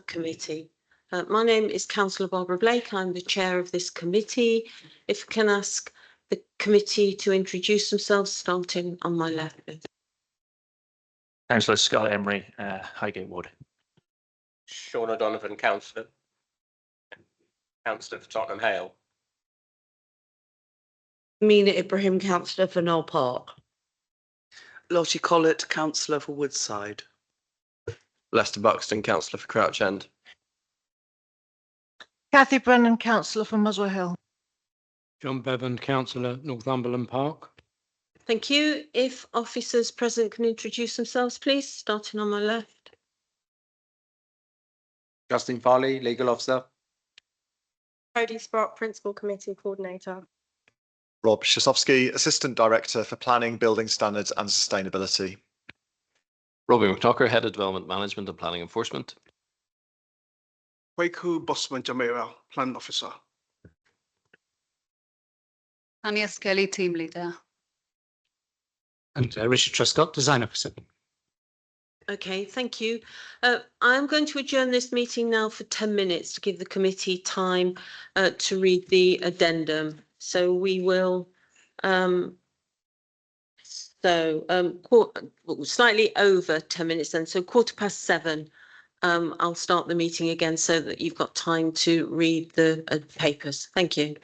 Committee. My name is Councillor Barbara Blake. I'm the chair of this committee. If I can ask the committee to introduce themselves, starting on my left. Councillor Scott Emery, Highgate Wood. Sean O'Donovan, councillor. Councillor for Tottenham Hale. Mina Ibrahim, councillor for Knoll Park. Lottie Collett, councillor for Woodside. Lester Buxton, councillor for Crouch End. Kathy Brennan, councillor for Muswell Hill. John Bevan, councillor, Northumberland Park. Thank you. If officers present can introduce themselves, please, starting on my left. Justin Farley, legal officer. Cody Sprock, Principal Committee Coordinator. Rob Shasovsky, Assistant Director for Planning, Building Standards and Sustainability. Robbie McTocker, Head of Development Management and Planning Enforcement. Kwaku Bosman Jamira, Planning Officer. Tanya Skelly, Team Leader. And Richard Truscott, Design Officer. Okay, thank you. I'm going to adjourn this meeting now for 10 minutes to give the committee time to read the addendum. So we will, slightly over 10 minutes then, so 7:15. I'll start the meeting again so that you've got time to read the papers. Thank you.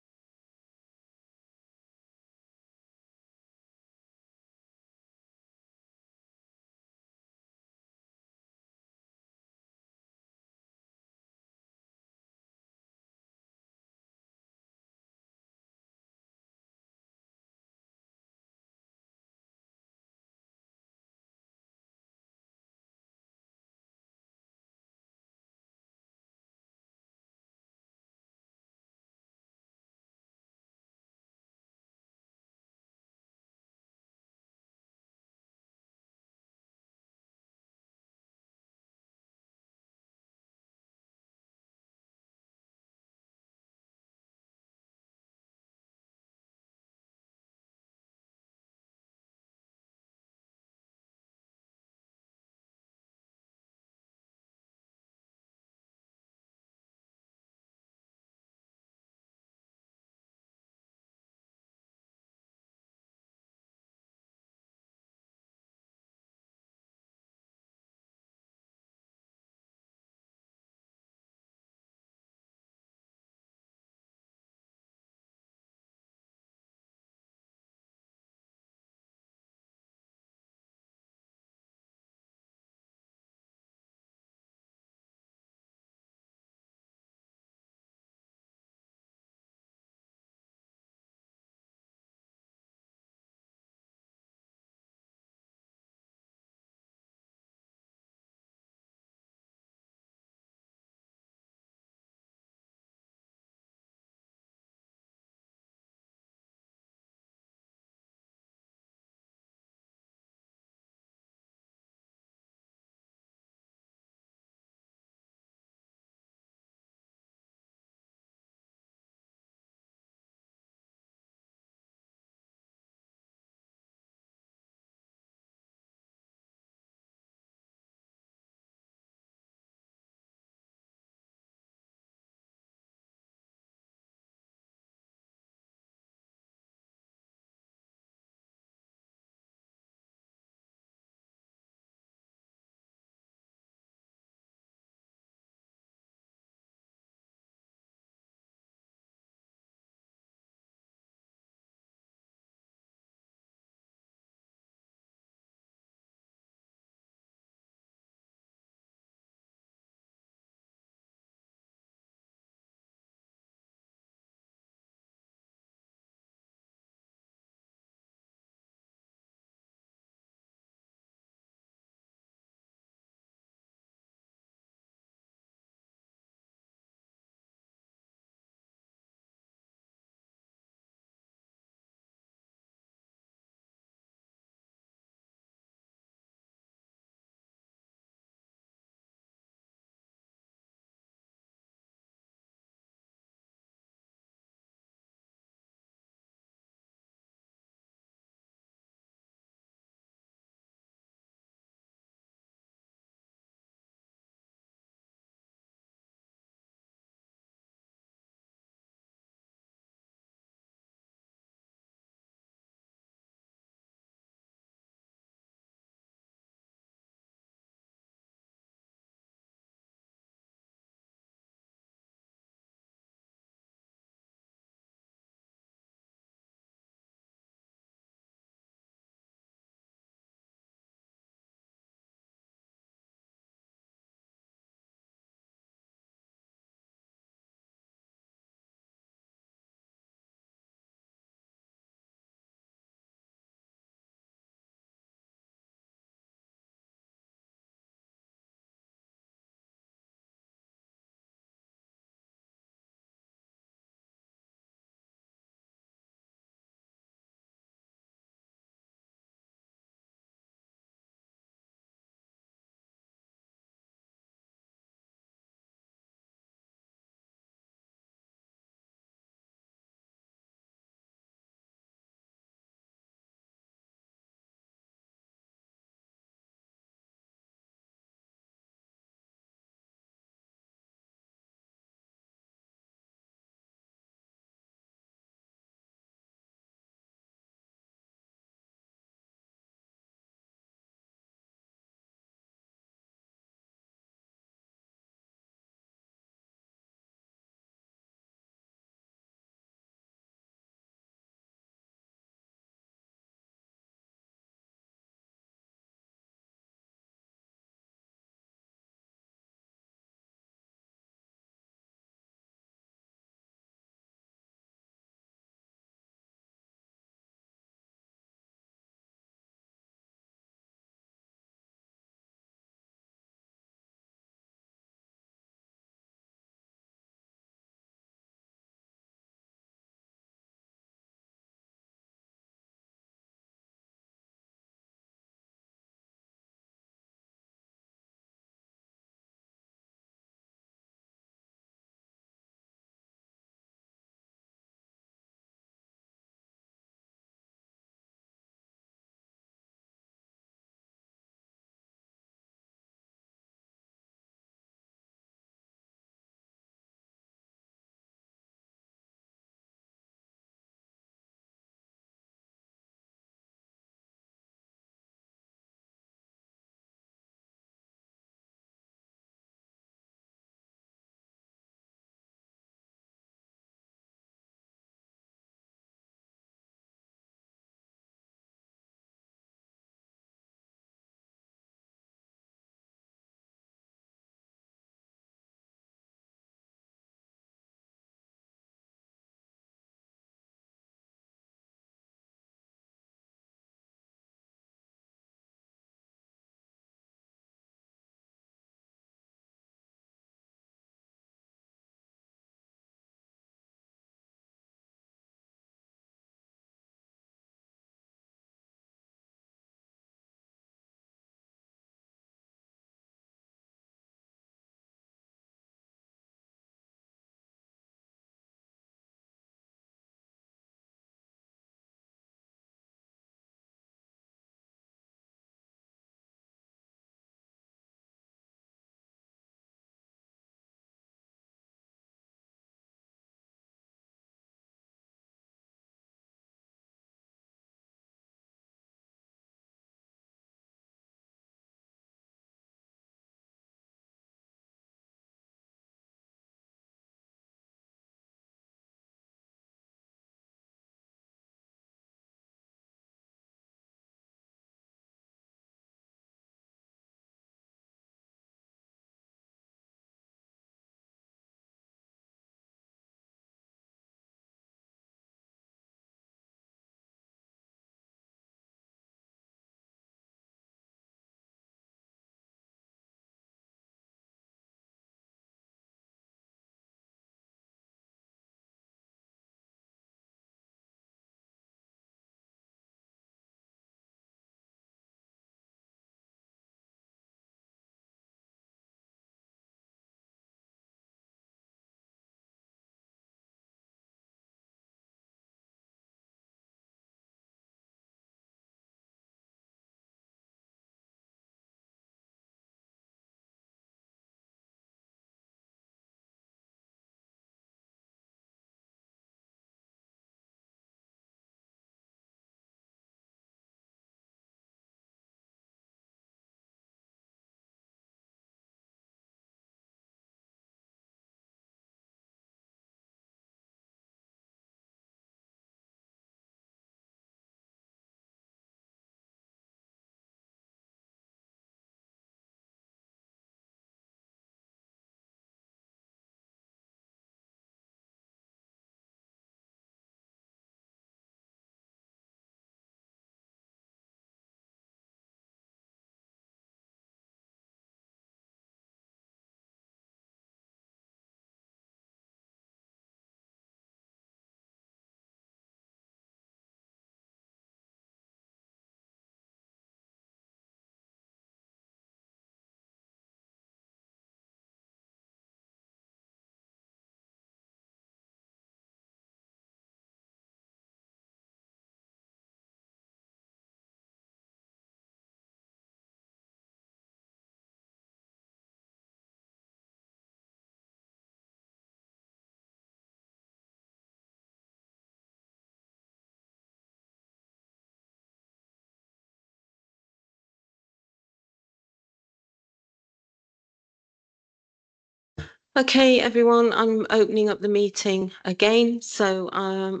Okay, everyone, I'm opening up the meeting again. So I'm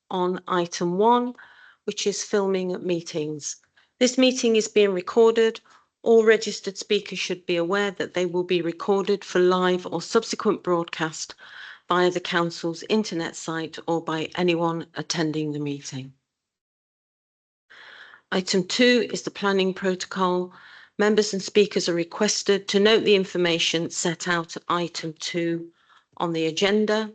on item 1, which is filming at meetings. This meeting is being recorded. All registered speakers should be aware that they will be recorded for live or subsequent broadcast via the council's internet site or by anyone attending the meeting. Item 2 is the planning protocol. Members and speakers are requested to note the information set out at item 2 on the agenda.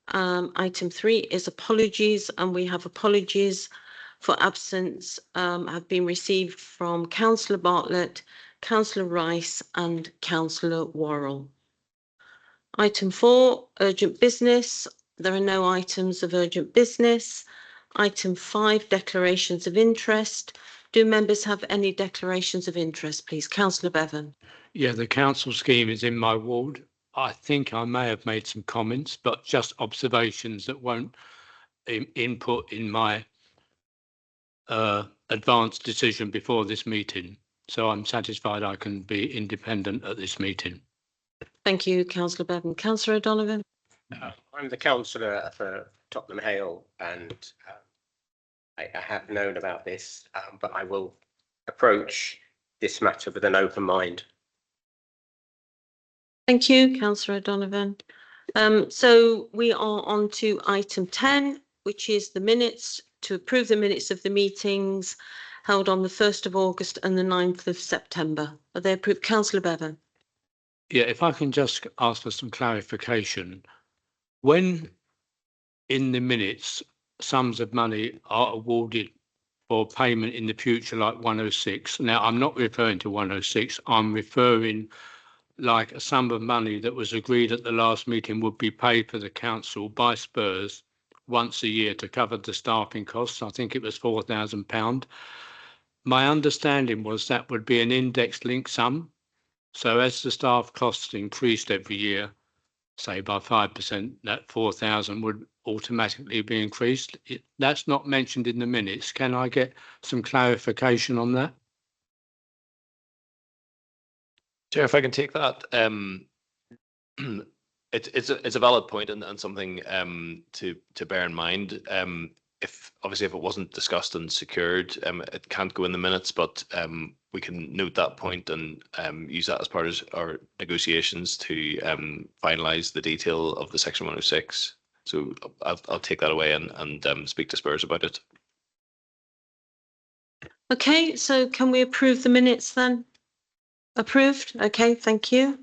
Item 3 is apologies, and we have apologies for absence have been received from Councillor Bartlett, Councillor Rice and Councillor Worrell. Item 4, urgent business. There are no items of urgent business. Item 5, declarations of interest. Do members have any declarations of interest, please? Councillor Bevan. Yeah, the council scheme is in my ward. I think I may have made some comments, but just observations that won't input in my advanced decision before this meeting. So I'm satisfied I can be independent at this meeting. Thank you, Councillor Bevan. Councillor O'Donovan. I'm the councillor for Tottenham Hale, and I have known about this, but I will approach this matter with an open mind. Thank you, Councillor O'Donovan. So we are on to item 10, which is the minutes, to approve the minutes of the meetings held on the 1st of August and the 9th of September. Are they approved? Councillor Bevan. Yeah, if I can just ask for some clarification. When in the minutes sums of money are awarded for payment in the future, like 106, now I'm not referring to 106, I'm referring like a sum of money that was agreed at the last meeting would be paid for the council by Spurs once a year to cover the staffing costs. I think it was £4,000. My understanding was that would be an index linked sum. So as the staff costs increased every year, say by 5%, that 4,000 would automatically be increased. That's not mentioned in the minutes. Can I get some clarification on that? Chair, if I can take that, it's a valid point and something to bear in mind. If it wasn't discussed and secured, it can't go in the minutes, but we can note that point and use that as part of our negotiations to finalise the detail of the section 106. So I'll take that away and speak to Spurs about it. Okay, so can we approve the minutes then? Approved. Okay, thank you.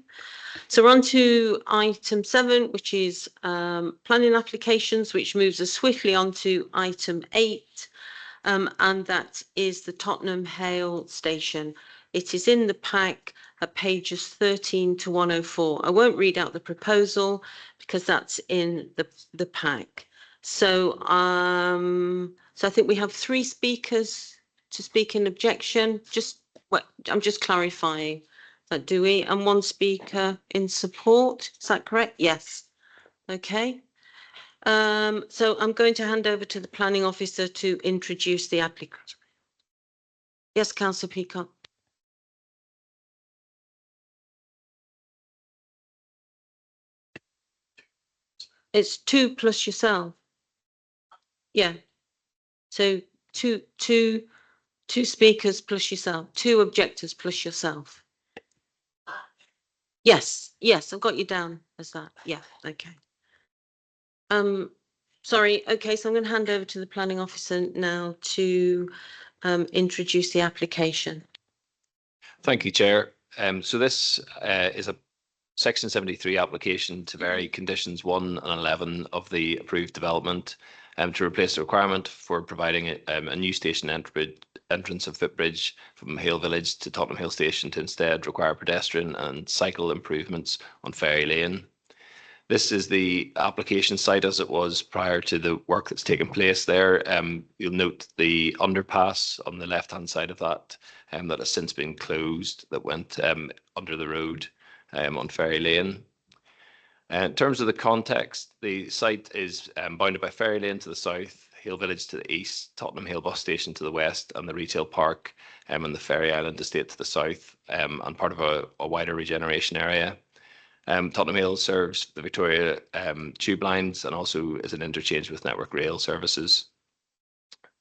So we're on to item 7, which is planning applications, which moves us swiftly on to item 8, and that is the Tottenham Hale station. It is in the pack at pages 13 to 104. I won't read out the proposal because that's in the pack. So so I think we have 3 speakers to speak in objection. I'm just clarifying that, do we? And 1 speaker in support. Is that correct? Yes. Okay. So I'm going to hand over to the planning officer to introduce the applicant. Yes, Councillor Peacock. It's 2 plus yourself. Yeah. So two speakers plus yourself, 2 objectors plus yourself. Yes, I've got you down as that. Yeah, okay. Sorry, okay, so I'm going to hand over to the planning officer now to introduce the application. Thank you, Chair. So this is a Section 73 application to vary conditions 1 and 11 of the approved development to replace the requirement for providing a new station entrance of footbridge from Hale Village to Tottenham Hale Station to instead require pedestrian and cycle improvements on Ferry Lane. This is the application site as it was prior to the work that's taken place there. You'll note the underpass on the left-hand side of that that has since been closed, that went under the road on Ferry Lane. In terms of the context, the site is bounded by Ferry Lane to the south, Hale Village to the east, Tottenham Hale Bus Station to the west, and the retail park and the Ferry Island estate to the south, and part of a wider regeneration area. Tottenham Hale serves the Victoria tube lines and also is an interchange with Network Rail services.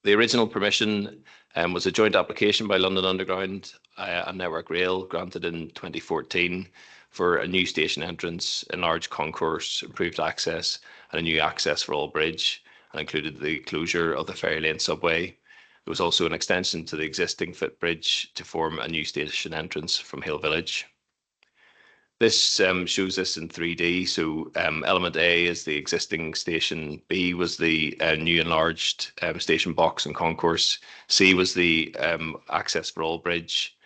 The original permission was a joint application by London Underground and Network Rail, granted in 2014, for a new station entrance, enlarged concourse, improved access, and a new access for all bridge, and included the closure of the Ferry Lane subway. There was also an extension to the existing footbridge to form a new station entrance from Hale Village. This shows this in 3D. So element A is the existing station. B was the new enlarged station box and concourse. C was the access for all bridge.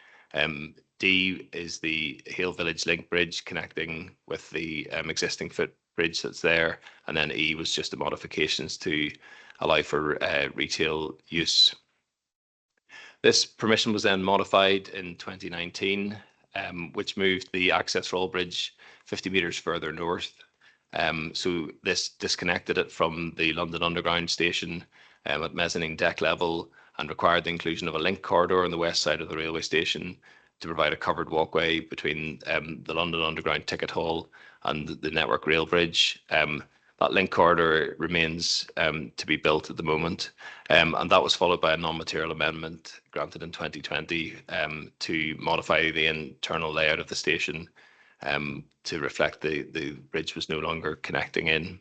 D is the Hale Village link bridge connecting with the existing footbridge that's there. And then E was just the modifications to allow for retail use. This permission was then modified in 2019. Which moved the access for all bridge 50 metres further north. So this disconnected it from the London Underground station at mezzanine deck level and required the inclusion of a link corridor on the west side of the railway station to provide a covered walkway between the London Underground ticket hall and the Network Rail bridge. That link corridor remains to be built at the moment, and that was followed by a non-material amendment granted in 2020 to modify the internal layout of the station to reflect the bridge was no longer connecting in.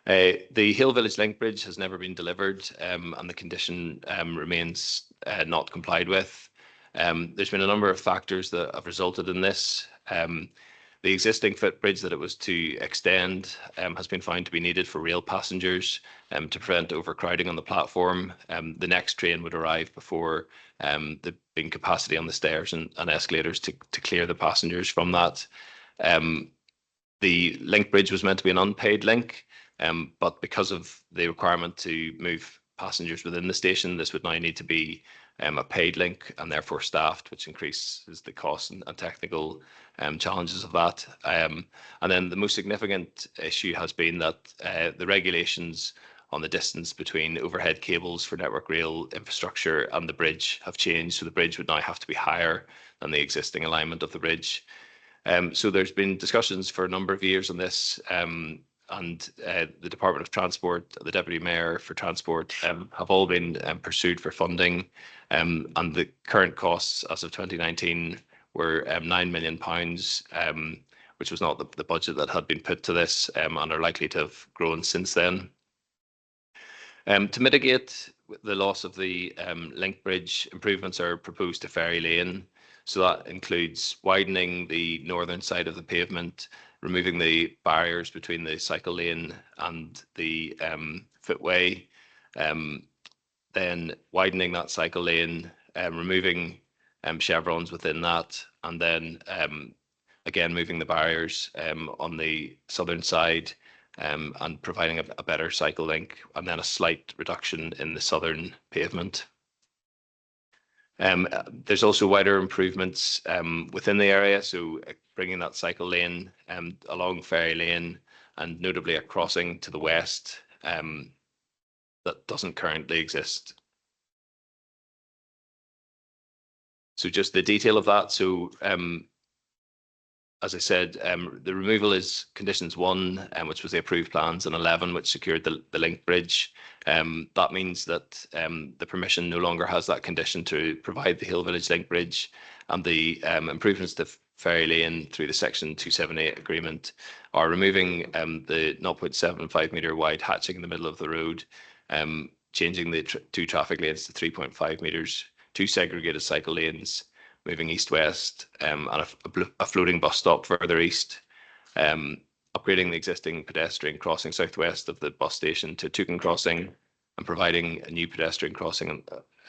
The Hale Village link bridge has never been delivered, and the condition remains not complied with. There's been a number of factors that have resulted in this. The existing footbridge that it was to extend has been found to be needed for rail passengers to prevent overcrowding on the platform. The next train would arrive before there being capacity on the stairs and escalators to clear the passengers from that. The link bridge was meant to be an unpaid link, but because of the requirement to move passengers within the station, this would now need to be a paid link and therefore staffed, which increases the cost and technical challenges of that. And then the most significant issue has been that the regulations on the distance between overhead cables for Network Rail infrastructure and the bridge have changed. So the bridge would now have to be higher than the existing alignment of the bridge. So there's been discussions for a number of years on this. And the Department of Transport, the Deputy Mayor for Transport have all been pursued for funding. And the current costs as of 2019 were £9 million, which was not the budget that had been put to this and are likely to have grown since then. To mitigate the loss of the link bridge, improvements are proposed to Ferry Lane. So that includes widening the northern side of the pavement, removing the barriers between the cycle lane and the footway, then widening that cycle lane, removing chevrons within that, and then again moving the barriers on the southern side and providing a better cycle link, and then a slight reduction in the southern pavement. There's also wider improvements within the area, so bringing that cycle lane along Ferry Lane, and notably a crossing to the west that doesn't currently exist. So just the detail of that. So as I said, the removal is conditions 1, which was the approved plans, and 11, which secured the link bridge. That means that the permission no longer has that condition to provide the Hale Village link bridge, and the improvements to Ferry Lane through the Section 278 agreement are removing the 0.75 metre wide hatching in the middle of the road, changing the 2 traffic lanes to 3.5 metres, 2 segregated cycle lanes, moving east-west, and a floating bus stop further east, upgrading the existing pedestrian crossing southwest of the bus station to Toucan Crossing, and providing a new pedestrian crossing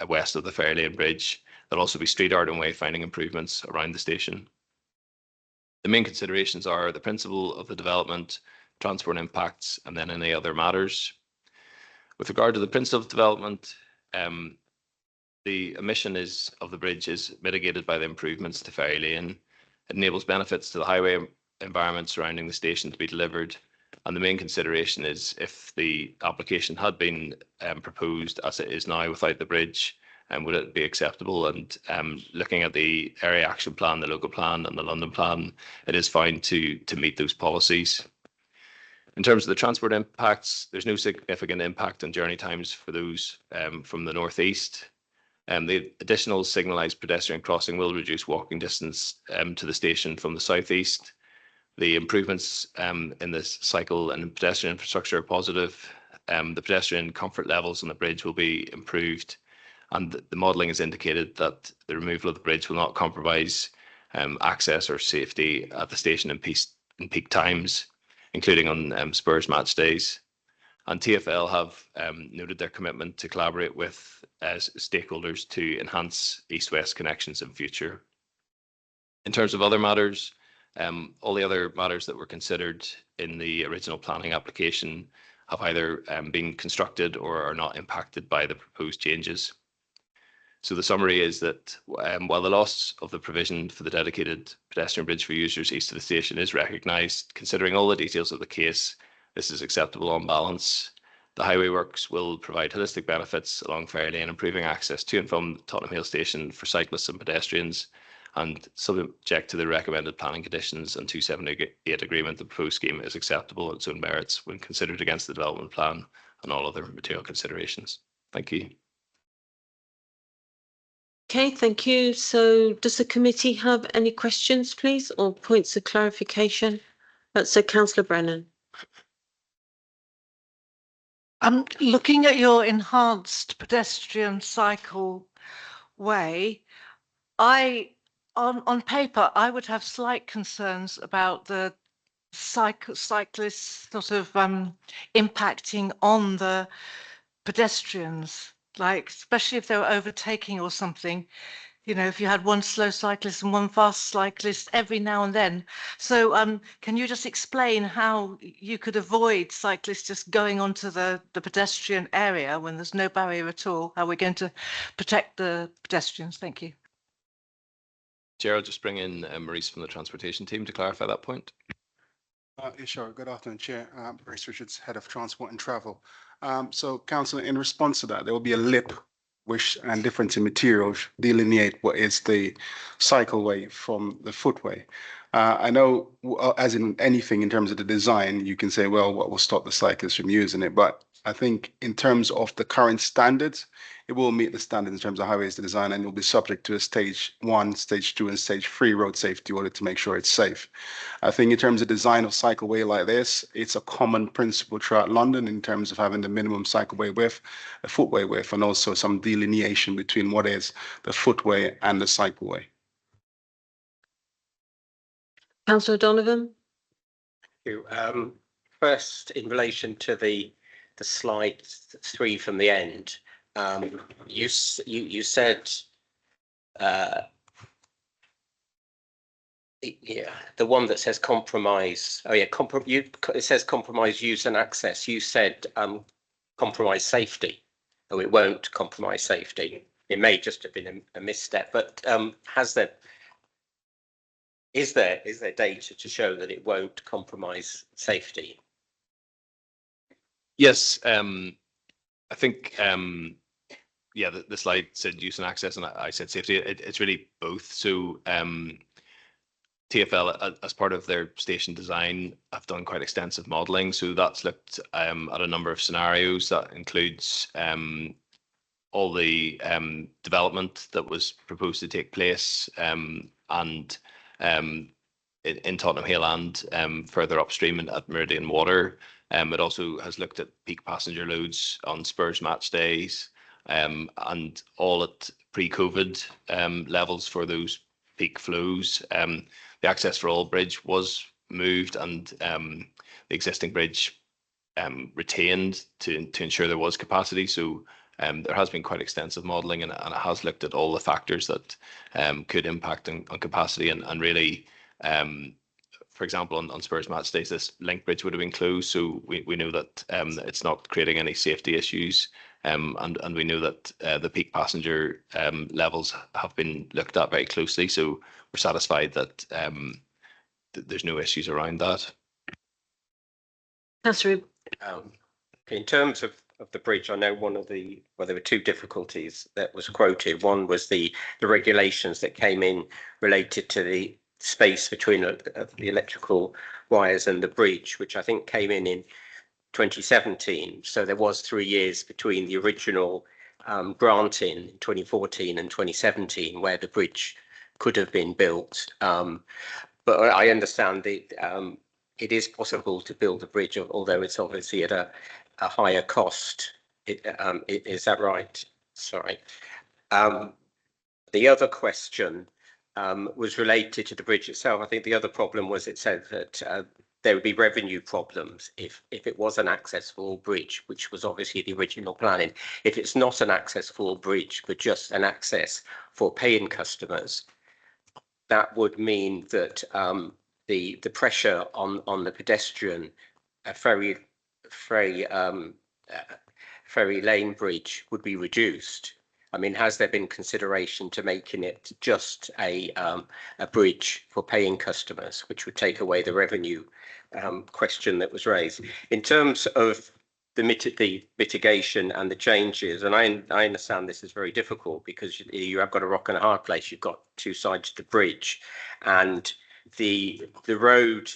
west of the Ferry Lane Bridge. There'll also be street art and wayfinding improvements around the station. The main considerations are the principle of the development, transport impacts, and then any other matters. With regard to the principle of development, the emission of the bridge is mitigated by the improvements to Ferry Lane. It enables benefits to the highway environment surrounding the station to be delivered. And the main consideration is if the application had been proposed as it is now without the bridge, and would it be acceptable? And looking at the area action plan, the local plan and the London plan, it is found to meet those policies. In terms of the transport impacts, there's no significant impact on journey times for those from the northeast. The additional signalised pedestrian crossing will reduce walking distance to the station from the southeast. The improvements in the cycle and pedestrian infrastructure are positive. The pedestrian comfort levels on the bridge will be improved, and the modelling has indicated that the removal of the bridge will not compromise access or safety at the station in peak times, including on Spurs match days. And TfL have noted their commitment to collaborate with stakeholders to enhance east-west connections in future. In terms of other matters, all the other matters that were considered in the original planning application have either been constructed or are not impacted by the proposed changes. So the summary is that while the loss of the provision for the dedicated pedestrian bridge for users east of the station is recognised, considering all the details of the case, this is acceptable on balance. The highway works will provide holistic benefits along Ferry Lane, improving access to and from Tottenham Hale Station for cyclists and pedestrians, and subject to the recommended planning conditions and 278 agreement, the proposed scheme is acceptable on its own merits when considered against the development plan and all other material considerations. Thank you. Okay, thank you. So does the committee have any questions, please, or points of clarification? So Councillor Brennan. I'm looking at your enhanced pedestrian cycle way. On paper, I would have slight concerns about the cyclists sort of impacting on the pedestrians, like especially if they were overtaking or something. You know, if you had one slow cyclist and one fast cyclist every now and then. So can you just explain how you could avoid cyclists just going onto the pedestrian area when there's no barrier at all? How we're going to protect the pedestrians? Thank you. Chair, I'll just bring in Maurice from the transportation team to clarify that point. Yeah, sure. Good afternoon, Chair. Maurice Richards, Head of Transport and Travel. So, Councillor, in response to that, there will be a lip which and difference in materials delineate what is the cycleway from the footway. I know, as in anything in terms of the design, you can say, well, what will stop the cyclists from using it? But I think in terms of the current standards, it will meet the standards in terms of highways design, and it will be subject to a stage 1, stage 2, and stage 3 road safety audit to make sure it's safe. I think in terms of design of cycleway like this, it's a common principle throughout London in terms of having the minimum cycleway width, a footway width, and also some delineation between what is the footway and the cycleway. Councillor Donovan. Thank you. First, in relation to the slide 3 from the end, you said yeah, the one that says compromise. Oh yeah, it says compromise use and access. You said compromise safety. Oh, it won't compromise safety. It may just have been a misstep, but is there data to show that it won't compromise safety? Yes, I think yeah, the slide said use and access, and I said safety. It's really both. So TfL, as part of their station design, have done quite extensive modelling. So that's looked at a number of scenarios. That includes all the development that was proposed to take place and in Tottenham Hale and further upstream at Meridian Water. It also has looked at peak passenger loads on Spurs match days and all at pre-COVID levels for those peak flows. The Access for All bridge was moved and the existing bridge retained to ensure there was capacity. So there has been quite extensive modelling and it has looked at all the factors that could impact on capacity and really for example, on Spurs match days, this link bridge would have been closed. So we know that it's not creating any safety issues. And we know that the peak passenger levels have been looked at very closely. So we're satisfied that there's no issues around that. Councillor. In terms of of the bridge, I know there were two difficulties that was quoted. One was the regulations that came in related to the space between the electrical wires and the bridge, which I think came in 2017. So there was 3 years between the original granting in 2014 and 2017 where the bridge could have been built. But I understand that it is possible to build a bridge, although it's obviously at a higher cost. Is that right? Sorry. The other question was related to the bridge itself. I think the other problem was it said that there would be revenue problems if it was an accessible bridge, which was obviously the original planning. If it's not an accessible bridge, but just an access for paying customers, that would mean that the pressure on the pedestrian ferry lane bridge would be reduced. I mean, has there been consideration to making it just a bridge for paying customers, which would take away the revenue question that was raised? In terms of the mitigation and the changes, and I understand this is very difficult because you have got a rock and a hard place. You've got two sides to the bridge, and the road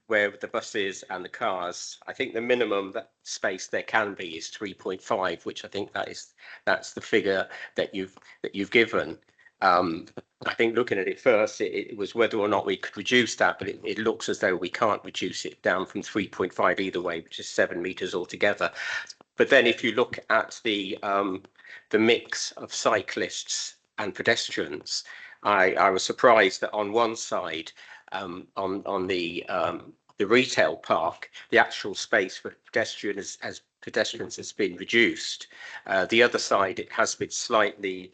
where the buses and the cars, I think the minimum that space there can be is 3.5, which I think that's the figure that you've given. I think looking at it first, it was whether or not we could reduce that, but it looks as though we can't reduce it down from 3.5 either way, which is 7 meters altogether. But then if you look at the mix of cyclists and pedestrians, I was surprised that on one side, on the retail park, the actual space for pedestrians has been reduced. The other side, it has been slightly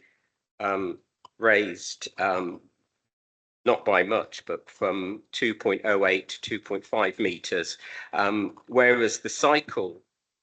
raised, not by much, but from 2.08 to 2.5 meters, whereas the cycle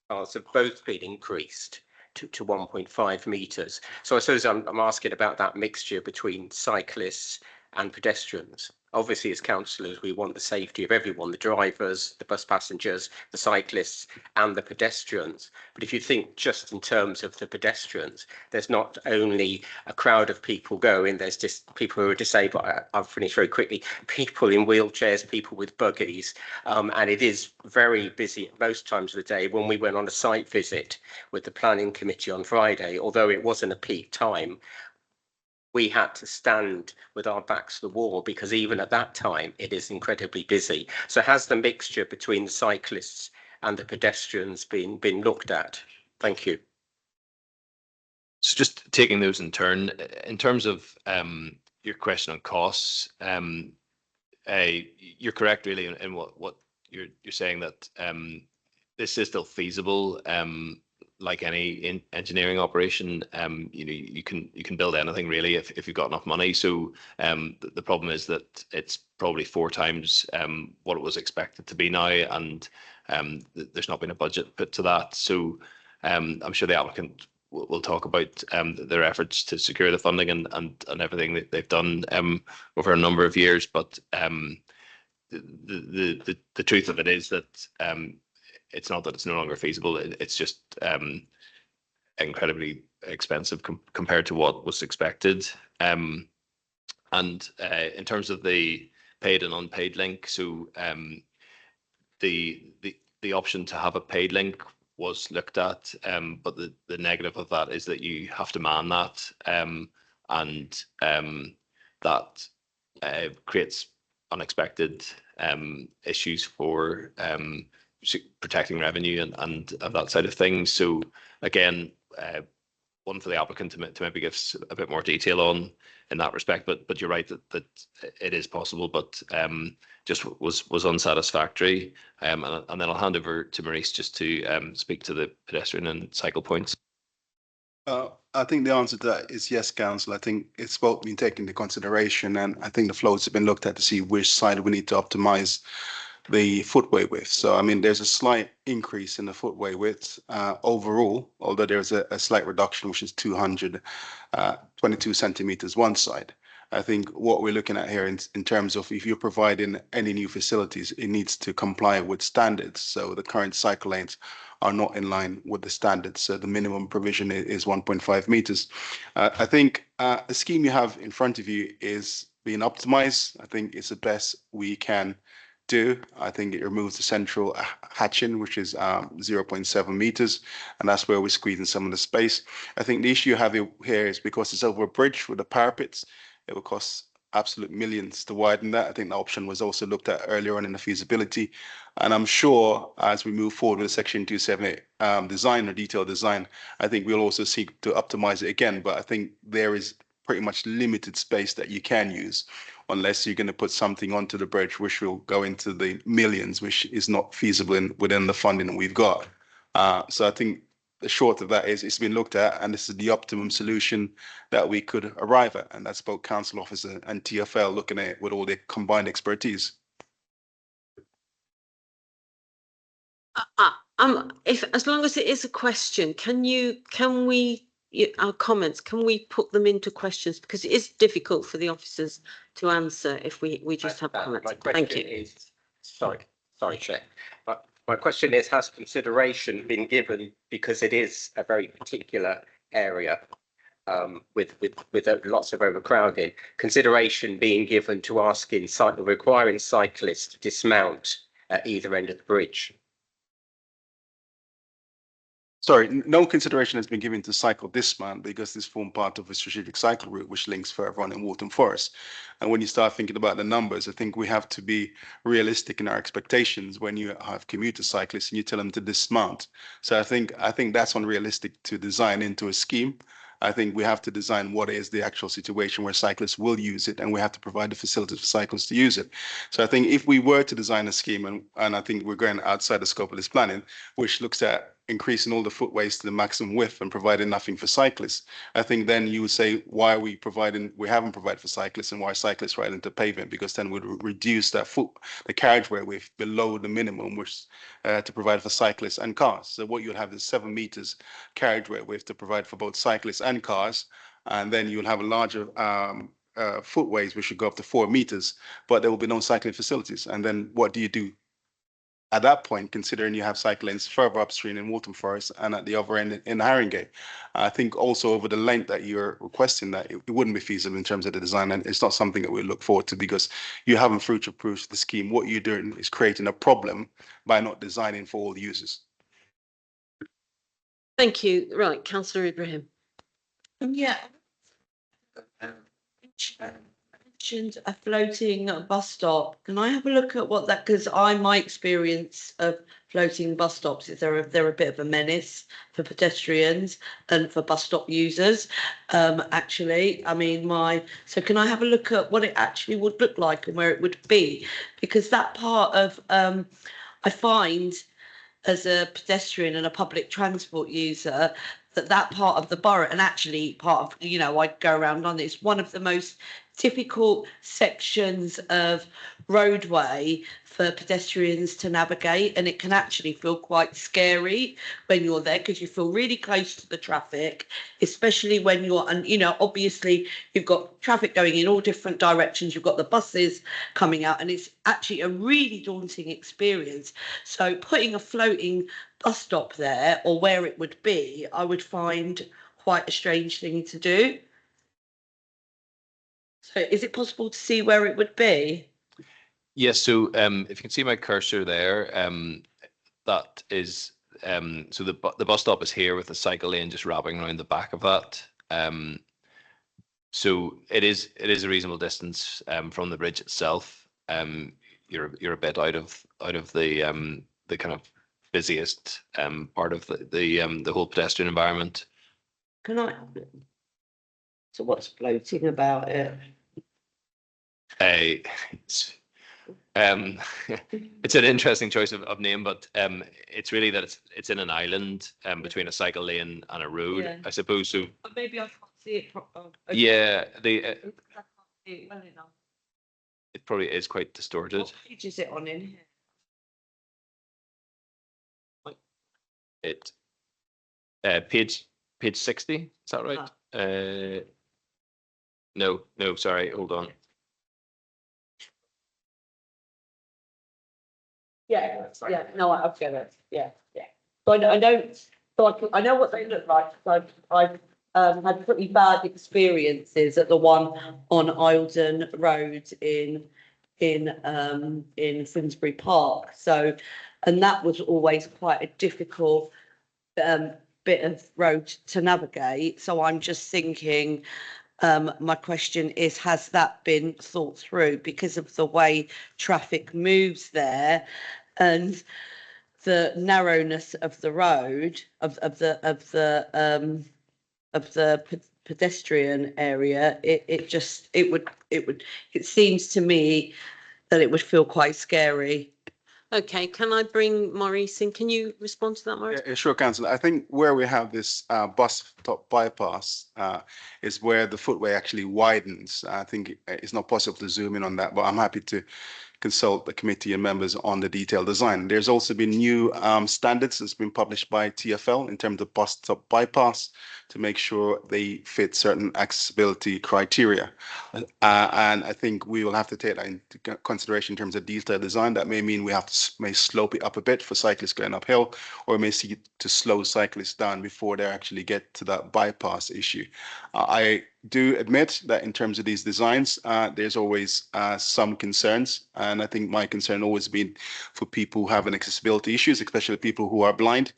paths have both been increased to 1.5 meters. So I suppose I'm asking about that mixture between cyclists and pedestrians. Obviously, as councillors, we want the safety of everyone, the drivers, the bus passengers, the cyclists and the pedestrians. But if you think just in terms of the pedestrians, there's not only a crowd of people going, there's just people who are disabled. I'll finish very quickly. People in wheelchairs, people with buggies, and it is very busy at most times of the day. When we went on a site visit with the planning committee on Friday, although it wasn't a peak time, we had to stand with our backs to the wall because even at that time, it is incredibly busy. So has the mixture between the cyclists and the pedestrians been looked at? Thank you. So just taking those in turn, in terms of your question on costs, you're correct really in what you're saying, that this is still feasible. Like any engineering operation, you can build anything really if you've got enough money. So the problem is that it's probably 4 times what it was expected to be now, and there's not been a budget put to that. So I'm sure the applicant will talk about their efforts to secure the funding and everything that they've done over a number of years. But the truth of it is that it's not that it's no longer feasible. It's just incredibly expensive compared to what was expected. And in terms of the paid and unpaid link, so the option to have a paid link was looked at, but the negative of that is that you have to man that, and that creates unexpected issues for protecting revenue and that side of things. So again, one for the applicant to maybe give a bit more detail on in that respect, but you're right that it is possible, but just was unsatisfactory. And then I'll hand over to Maurice just to speak to the pedestrian and cycle points. I think the answer to that is yes, council. I think it's both been taken into consideration, and I think the flows have been looked at to see which side we need to optimize the footway width. So, I mean, there's a slight increase in the footway width overall, although there's a slight reduction, which is 222 centimeters one side. I think what we're looking at here in terms of if you're providing any new facilities, it needs to comply with standards. So the current cycle lanes are not in line with the standards. So the minimum provision is 1.5 meters. I think the scheme you have in front of you is being optimized. I think it's the best we can do. I think it removes the central hatching, which is 0.7 meters, and that's where we're squeezing some of the space. I think the issue you have here is because it's over a bridge with the parapets, it will cost absolute millions to widen that. I think the option was also looked at earlier on in the feasibility. And I'm sure as we move forward with Section 278 design or detailed design, I think we'll also seek to optimize it again. But I think there is pretty much limited space that you can use unless you're going to put something onto the bridge, which will go into the millions, which is not feasible within the funding that we've got. So I think the short of that is it's been looked at, and this is the optimum solution that we could arrive at. And that's both council officer and TFL looking at it with all their combined expertise. If, as long as it is a question, can we, our comments, can we put them into questions? Because it is difficult for the officers to answer if we just have comments. My Thank question you. is, sorry, Chair. But my question is, has consideration been given, because it is a very particular area with lots of overcrowding, consideration being given to requiring cyclists to dismount at either end of the bridge? Sorry, no consideration has been given to cycle dismount because this formed part of a strategic cycle route which links further on in Waltham Forest. And when you start thinking about the numbers, I think we have to be realistic in our expectations when you have commuter cyclists and you tell them to dismount. So I think that's unrealistic to design into a scheme. I think we have to design what is the actual situation where cyclists will use it, and we have to provide the facilities for cyclists to use it. So I think if we were to design a scheme, and I think we're going outside the scope of this planning, which looks at increasing all the footways to the maximum width and providing nothing for cyclists, I think then you would say, why are we haven't provided for cyclists, and why are cyclists riding into pavement? Because then we'd reduce the carriageway width below the minimum, which to provide for cyclists and cars. So what you'll have is 7 meters carriageway width to provide for both cyclists and cars, and then you'll have a larger footways which should go up to 4 meters, but there will be no cycling facilities. And then what do you do at that point, considering you have cycle lanes further upstream in Waltham Forest and at the other end in Haringey? I think also over the length that you're requesting that it wouldn't be feasible in terms of the design, and it's not something that we look forward to because you haven't future-proofed the scheme. What you're doing is creating a problem by not designing for all the users. Thank you. Right, Councillor Ibrahim. Yeah. Mentioned a floating bus stop. Can I have a look at what that? Because my experience of floating bus stops is they're a bit of a menace for pedestrians and for bus stop users. Actually, I mean, so can I have a look at what it actually would look like and where it would be? Because that part of I find as a pedestrian and a public transport user that part of the borough, and actually part of, I go around London, it's one of the most difficult sections of roadway for pedestrians to navigate, and it can actually feel quite scary when you're there because you feel really close to the traffic, especially when you're, and obviously you've got traffic going in all different directions, you've got the buses coming out, and it's actually a really daunting experience. So putting a floating bus stop there, or where it would be, I would find quite a strange thing to do. So is it possible to see where it would be? Yes, so if you can see my cursor there, that is, so the bus stop is here with the cycle lane just wrapping around the back of that. So it is a reasonable distance from the bridge itself. You're a bit out of the kind of busiest part of the whole pedestrian environment. So what's floating about it? It's an interesting choice of name, but it's really that it's in an island between a cycle lane and a road, Yeah. I suppose. So Maybe I can't see it properly. yeah, I can't see it well enough. it probably is quite distorted. What page is it on in here? It page 60, is that right? No, sorry, hold on. Yeah, no, I've got it, yeah. So I don't, I know what they look like, I've had pretty bad experiences at the one on Eildon Road in Finsbury Park, so, and that was always quite a difficult bit of road to navigate, so I'm just thinking, my question is, has that been thought through because of the way traffic moves there and the narrowness of the road of the pedestrian area? It seems to me that it would feel quite scary. Okay, can I bring Maurice in? Can you respond to that, Maurice? Yeah, sure, Councillor. I think where we have this bus stop bypass is where the footway actually widens. I think it's not possible to zoom in on that, but I'm happy to consult the committee and members on the detailed design. There's also been new standards that's been published by TfL in terms of bus stop bypass to make sure they fit certain accessibility criteria. And I think we will have to take that into consideration in terms of detailed design. That may mean we have to may slope it up a bit for cyclists going uphill, or may seek to slow cyclists down before they actually get to that bypass issue. I do admit that in terms of these designs, there's always some concerns. And I think my concern always been for people who have an accessibility issues, especially people who are blind.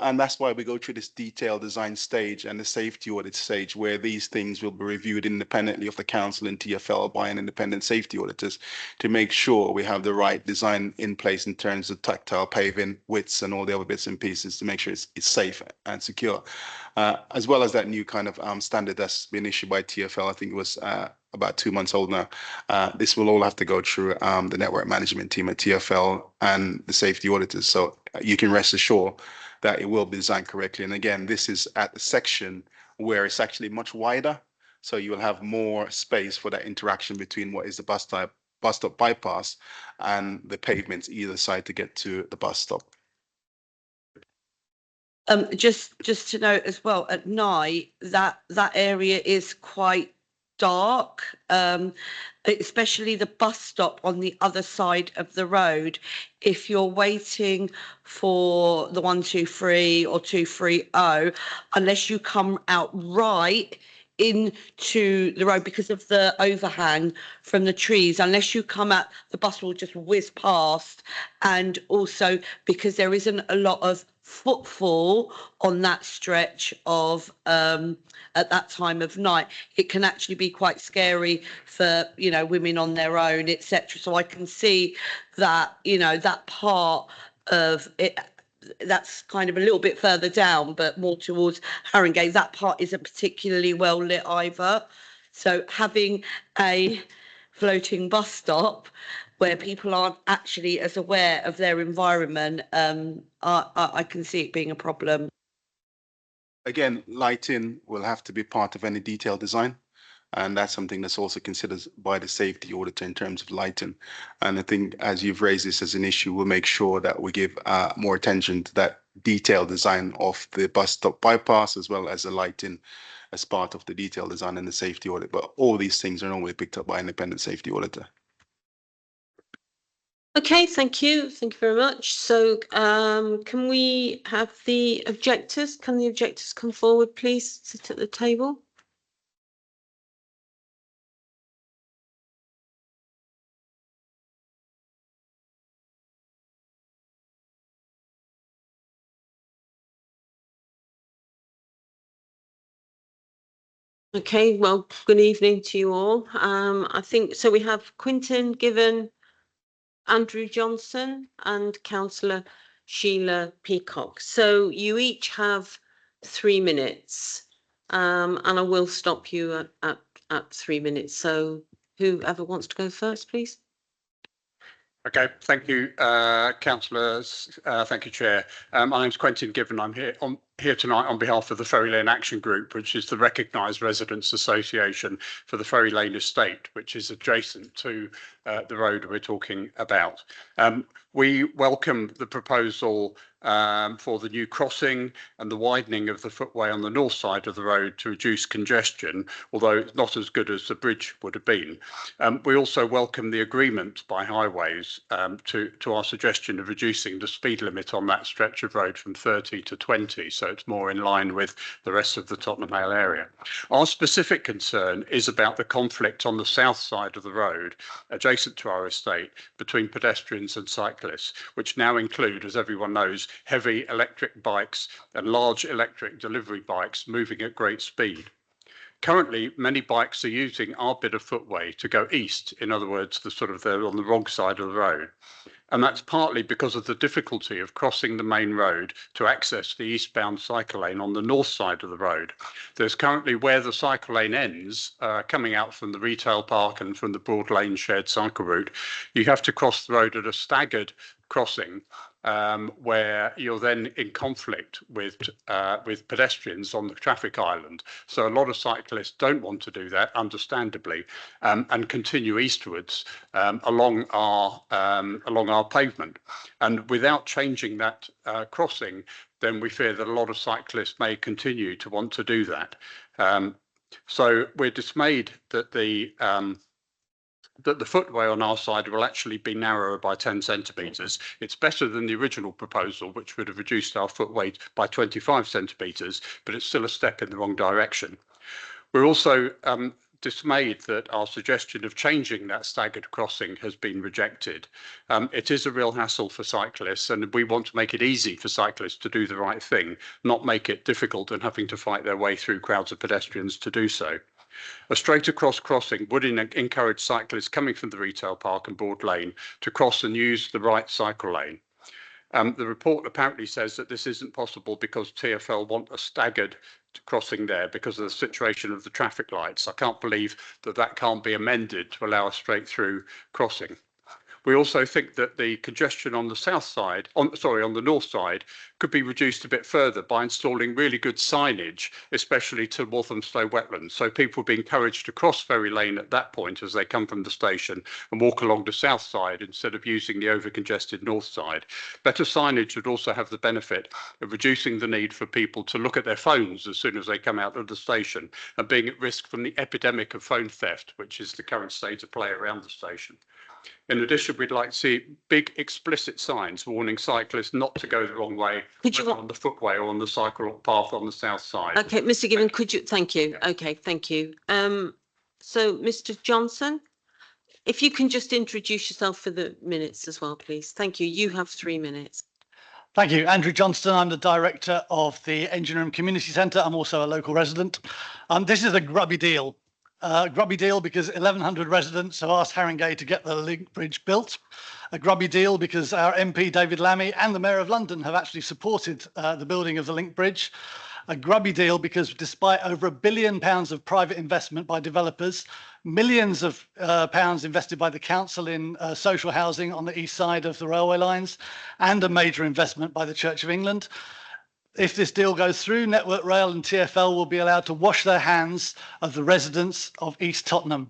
And that's why we go through this detailed design stage and the safety audit stage, where these things will be reviewed independently of the council and TfL by an independent safety auditors to make sure we have the right design in place in terms of tactile paving, widths and all the other bits and pieces to make sure it's safe and secure. As well as that new kind of standard that's been issued by TfL, I think it was about 2 months old now. This will all have to go through the network management team at TfL and the safety auditors. So you can rest assured that it will be designed correctly. And again, this is at the section where it's actually much wider. So you will have more space for that interaction between what is the bus stop bypass and the pavements either side to get to the bus stop. Just to note as well, at night, that area is quite dark, especially the bus stop on the other side of the road. If you're waiting for the 123 or 230, unless you come out right into the road because of the overhang from the trees, unless you come out, the bus will just whiz past. And also because there isn't a lot of footfall on that stretch of at that time of night, it can actually be quite scary for, you know, women on their own, etc. So I can see that, you know, that part of it, that's kind of a little bit further down, but more towards Haringey, that part isn't particularly well lit either. So having a floating bus stop where people aren't actually as aware of their environment, I can see it being a problem. Again, lighting will have to be part of any detailed design. And that's something that's also considered by the safety auditor in terms of lighting. And I think as you've raised this as an issue, we'll make sure that we give more attention to that detailed design of the bus stop bypass, as well as the lighting as part of the detailed design and the safety audit. But all these things are normally picked up by an independent safety auditor. Okay, thank you. Thank you very much. So can we have the objectors? Can the objectors come forward, please? Sit at the table. Okay, well, good evening to you all. I think so. We have Quintin Given, Andrew Johnson and Councillor Sheila Peacock. So you each have 3 minutes, and I will stop you at 3 minutes. So whoever wants to go first, please. Okay, thank you, councillors. Thank you, Chair. My name's Quentin Given. I'm here on here tonight on behalf of the Ferry Lane Action Group, which is the recognised residents association for the Ferry Lane estate, which is adjacent to the road we're talking about. We welcome the proposal for the new crossing and the widening of the footway on the north side of the road to reduce congestion, although it's not as good as the bridge would have been. We also welcome the agreement by Highways to our suggestion of reducing the speed limit on that stretch of road from 30 to 20, so it's more in line with the rest of the Tottenham Hale area. Our specific concern is about the conflict on the south side of the road, adjacent to our estate, between pedestrians and cyclists, which now include, as everyone knows, heavy electric bikes and large electric delivery bikes moving at great speed. Currently, many bikes are using our bit of footway to go east. In other words, they're on the wrong side of the road. And that's partly because of the difficulty of crossing the main road to access the eastbound cycle lane on the north side of the road. There's currently, where the cycle lane ends, coming out from the retail park and from the Broad Lane shared cycle route, you have to cross the road at a staggered crossing where you're then in conflict with pedestrians on the traffic island. So a lot of cyclists don't want to do that, understandably, and continue eastwards along our pavement. And without changing that crossing, then we fear that a lot of cyclists may continue to want to do that. So we're dismayed that the footway on our side will actually be narrower by 10 centimetres. It's better than the original proposal, which would have reduced our footway by 25 centimetres, but it's still a step in the wrong direction. We're also dismayed that our suggestion of changing that staggered crossing has been rejected. It is a real hassle for cyclists, and we want to make it easy for cyclists to do the right thing, not make it difficult and having to fight their way through crowds of pedestrians to do so. A straight across crossing would encourage cyclists coming from the retail park and Broad Lane to cross and use the right cycle lane. The report apparently says that this isn't possible because TfL want a staggered crossing there because of the situation of the traffic lights. I can't believe that can't be amended to allow a straight through crossing. We also think that the congestion on the south side, on the north side, could be reduced a bit further by installing really good signage, especially to Walthamstow wetlands. So people would be encouraged to cross Ferry Lane at that point as they come from the station and walk along the south side instead of using the over-congested north side. Better signage would also have the benefit of reducing the need for people to look at their phones as soon as they come out of the station and being at risk from the epidemic of phone theft, which is the current state of play around the station. In addition, we'd like to see big explicit signs warning cyclists not to go the wrong way, whether on the footway or on the cycle path on the south side. Okay, Mr. Given, could you, thank you. Okay, thank you. So Mr. Johnson, if you can just introduce yourself for the minutes as well, please. Thank you. You have 3 minutes. Thank you. Andrew Johnston. I'm the director of the Engineham Community Centre. I'm also a local resident. This is a grubby deal. Grubby deal because 1,100 residents have asked Haringey to get the link bridge built. A grubby deal because our MP David Lammy and the Mayor of London have actually supported the building of the link bridge. A grubby deal because despite over £1 billion of private investment by developers, millions of pounds invested by the council in social housing on the east side of the railway lines, and a major investment by the Church of England, if this deal goes through, Network Rail and TfL will be allowed to wash their hands of the residents of East Tottenham.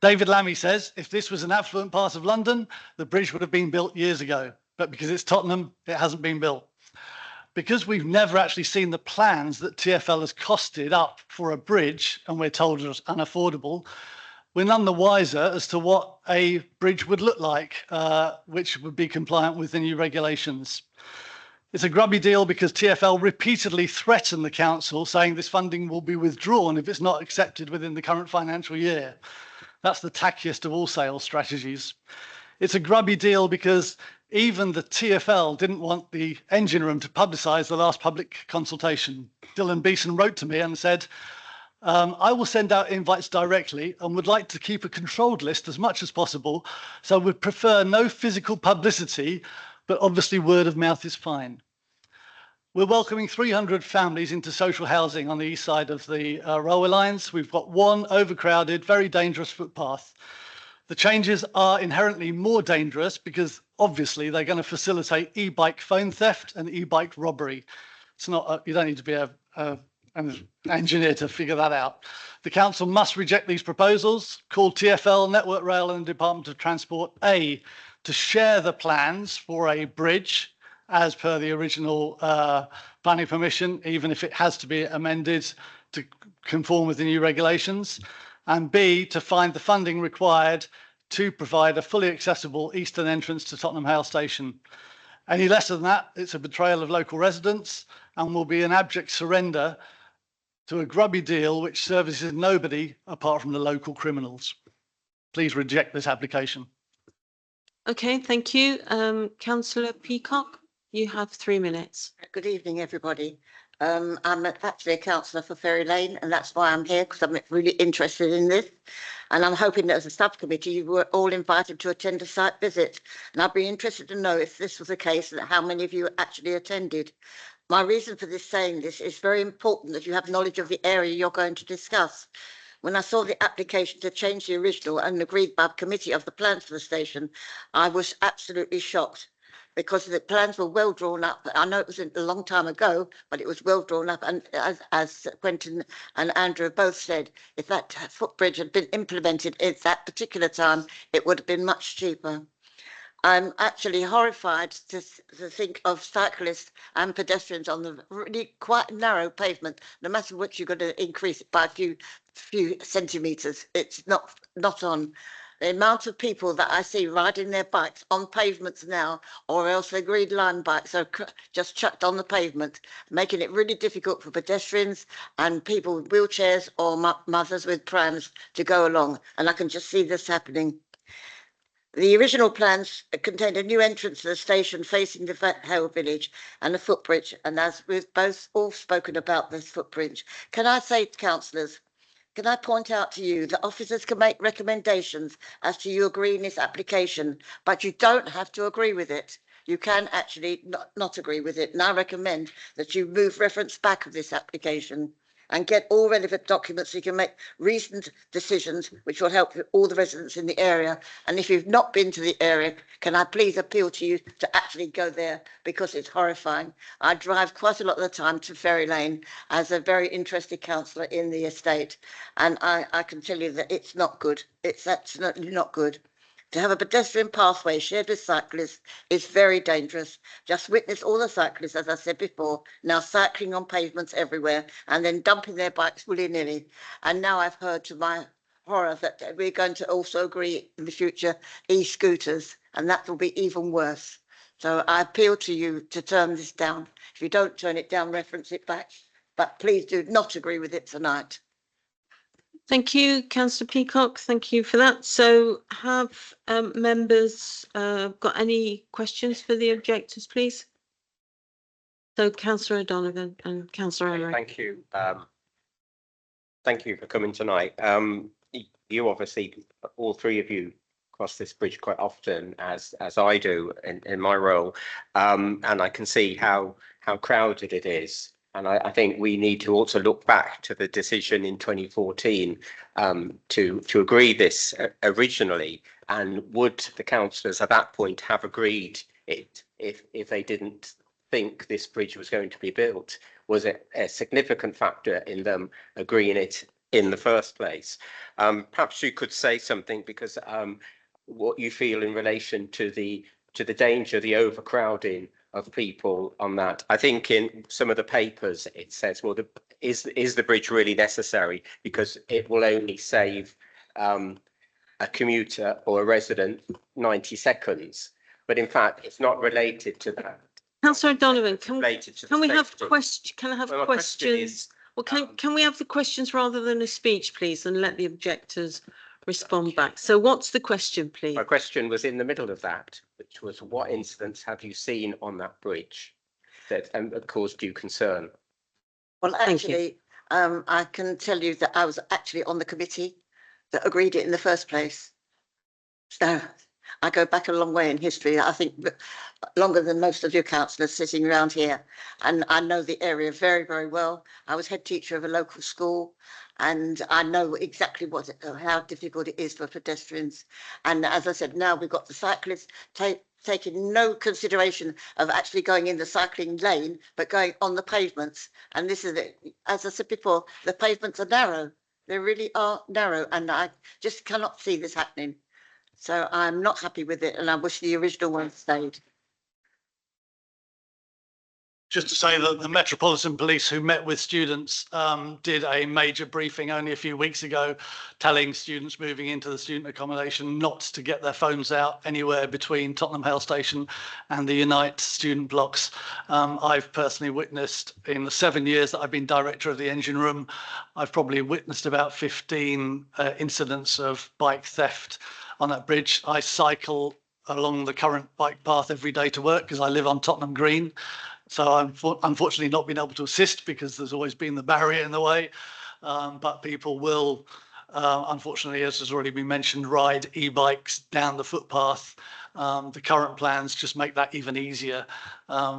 David Lammy says if this was an affluent part of London, the bridge would have been built years ago. But because it's Tottenham, it hasn't been built. Because we've never actually seen the plans that TfL has costed up for a bridge, and we're told it's unaffordable, we're none the wiser as to what a bridge would look like, which would be compliant with the new regulations. It's a grubby deal because TfL repeatedly threatened the council, saying this funding will be withdrawn if it's not accepted within the current financial year. That's the tackiest of all sales strategies. It's a grubby deal because even the TfL didn't want the engine room to publicise the last public consultation. Dylan Beeson wrote to me and said, I will send out invites directly and would like to keep a controlled list as much as possible, so would prefer no physical publicity, but obviously word of mouth is fine. We're welcoming 300 families into social housing on the east side of the railway lines. We've got one overcrowded, very dangerous footpath. The changes are inherently more dangerous because obviously they're going to facilitate e-bike phone theft and e-bike robbery. It's not, you don't need to be an engineer to figure that out. The council must reject these proposals, call TfL, Network Rail and the Department of Transport A to share the plans for a bridge as per the original planning permission, even if it has to be amended to conform with the new regulations, and B, to find the funding required to provide a fully accessible eastern entrance to Tottenham Hale Station. Any less than that, it's a betrayal of local residents and will be an abject surrender to a grubby deal which services nobody apart from the local criminals. Please reject this application. Okay, thank you. Councillor Peacock, you have 3 minutes. Good evening, everybody. I'm actually a councillor for Ferry Lane, and that's why I'm here, because I'm really interested in this. And I'm hoping that as a subcommittee, you were all invited to attend a site visit. And I'd be interested to know if this was the case and how many of you actually attended. My reason for saying this is very important that you have knowledge of the area you're going to discuss. When I saw the application to change the original and agreed by committee of the plans for the station, I was absolutely shocked, because the plans were well drawn up. I know it was a long time ago, but it was well drawn up. And as Quentin and Andrew both said, if that footbridge had been implemented at that particular time, it would have been much cheaper. I'm actually horrified to think of cyclists and pedestrians on the really quite narrow pavement. No matter what, you're going to increase it by a few centimetres. It's not on. The amount of people that I see riding their bikes on pavements now, or else their green line bikes are just chucked on the pavement, making it really difficult for pedestrians and people with wheelchairs or mothers with prams to go along. And I can just see this happening. The original plans contained a new entrance to the station facing the Hale village and a footbridge. And as we've both all spoken about this footbridge, can I say to councillors, can I point out to you that officers can make recommendations as to you agreeing this application, but you don't have to agree with it. You can actually not agree with it. And I recommend that you move reference back of this application and get all relevant documents so you can make reasoned decisions which will help all the residents in the area. And if you've not been to the area, can I please appeal to you to actually go there, because it's horrifying. I drive quite a lot of the time to Ferry Lane as a very interested councillor in the estate, and I can tell you that it's not good. It's absolutely not good. To have a pedestrian pathway shared with cyclists is very dangerous. Just witness all the cyclists, as I said before, now cycling on pavements everywhere and then dumping their bikes willy-nilly. And now I've heard, to my horror, that we're going to also agree in the future e-scooters, and that will be even worse. So I appeal to you to turn this down. If you don't turn it down, reference it back. But please do not agree with it tonight. Thank you, Councillor Peacock. Thank you for that. So have members got any questions for the objectors, please? So Councillor O'Donovan and Councillor Emery. Thank you. Thank you for coming tonight. You obviously, all three of you, cross this bridge quite often, as I do in my role, and I can see how crowded it is. And I think we need to also look back to the decision in 2014 to agree this originally. And would the councillors at that point have agreed it if they didn't think this bridge was going to be built? Was it a significant factor in them agreeing it in the first place? Perhaps you could say something, because what you feel in relation to the danger, the overcrowding of people on that. I think in some of the papers it says, well, is the bridge really necessary, because it will only save a commuter or a resident 90 seconds. But in fact, it's not related to that. Councillor O'Donovan, can we have questions? Can I have questions? Well, can we have the questions rather than a speech, please, and let the objectors respond back? So what's the question, please? My question was in the middle of that, which was, what incidents have you seen on that bridge that caused you concern? Well, actually, I can tell you that I was actually on the committee that agreed it in the first place. So I go back a long way in history. I think longer than most of your councillors sitting around here. And I know the area very, very well. I was head teacher of a local school and I know exactly how difficult it is for pedestrians. And as I said, now we've got the cyclists taking no consideration of actually going in the cycling lane, but going on the pavements. And this is it. As I said before, the pavements are narrow. They really are narrow. And I just cannot see this happening. So I'm not happy with it. And I wish the original one stayed. Just to say that the Metropolitan Police who met with students did a major briefing only a few weeks ago, telling students moving into the student accommodation not to get their phones out anywhere between Tottenham Hale Station and the Unite student blocks. I've personally witnessed, in the 7 years that I've been director of the engine room, I've probably witnessed about 15 incidents of bike theft on that bridge. I cycle along the current bike path every day to work because I live on Tottenham Green. So I'm unfortunately not been able to assist because there's always been the barrier in the way. But people will, unfortunately, as has already been mentioned, ride e-bikes down the footpath. The current plans just make that even easier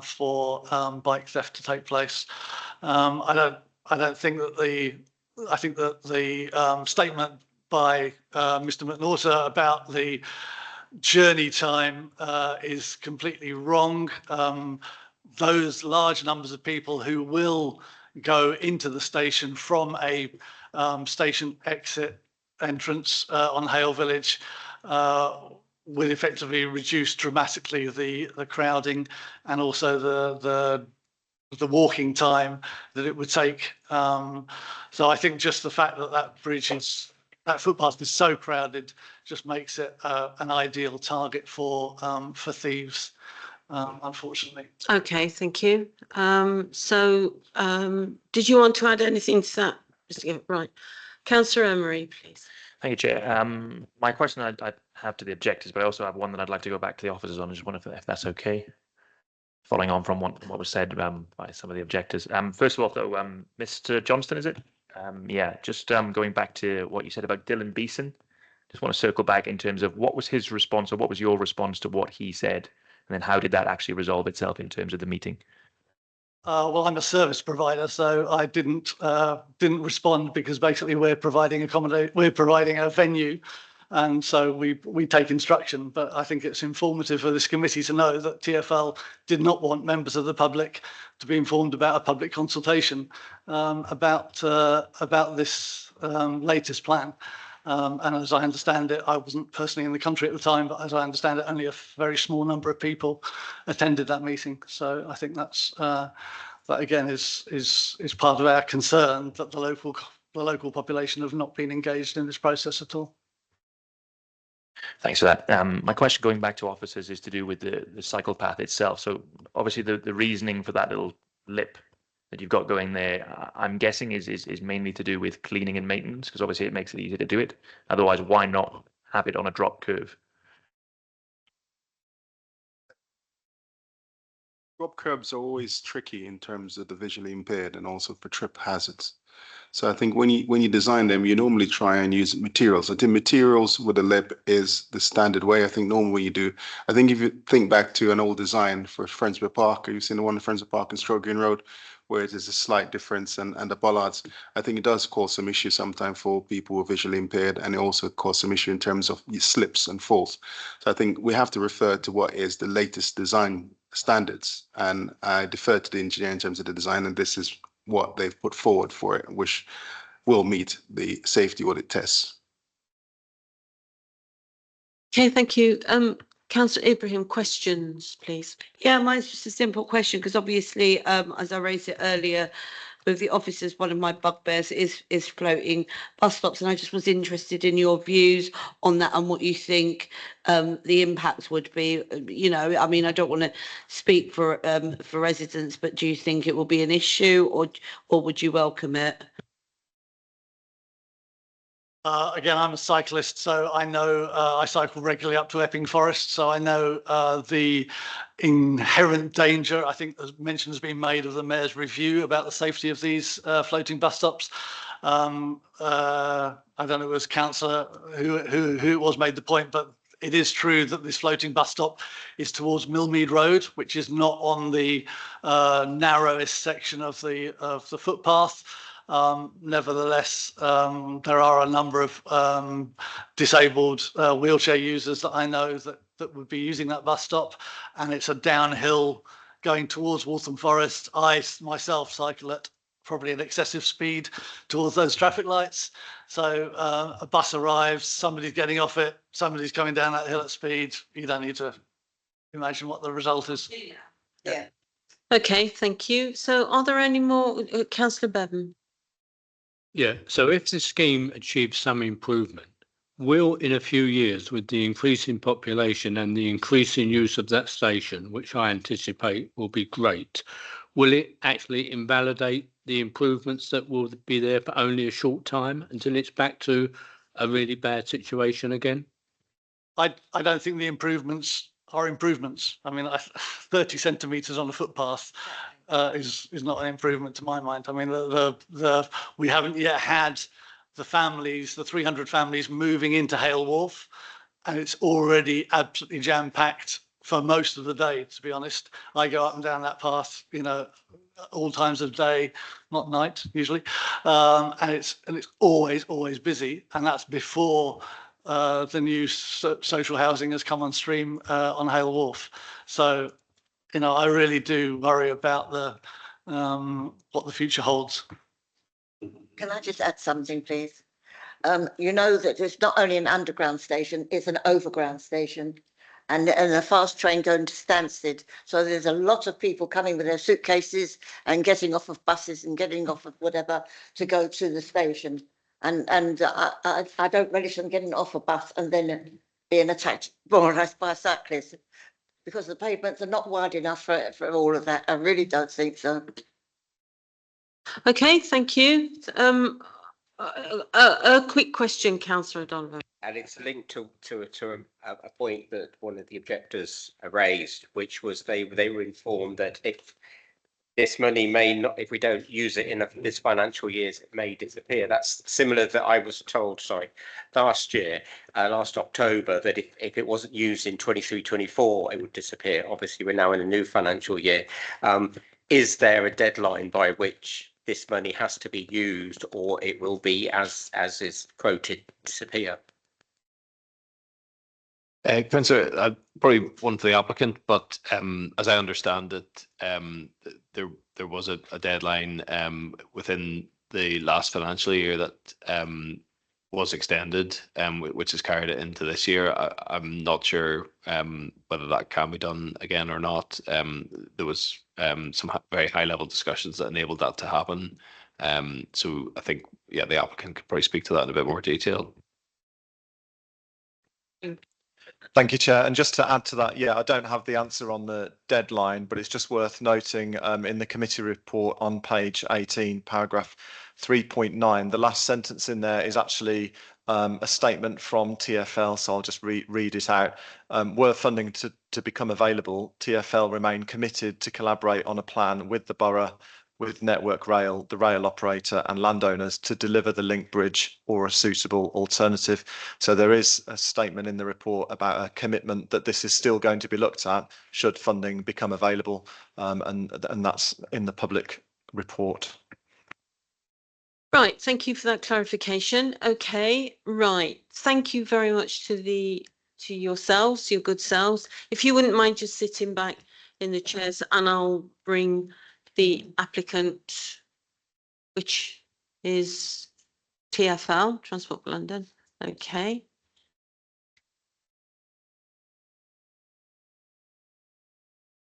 for bike theft to take place. I don't think that I think that the statement by Mr. McNaughter about the journey time is completely wrong. Those large numbers of people who will go into the station from a station exit entrance on Hale Village will effectively reduce dramatically the crowding and also the walking time that it would take. So I think just the fact that that footpath is so crowded just makes it an ideal target for thieves. Unfortunately. Okay, thank you. Did you want to add anything to that? Right. Councillor Emery, please. Thank you, Chair. My question I have to the objectors, but I also have one that I'd like to go back to the officers on. I just wonder if that's okay. Following on from what was said by some of the objectors. First of all, though, Mr. Johnston, is it? Yeah, just going back to what you said about Dylan Beeson. Just want to circle back in terms of what was his response or what was your response to what he said? And then how did that actually resolve itself in terms of the meeting? Well, I'm a service provider, so I didn't respond because basically we're providing a venue, and so we take instruction. But I think it's informative for this committee to know that TfL did not want members of the public to be informed about a public consultation about this latest plan. And as I understand it, I wasn't personally in the country at the time, but as I understand it, only a very small number of people attended that meeting. So I think that again is part of our concern that the local population have not been engaged in this process at all. Thanks for that. My question going back to officers is to do with the cycle path itself. So obviously the reasoning for that little lip that you've got going there, I'm guessing is mainly to do with cleaning and maintenance, because obviously it makes it easier to do it. Otherwise, why not have it on a drop curve? Drop curbs are always tricky in terms of the visually impaired and also for trip hazards. So I think when you design them, you normally try and use materials. I think materials with a lip is the standard way. I think normally you do. I think if you think back to an old design for Friendsburg Park, you've seen the one in Friendsburg Park and Stroke Green Road, where there's a slight difference and the bollards, I think it does cause some issues sometimes for people who are visually impaired, and it also causes some issue in terms of slips and falls. So I think we have to refer to what is the latest design standards, and I defer to the engineer in terms of the design, and this is what they've put forward for it, which will meet the safety audit tests. Okay, thank you. Councillor Ibrahim, questions, please. Yeah, mine's just a simple question because obviously, as I raised it earlier, with the officers, one of my bugbears is floating bus stops, and I just was interested in your views on that and what you think the impacts would be. You know, I mean, I don't want to speak for residents, but do you think it will be an issue, or would you welcome it? Again, I'm a cyclist, so I know I cycle regularly up to Epping Forest, so I know the inherent danger. I think mention has been made of the Mayor's review about the safety of these floating bus stops. I don't know if it was Councillor who it was made the point, but it is true that this floating bus stop is towards Millmead Road, which is not on the narrowest section of the footpath. Nevertheless, there are a number of disabled wheelchair users that I know that would be using that bus stop, and it's a downhill going towards Waltham Forest. I myself cycle at probably an excessive speed towards those traffic lights. So a bus arrives, somebody's getting off it, somebody's coming down that hill at speed. You don't need to imagine what the result is. Yeah. Okay, thank you. So are there any more, Councillor Bevan? Yeah, so if the scheme achieves some improvement, will in a few years, with the increasing population and the increasing use of that station, which I anticipate will be great, will it actually invalidate the improvements that will be there for only a short time until it's back to a really bad situation again? I don't think the improvements are improvements. I mean, 30 centimetres on a footpath is not an improvement to my mind. I mean, we haven't yet had the families, the 300 families moving into Hale Wharf, and it's already absolutely jam-packed for most of the day, to be honest. I go up and down that path, you know, all times of day, not night usually, and it's always busy, and that's before the new social housing has come on stream on Hale Wharf. So, you know, I really do worry about what the future holds. Can I just add something, please? You know that it's not only an underground station, it's an overground station, and a fast train going to Stansted. So there's a lot of people coming with their suitcases and getting off of buses and getting off of whatever to go to the station. And I don't relish them getting off a bus and then being attacked more or less by a cyclist, because the pavements are not wide enough for all of that. I really don't think so. Okay, thank you. A quick question, Councillor O'Donovan. And it's linked to a point that one of the objectors raised, which was they were informed that if this money may not, if we don't use it in this financial year, it may disappear. That's similar that I was told, last year, last October, that if it wasn't used in 23-24, it would disappear. Obviously, we're now in a new financial year. Is there a deadline by which this money has to be used, or it will be, as is quoted, disappear? Councillor, probably one for the applicant, but as I understand it, there was a deadline within the last financial year that was extended, which is carried into this year. I'm not sure whether that can be done again or not. There was some very high level discussions that enabled that to happen. So I think, yeah, the applicant could probably speak to that in a bit more detail. Thank you, Chair. And just to add to that, yeah, I don't have the answer on the deadline, but it's just worth noting in the committee report on page 18, paragraph 3.9, the last sentence in there is actually a statement from TfL, so I'll just read it out. Were funding to become available, TfL remain committed to collaborate on a plan with the borough, with Network Rail, the rail operator and landowners to deliver the link bridge or a suitable alternative. So there is a statement in the report about a commitment that this is still going to be looked at should funding become available, and that's in the public report. Right, thank you for that clarification. Okay, right. Thank you very much to yourselves, your good selves. If you wouldn't mind just sitting back in the chairs, and I'll bring the applicant, which is TfL, Transport for London. Okay.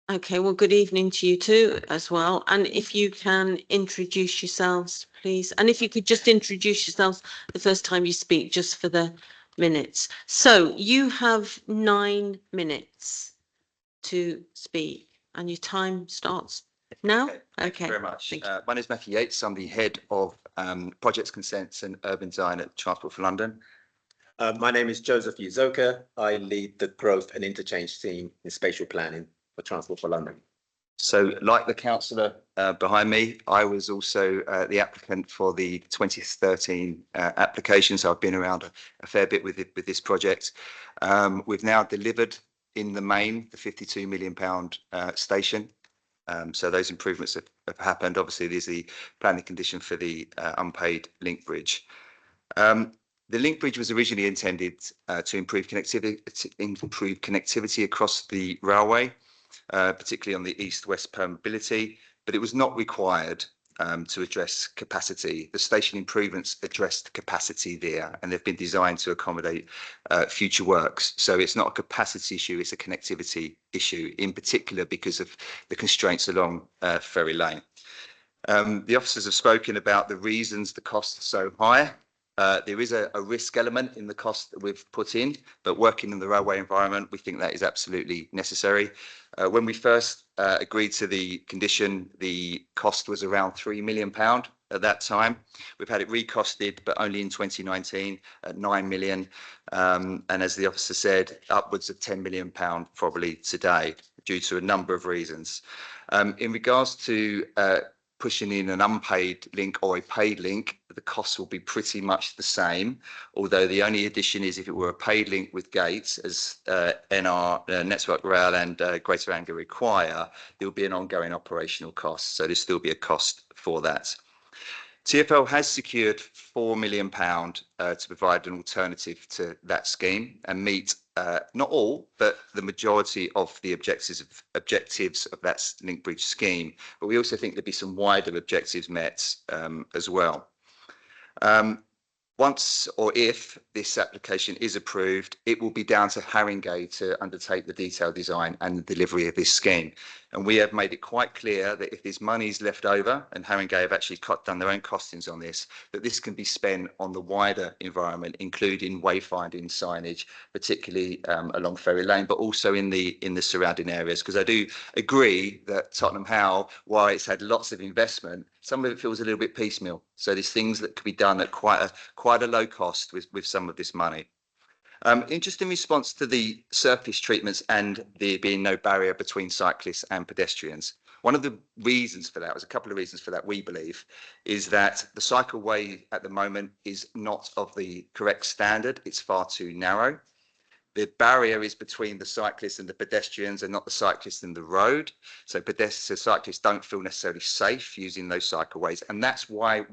Okay, well, good evening to you too as well. And if you can introduce yourselves, please. And if you could just introduce yourselves the first time you speak, just for the minutes. So you have 9 minutes to speak and your time starts now. Okay. Thank you very much. My name is Matthew Yates. I'm the head of projects, consents and urban design at Transport for London. My name is Joseph Yuzoka. I lead the growth and interchange team in spatial planning for Transport for London. So like the councillor behind me, I was also the applicant for the 2013 application. So I've been around a fair bit with this project. We've now delivered in the main the £52 million station. So those improvements have happened. Obviously, there's the planning condition for the unpaid link bridge. The link bridge was originally intended to improve connectivity across the railway, particularly on the east-west permeability, but it was not required to address capacity. The station improvements addressed capacity there, and they've been designed to accommodate future works. So it's not a capacity issue, it's a connectivity issue, in particular because of the constraints along Ferry Lane. The officers have spoken about the reasons the costs are so high. There is a risk element in the cost that we've put in, but working in the railway environment, we think that is absolutely necessary. When we first agreed to the condition, the cost was around £3 million at that time. We've had it recosted, but only in 2019 at £9 million. And as the officer said, upwards of £10 million probably today, due to a number of reasons. In regards to pushing in an unpaid link or a paid link, the costs will be pretty much the same, although the only addition is if it were a paid link with gates, as NR, Network Rail and Greater Anglia require, there will be an ongoing operational cost, so there'll still be a cost for that. TfL has secured £4 million to provide an alternative to that scheme and meet not all, but the majority of the objectives of that link bridge scheme. But we also think there'll be some wider objectives met as well. Once or if this application is approved, it will be down to Haringey to undertake the detailed design and the delivery of this scheme. And we have made it quite clear that if there's monies left over, and Haringey have actually done their own costings on this, that this can be spent on the wider environment, including wayfinding signage, particularly along Ferry Lane, but also in the surrounding areas. Because I do agree that Tottenham How, while it's had lots of investment, some of it feels a little bit piecemeal. So there's things that could be done at quite a low cost with some of this money. Just in response to the surface treatments and there being no barrier between cyclists and pedestrians, one of the reasons for that, there's a couple of reasons for that, we believe, is that the cycleway at the moment is not of the correct standard. It's far too narrow. The barrier is between the cyclists and the pedestrians and not the cyclists and the road. So cyclists don't feel necessarily safe using those cycleways. And that's why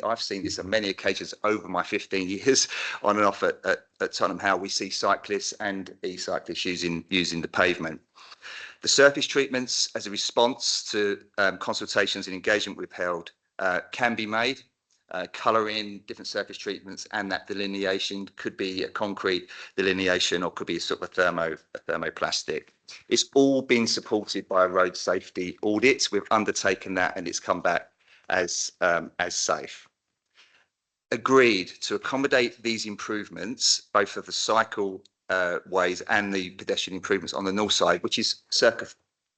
I've seen this on many occasions over my 15 years on and off at Tottenham How, we see cyclists and e-cyclists using the pavement. The surface treatments as a response to consultations and engagement we've held can be made. Colouring, different surface treatments, and that delineation could be a concrete delineation or could be a sort of a thermoplastic. It's all been supported by a road safety audit. We've undertaken that and it's come back as safe. Agreed to accommodate these improvements, both of the cycle ways and the pedestrian improvements on the north side, which is circa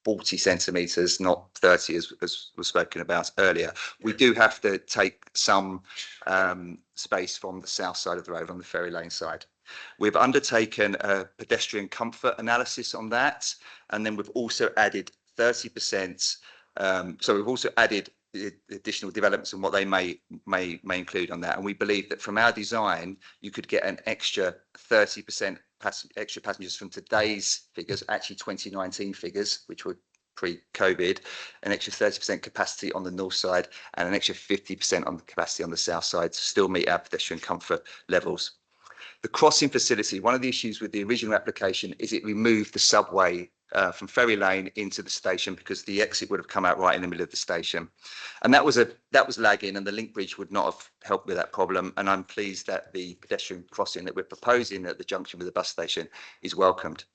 40 centimetres, not 30 as was spoken about earlier. We do have to take some space from the south side of the road on the Ferry Lane side. We've undertaken a pedestrian comfort analysis on that, and then we've also added 30%. So we've also added the additional developments and what they may include on that. And we believe that from our design, you could get an extra 30% extra passengers from today's figures, actually 2019 figures, which were pre-COVID, an extra 30% capacity on the north side and an extra 50% on the capacity on the south side to still meet our pedestrian comfort levels. The crossing facility, one of the issues with the original application is it removed the subway from Ferry Lane into the station because the exit would have come out right in the middle of the station. And that was lagging, and the link bridge would not have helped with that problem. And I'm pleased that the pedestrian crossing that we're proposing at the junction with the bus station is welcomed.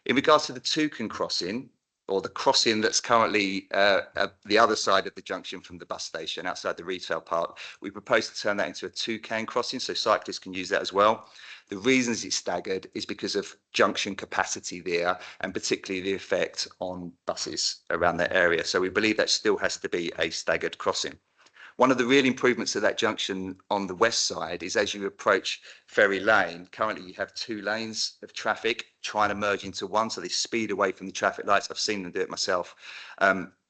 In regards to the Toucan crossing, or the crossing that's currently the other side of the junction from the bus station outside the retail park, we propose to turn that into a Toucan crossing so cyclists can use that as well. The reasons it's staggered is because of junction capacity there, and particularly the effect on buses around that area. So we believe that still has to be a staggered crossing. One of the real improvements of that junction on the west side is as you approach Ferry Lane, currently you have 2 lanes of traffic trying to merge into one, so they speed away from the traffic lights. I've seen them do it myself.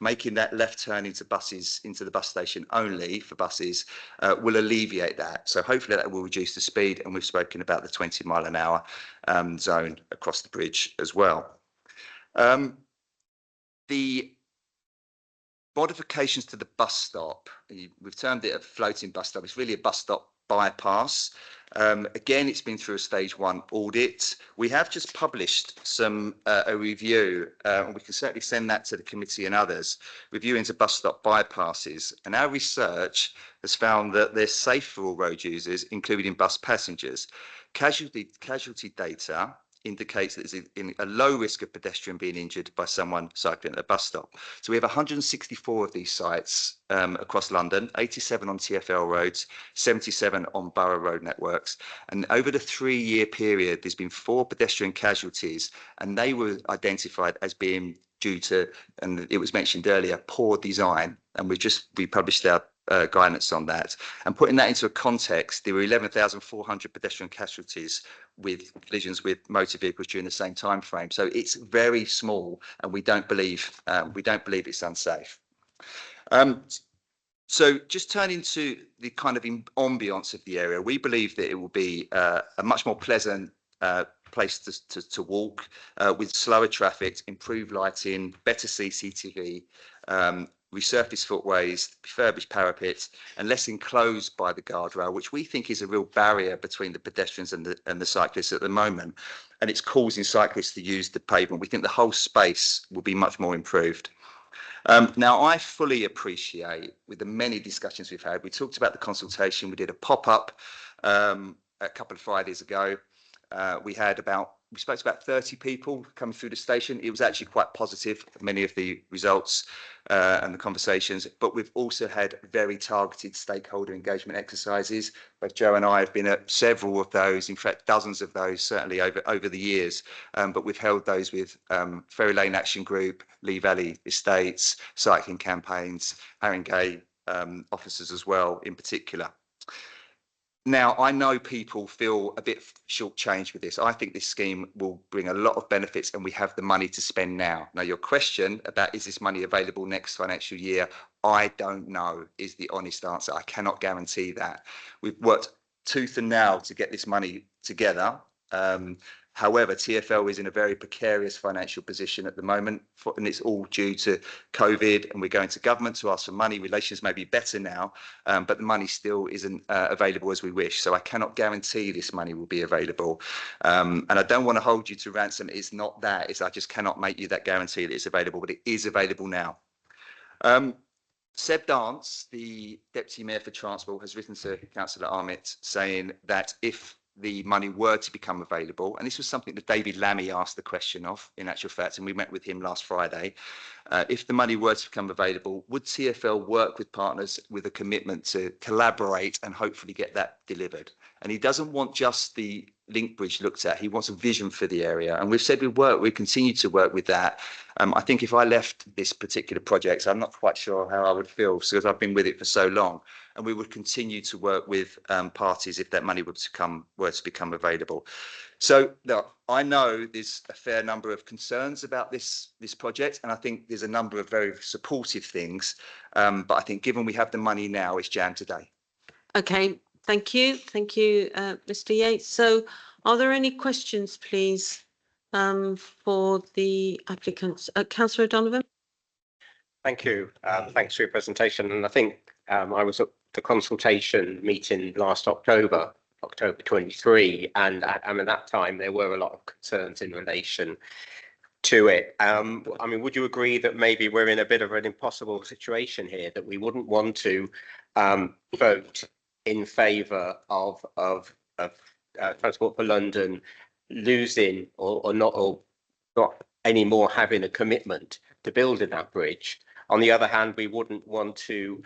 Making that left turn into buses, into the bus station only for buses, will alleviate that. So hopefully that will reduce the speed, and we've spoken about the 20 mile an hour zone across the bridge as well. The modifications to the bus stop, we've termed it a floating bus stop. It's really a bus stop bypass. Again, it's been through a stage 1 audit. We have just published a review, and we can certainly send that to the committee and others, review into bus stop bypasses. And our research has found that they're safe for all road users, including bus passengers. Casualty data indicates that there's a low risk of pedestrian being injured by someone cycling at a bus stop. So we have 164 of these sites across London, 87 on TfL roads, 77 on borough road networks. And over the 3-year period, there's been 4 pedestrian casualties, and they were identified as being due to, and it was mentioned earlier, poor design. And we published our guidance on that. And putting that into a context, there were 11,400 pedestrian casualties with collisions with motor vehicles during the same time frame. So it's very small, and we don't believe it's unsafe. So just turning to the kind of ambience of the area, we believe that it will be a much more pleasant place to walk with slower traffic, improved lighting, better CCTV, resurfaced footways, refurbished parapets, and less enclosed by the guardrail, which we think is a real barrier between the pedestrians and the cyclists at the moment. And it's causing cyclists to use the pavement. We think the whole space will be much more improved. Now, I fully appreciate, with the many discussions we've had, we talked about the consultation, we did a pop-up a couple of Fridays ago. We spoke to about 30 people coming through the station. It was actually quite positive, many of the results and the conversations, but we've also had very targeted stakeholder engagement exercises. Both Joe and I have been at several of those, in fact, dozens of those, certainly over the years, but we've held those with Ferry Lane Action Group, Lee Valley Estates, cycling campaigns, Haringey officers as well, in particular. Now, I know people feel a bit shortchanged with this. I think this scheme will bring a lot of benefits, and we have the money to spend now. Now, your question about is this money available next financial year, I don't know is the honest answer. I cannot guarantee that. We've worked tooth and nail to get this money together. However, TfL is in a very precarious financial position at the moment, and it's all due to COVID, and we're going to government to ask for money. Relations may be better now, but the money still isn't available as we wish. So I cannot guarantee this money will be available. And I don't want to hold you to ransom. It's not that. I just cannot make you that guarantee that it's available, but it is available now. Seb Dance, the Deputy Mayor for Transport, has written to Councillor Armitt saying that if the money were to become available, and this was something that David Lammy asked the question of, in actual fact, and we met with him last Friday. If the money were to become available, would TfL work with partners with a commitment to collaborate and hopefully get that delivered? And he doesn't want just the link bridge looked at, he wants a vision for the area. And we've said we continue to work with that. I think if I left this particular project, I'm not quite sure how I would feel because I've been with it for so long. And we would continue to work with parties if that money were to become available. So look, I know there's a fair number of concerns about this project, and I think there's a number of very supportive things. But I think given we have the money now, it's jam today. Okay, thank you. Thank you, Mr. Yates. So are there any questions, please, for the applicants? Councillor O'Donovan? Thank you. Thanks for your presentation. And I think I was at the consultation meeting last October 23, and at that time there were a lot of concerns in relation to it. I mean, would you agree that maybe we're in a bit of an impossible situation here, that we wouldn't want to vote in favour of Transport for London losing or not anymore having a commitment to building that bridge? On the other hand, we wouldn't want to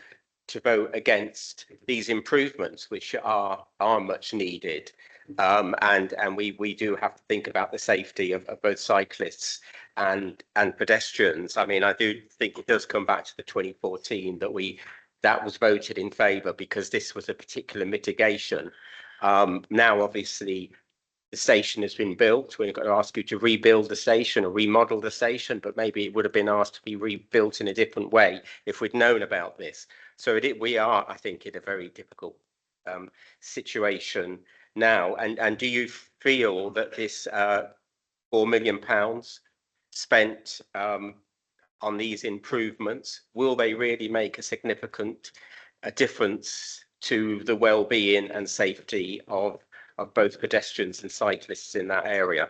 vote against these improvements, which are much needed, and we do have to think about the safety of both cyclists and pedestrians. I mean, I do think it does come back to the 2014 that we that was voted in favour because this was a particular mitigation. Now, obviously, the station has been built. We're going to ask you to rebuild the station or remodel the station, but maybe it would have been asked to be rebuilt in a different way if we'd known about this. So we are, I think, in a very difficult situation now. And do you feel that this £4 million spent on these improvements, will they really make a significant difference to the well-being and safety of both pedestrians and cyclists in that area?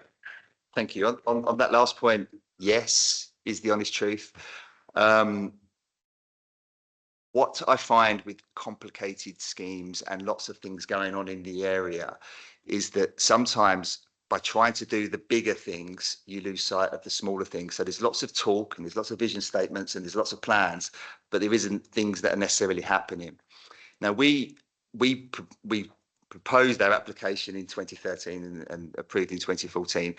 Thank you. On that last point, yes, is the honest truth. What I find with complicated schemes and lots of things going on in the area is that sometimes by trying to do the bigger things, you lose sight of the smaller things. So there's lots of talk and there's lots of vision statements and there's lots of plans, but there isn't things that are necessarily happening. Now, we proposed our application in 2013 and approved in 2014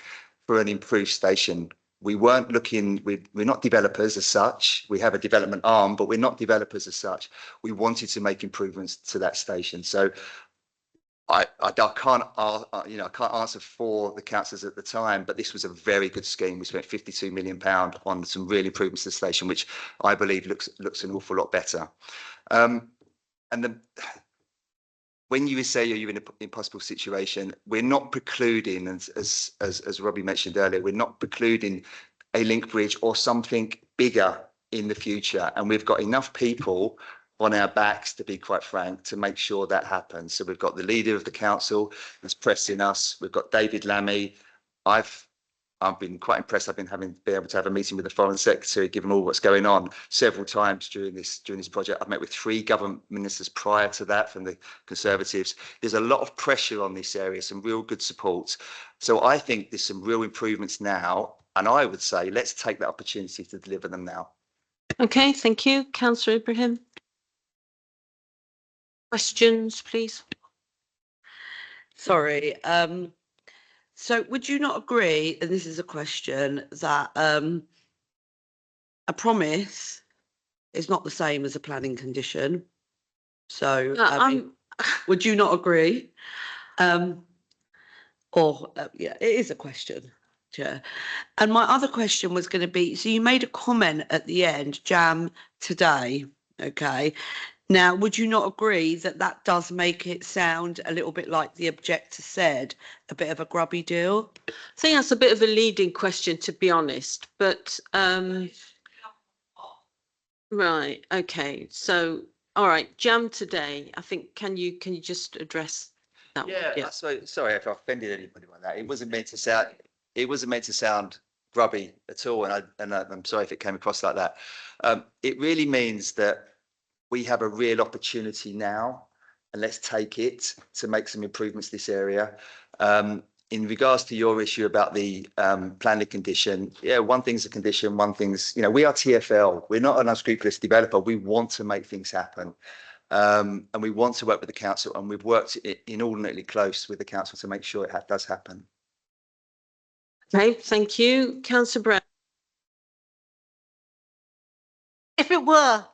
for an improved station. We weren't looking, we're not developers as such. We have a development arm, but we're not developers as such. We wanted to make improvements to that station. So I can't answer for the councillors at the time, but this was a very good scheme. We spent £52 million on some real improvements to the station, which I believe looks an awful lot better. When you say you're in an impossible situation, we're not precluding, as Robbie mentioned earlier, we're not precluding a link bridge or something bigger in the future. And we've got enough people on our backs, to be quite frank, to make sure that happens. So we've got the leader of the council that's pressing us. We've got David Lammy. I've been quite impressed. I've been able to have a meeting with the Foreign Secretary, given all what's going on, several times during this project. I've met with 3 government ministers prior to that from the Conservatives. There's a lot of pressure on this area, some real good support. So I think there's some real improvements now, and I would say let's take that opportunity to deliver them now. Okay, thank you. Councillor Ibrahim. Questions, please. Sorry. So would you not agree, and this is a question, that a promise is not the same as a planning condition? So would you not agree? Yeah, it is a question, Chair. And my other question was going to be, so you made a comment at the end, jam today, okay? Now, would you not agree that that does make it sound a little bit like the objector said, a bit of a grubby deal? I think that's a bit of a leading question, to be honest, but right, okay. So, all right, jam today. I think, can you just address that? Yeah. Sorry if I offended anybody by that. It wasn't meant to sound grubby at all, and I'm sorry if it came across like that. It really means that we have a real opportunity now, and let's take it to make some improvements to this area. In regards to your issue about the planning condition, yeah, one thing's a condition, one thing's, we are TfL. We're not an unscrupulous developer. We want to make things happen. And we want to work with the council, and we've worked inordinately close with the council to make sure it does happen. Okay, thank you. Councillor Brown. If it were,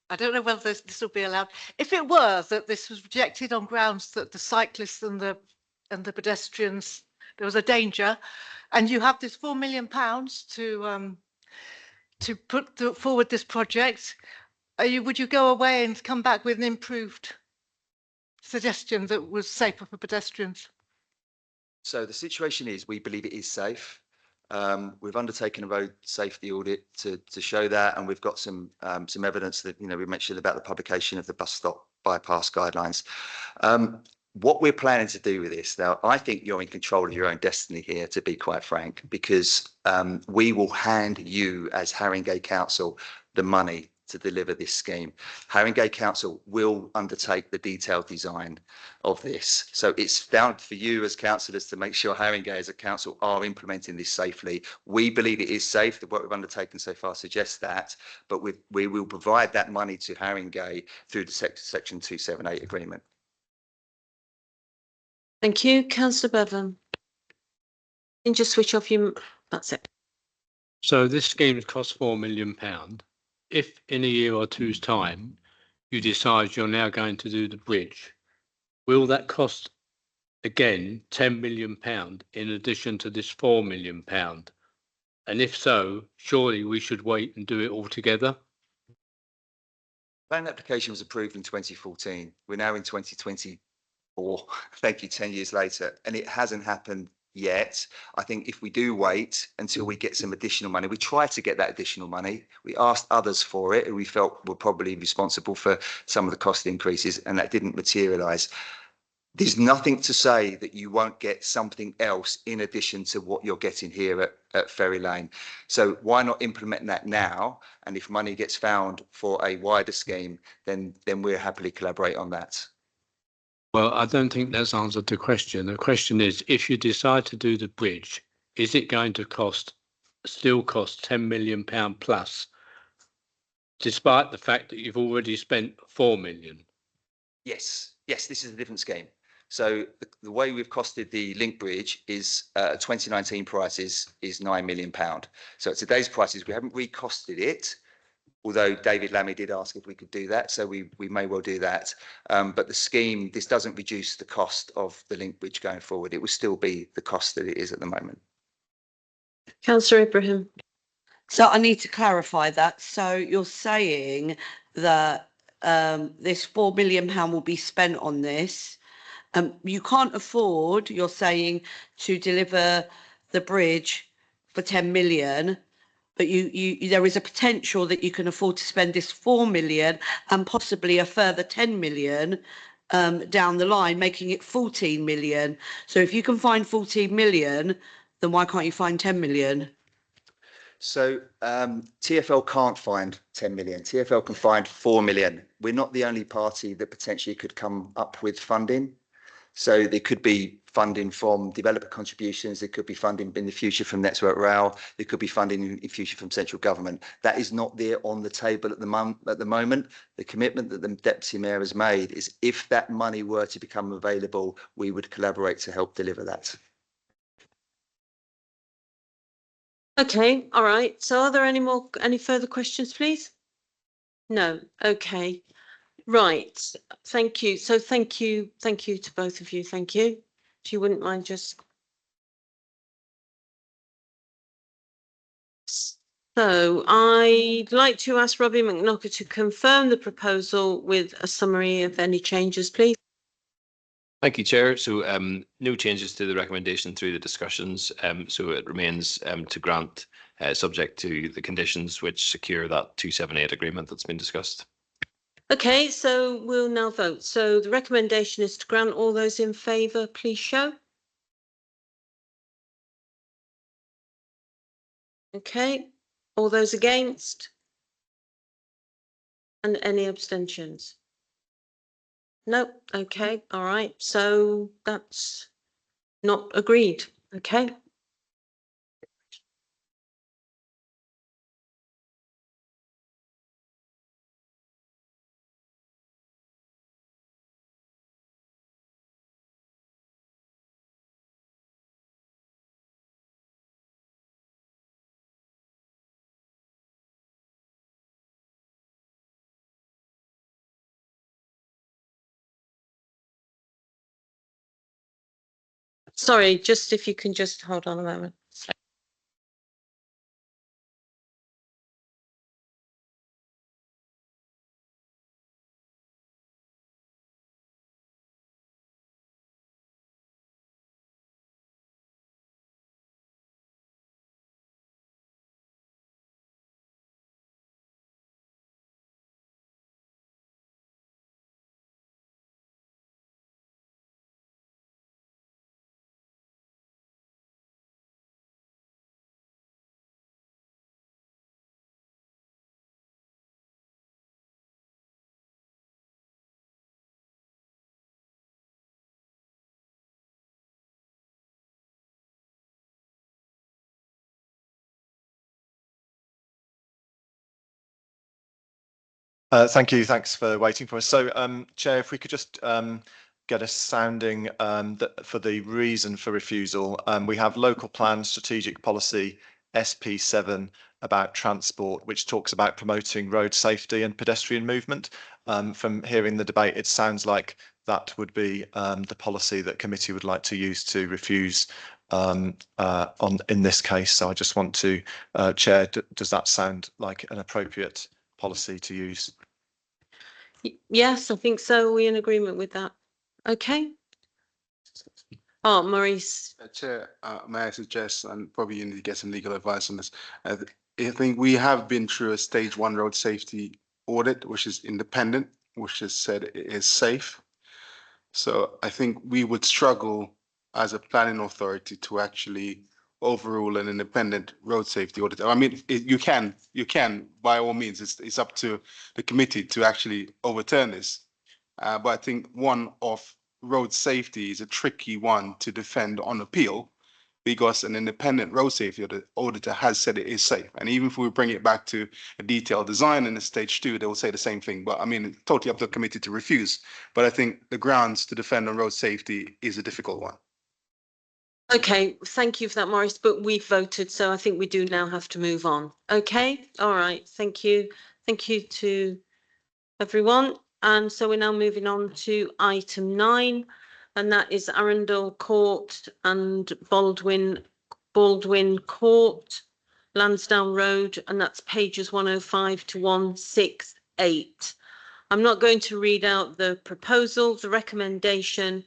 I don't know whether this will be allowed. If it were that this was rejected on grounds that the cyclists and the pedestrians, there was a danger, and you have this £4 million to put forward this project, would you go away and come back with an improved suggestion that was safer for pedestrians? So the situation is, we believe it is safe. We've undertaken a road safety audit to show that, and we've got some evidence that we mentioned about the publication of the bus stop bypass guidelines. What we're planning to do with this now, I think you're in control of your own destiny here, to be quite frank, because we will hand you as Haringey Council the money to deliver this scheme. Haringey Council will undertake the detailed design of this. So it's down for you as councillors to make sure Haringey as a council are implementing this safely. We believe it is safe. The work we've undertaken so far suggests that, but we will provide that money to Haringey through the Section 278 agreement. Thank you. Councillor Bevan. And just switch off your, that's it. So this scheme has cost £4 million. If in a year or two's time you decide you're now going to do the bridge, will that cost again £10 million in addition to this £4 million? And if so, surely we should wait and do it all together. Plan application was approved in 2014. We're now in 2024. Thank you, 10 years later, and it hasn't happened yet. I think if we do wait until we get some additional money, we try to get that additional money. We asked others for it, and we felt were probably responsible for some of the cost increases, and that didn't materialise. There's nothing to say that you won't get something else in addition to what you're getting here at Ferry Lane. So why not implement that now? And if money gets found for a wider scheme, then we'll happily collaborate on that. Well, I don't think that's answered the question. The question is, if you decide to do the bridge, is it going to still cost £10 million plus, despite the fact that you've already spent £4 million? Yes, this is a different scheme. So the way we've costed the Link Bridge is 2019 prices is £9 million. So at today's prices, we haven't recosted it, although David Lammy did ask if we could do that, so we may well do that. But the scheme, this doesn't reduce the cost of the Link Bridge going forward. It will still be the cost that it is at the moment. Councillor Ibrahim. So I need to clarify that. So you're saying that this £4 million will be spent on this. You can't afford, you're saying, to deliver the bridge for 10 million, but there is a potential that you can afford to spend this 4 million and possibly a further 10 million down the line, making it 14 million. So if you can find 14 million, then why can't you find 10 million? So TfL can't find 10 million. TfL can find 4 million. We're not the only party that potentially could come up with funding. So there could be funding from developer contributions. There could be funding in the future from Network Rail. There could be funding in future from central government. That is not there on the table at the moment. The commitment that the Deputy Mayor has made is if that money were to become available, we would collaborate to help deliver that. Okay, all right. So are there any further questions, please? No. Okay. Right. Thank you. So thank you to both of you. Thank you. If you wouldn't mind just. So I'd like to ask Robbie McKnocker to confirm the proposal with a summary of any changes, please. Thank you, Chair. So no changes to the recommendation through the discussions. So it remains to grant subject to the conditions which secure that 278 agreement that's been discussed. Okay, so we'll now vote. So the recommendation is to grant. All those in favour, please show. Okay, all those against? And any abstentions? No, okay, all right, so that's not agreed, okay. Sorry, just if you can just hold on a moment. Thank you. Thanks for waiting for us. So, Chair, if we could just get a sounding for the reason for refusal. We have local plan, strategic policy, SP7 about transport, which talks about promoting road safety and pedestrian movement. From hearing the debate, it sounds like that would be the policy that committee would like to use to refuse in this case. So I just want to, Chair, does that sound like an appropriate policy to use? Yes, I think so. We're in agreement with that. Okay. Oh, Maurice. Chair, may I suggest, and probably you need to get some legal advice on this. I think we have been through a stage 1 road safety audit, which is independent, which has said it is safe. So I think we would struggle as a planning authority to actually overrule an independent road safety audit. I mean, you can by all means. It's up to the committee to actually overturn this. But I think one of road safety is a tricky one to defend on appeal, because an independent road safety auditor has said it is safe. And even if we bring it back to a detailed design in a stage 2, they will say the same thing. But I mean, it's totally up to the committee to refuse. But I think the grounds to defend on road safety is a difficult one. Okay, thank you for that, Maurice, but we've voted, so I think we do now have to move on. Okay, all right, thank you. Thank you to everyone. And so we're now moving on to item 9, and that is Arundel Court and Baldwin Court, Lansdowne Road, and that's pages 105 to 168. I'm not going to read out the proposal. The recommendation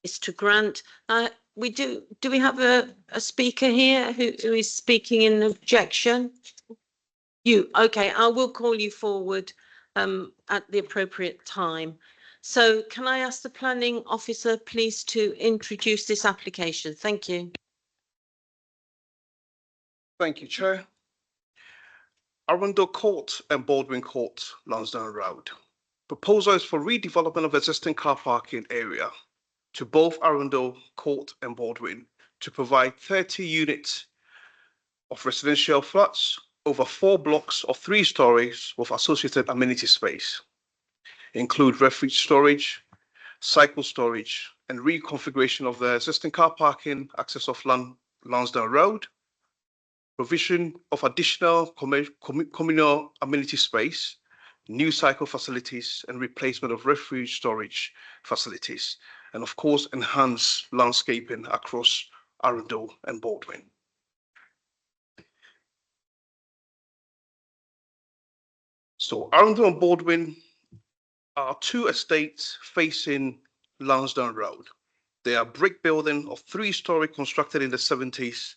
is to grant. Do we have a speaker here who is speaking in objection? You, okay, I will call you forward at the appropriate time. So can I ask the planning officer please to introduce this application? Thank you. Thank you, Chair. Arundel Court and Baldwin Court, Lansdowne Road. Proposal is for redevelopment of existing car parking area to both Arundel Court and Baldwin to provide 30 units of residential flats over 4 blocks of 3 stories with associated amenity space. Include refuge storage, cycle storage, and reconfiguration of the existing car parking access of Lansdowne Road, provision of additional communal amenity space, new cycle facilities, and replacement of refuge storage facilities, and of course, enhance landscaping across Arundel and Baldwin. So Arundel and Baldwin are 2 estates facing Lansdowne Road. They are brick building of 3-story constructed in the 70s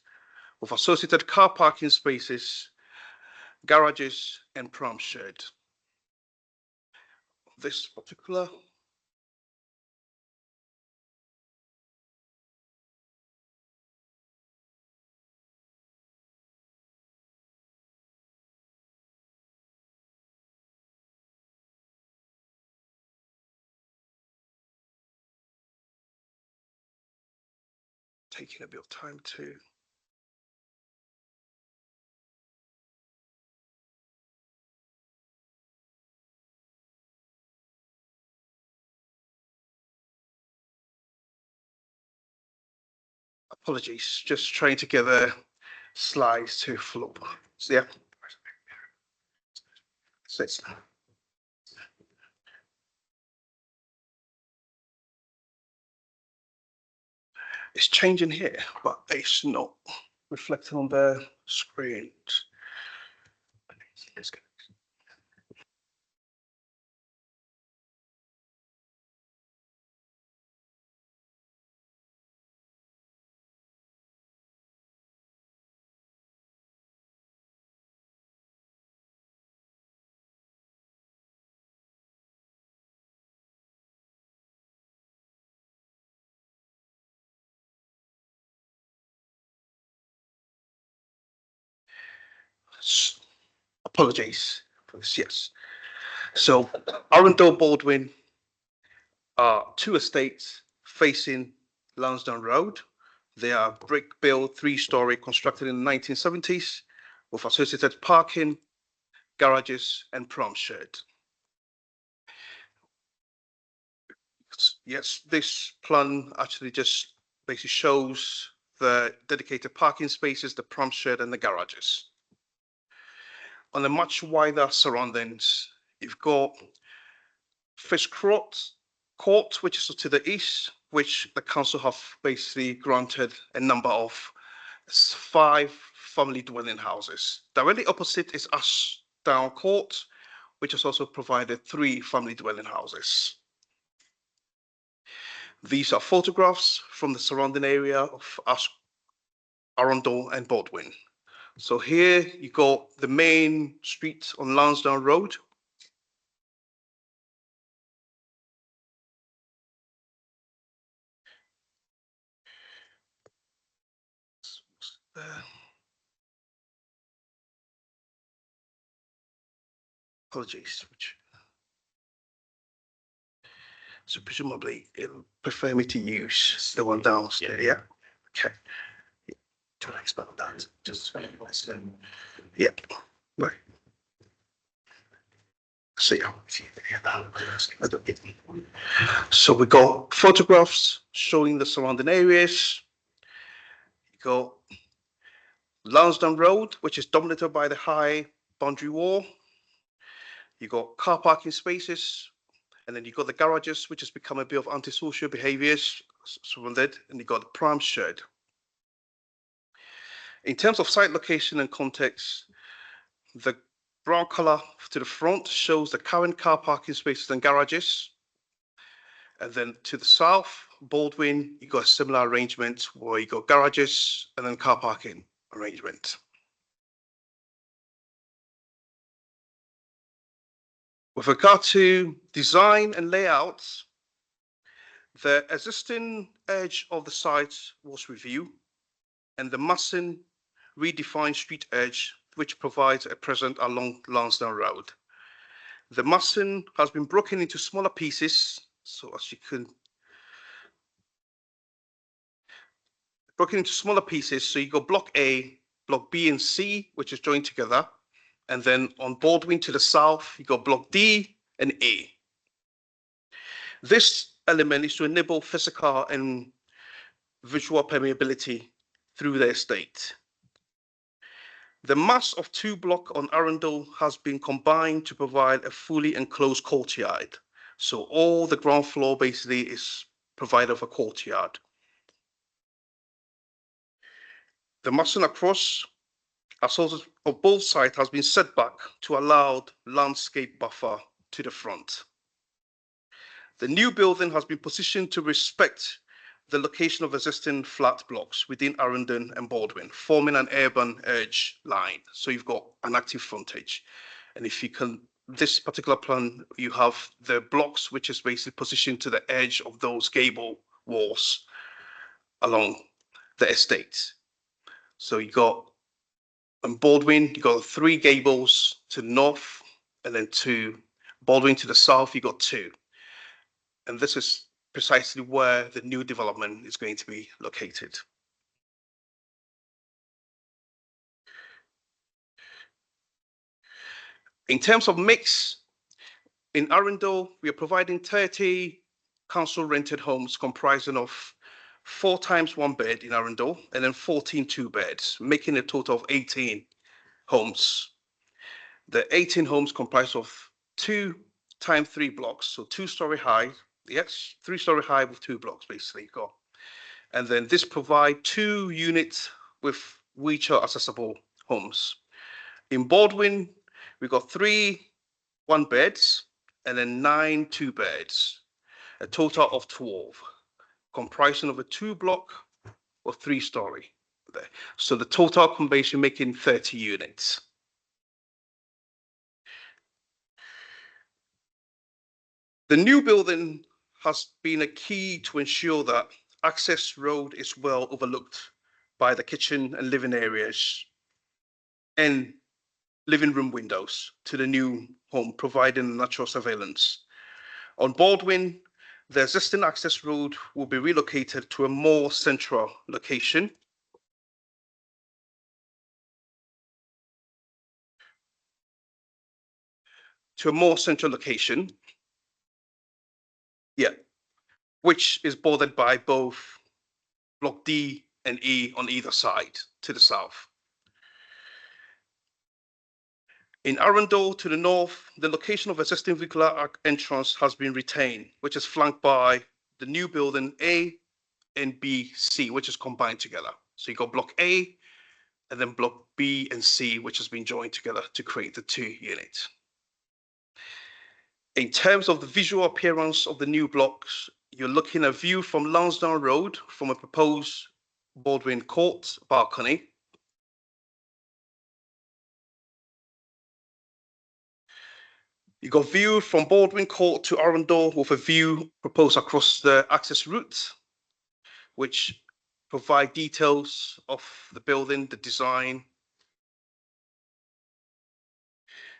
with associated car parking spaces, garages, and pram shed. This particular taking a bit of time to apologies, just trying to get the slides to flow. So, yeah. It's changing here, but it's not reflecting on the screen. Let's go. Apologies for this, yes. So Arundel Baldwin are 2 estates facing Lansdowne Road. They are brick built 3-story constructed in the 1970s with associated parking, garages, and pram shed. Yes, this plan actually just basically shows the dedicated parking spaces, the pram shed, and the garages. on a much wider surroundings. You've got Fish Court, which is to the east, which the council have basically granted a number of 5 family dwelling houses. Directly opposite is Ashdown Court, which has also provided 3 family dwelling houses. These are photographs from the surrounding area of Arundel and Baldwin. So here you got the main street on Lansdowne Road. Apologies. So presumably it'll prefer me to use the one downstairs, yeah? Okay. Do I expand that? Just, yeah, right. See how so we got photographs showing the surrounding areas. You got Lansdowne Road, which is dominated by the high boundary wall. You got car parking spaces, and then you got the garages, which has become a bit of antisocial behaviors surrounded, and you got the pram shed. In terms of site location and context, the brown color to the front shows the current car parking spaces and garages. And then to the south, Baldwin, you got a similar arrangement where you got garages and then car parking arrangement. With regard to design and layout, the existing edge of the site was reviewed, and the massing redefined street edge, which provides a present along Lansdowne Road. The massing has been broken into smaller pieces, so as you can, broken into smaller pieces. So you got block A, block B and C, which is joined together. And then on Baldwin to the south, you got block D and A. This element is to enable physical and visual permeability through the estate. The mass of 2 blocks on Arundel has been combined to provide a fully enclosed courtyard. So all the ground floor basically is provided of a courtyard. The massing across of both sides has been set back to allow landscape buffer to the front. The new building has been positioned to respect the location of existing flat blocks within Arundel and Baldwin, forming an urban edge line. So you've got an active frontage. And if you can, this particular plan, you have the blocks, which is basically positioned to the edge of those gable walls along the estate. So you got in Baldwin, you got 3 gables to the north, and then to Baldwin to the south, you got 2. And this is precisely where the new development is going to be located. In terms of mix, in Arundel, we are providing 30 council rented homes comprising of 4 times 1 bed in Arundel, and then 14 2-beds, making a total of 18 homes. The 18 homes comprise of 2 times 3 blocks, so 2-story high, yes, 3-story high with 2 blocks basically got. And then this provide 2 units with wheelchair accessible homes. In Baldwin, we got 3 1-beds and then 9 2-beds, a total of 12. Comprising of a 2-block or 3-story there. So the total combination making 30 units. The new building has been a key to ensure that access road is well overlooked by the kitchen and living areas and living room windows to the new home, providing natural surveillance. On Baldwin, the existing access road will be relocated to a more central location. Yeah, which is bordered by both block D and E on either side to the south. In Arundel to the north, the location of existing vehicular entrance has been retained, which is flanked by the new building A and B, C, which is combined together. So you got block A and then block B and C, which has been joined together to create the 2 units. In terms of the visual appearance of the new blocks, you're looking at a view from Lansdowne Road from a proposed Baldwin Court balcony. You got view from Baldwin Court to Arundel with a view proposed across the access route, which provide details of the building, the design.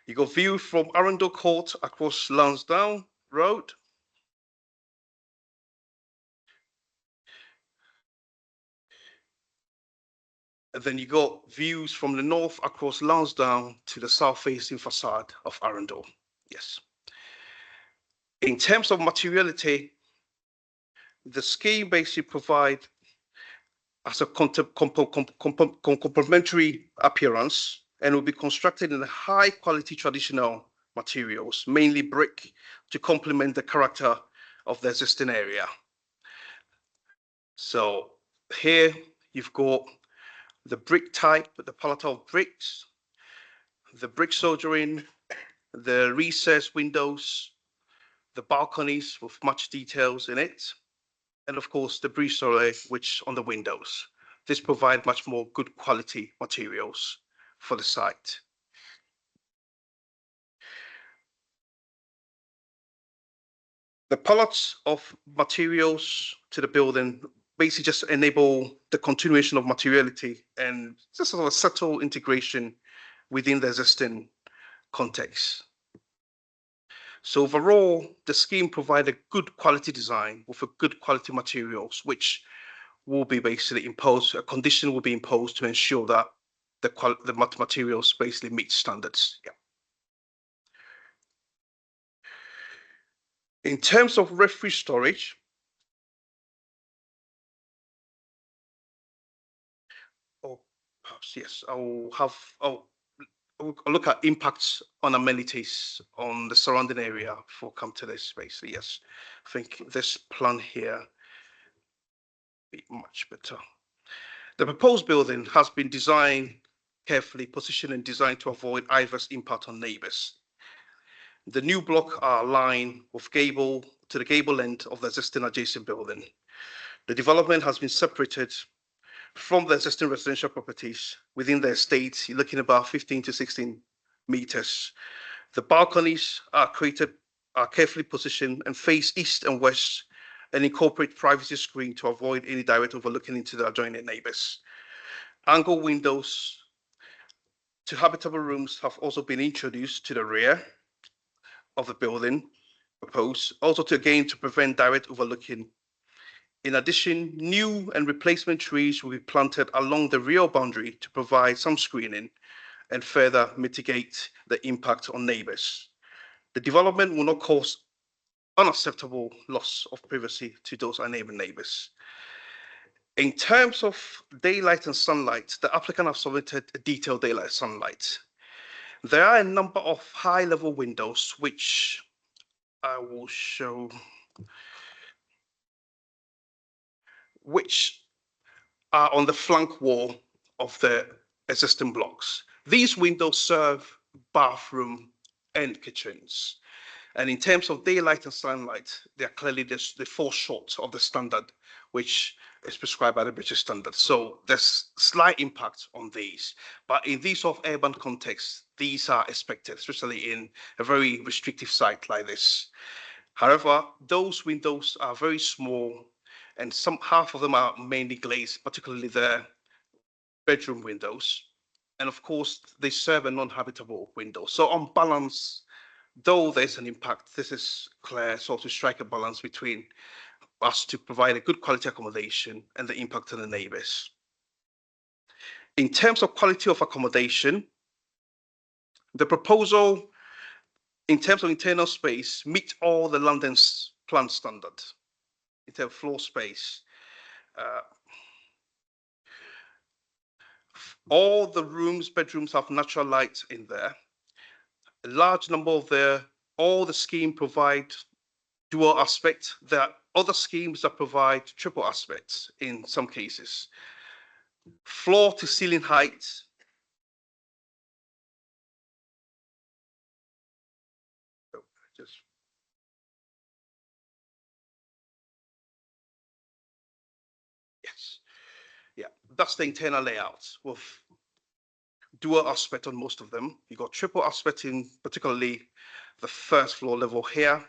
You got view from Arundel Court across Lansdowne Road. And then you got views from the north across Lansdowne to the south-facing facade of Arundel. Yes. In terms of materiality, the scheme basically provide as a complementary appearance and will be constructed in high quality traditional materials, mainly brick, to complement the character of the existing area. So here you've got the brick type, the palette of bricks, the brick soldering, the recessed windows, the balconies with much details in it, and of course the brise soleil which on the windows. This provides much more good quality materials for the site. The palettes of materials to the building basically just enable the continuation of materiality and just sort of a subtle integration within the existing context. So overall, the scheme provides a good quality design with a good quality materials, which will be basically imposed, a condition will be imposed to ensure that the materials basically meet standards. Yeah. In terms of refuse storage, or perhaps yes, I'll look at impacts on amenities on the surrounding area before I come to this space. So yes, I think this plan here be much better. The proposed building has been designed carefully, positioned and designed to avoid adverse impact on neighbours. The new block are aligned with gable to the gable end of the existing adjacent building. The development has been separated from the existing residential properties within the estate. You're looking about 15 to 16 meters. The balconies are carefully positioned and face east and west and incorporate privacy screen to avoid any direct overlooking into the adjoining neighbors. Angle windows to habitable rooms have also been introduced to the rear of the building proposed, also to prevent direct overlooking. In addition, new and replacement trees will be planted along the rear boundary to provide some screening and further mitigate the impact on neighbors. The development will not cause unacceptable loss of privacy to those neighboring neighbors. In terms of daylight and sunlight, the applicant have submitted a detailed daylight sunlight. There are a number of high-level windows which I will show, which are on the flank wall of the existing blocks. These windows serve bathroom and kitchens. And in terms of daylight and sunlight, they are clearly they fall short of the standard, which is prescribed by the British standard. So there's slight impact on these. But in these sort of urban contexts, these are expected, especially in a very restrictive site like this. However, those windows are very small and half of them are mainly glazed, particularly the bedroom windows. And of course, they serve a non-habitable window. So on balance, though there's an impact, this is clear, so to strike a balance between us to provide a good quality accommodation and the impact on the neighbours. In terms of quality of accommodation, the proposal in terms of internal space meet all the London's plan standard. In terms of floor space, all the bedrooms have natural light in there. a large number of all the scheme provide dual aspect. There are other schemes that provide triple aspects in some cases. Floor to ceiling height. Just yes, yeah, that's the internal layout with dual aspect on most of them. You got triple aspect in particularly the first floor level here.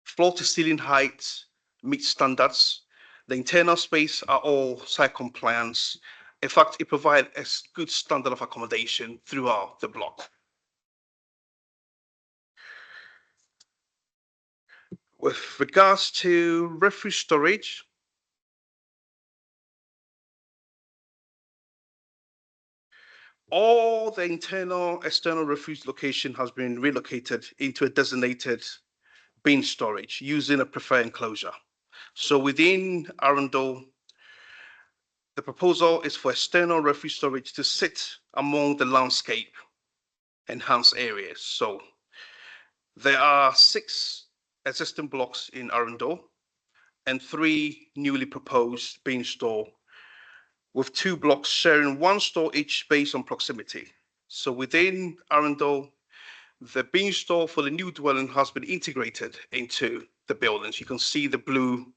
Floor to ceiling height meets standards. The internal space are all site compliance. In fact, it provides a good standard of accommodation throughout the block. With regards to refuse storage, all the internal, external refuse location has been relocated into a designated bin storage using a preferred enclosure. So within Arundel, the proposal is for external refuse storage to sit among the landscape enhanced areas. So there are 6 existing blocks in Arundel and 3 newly proposed bin store, with 2 blocks sharing 1 store each based on proximity. So within Arundel, the bin store for the new dwelling has been integrated into the buildings. You can see the blue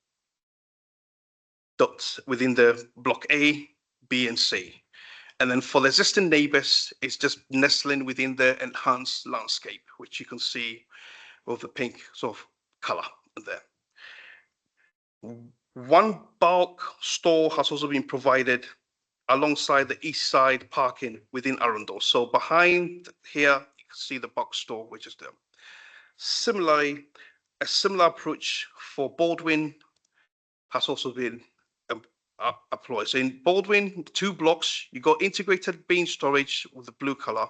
dots within the block A, B, and C. And then for the existing neighbors, it's just nestling within the enhanced landscape, which you can see with the pink sort of color there. 1 bulk store has also been provided alongside the east side parking within Arundel. So behind here, you can see the box store, which is there. Similarly, a similar approach for Baldwin has also been employed. So in Baldwin, 2 blocks, you got integrated bin storage with the blue color.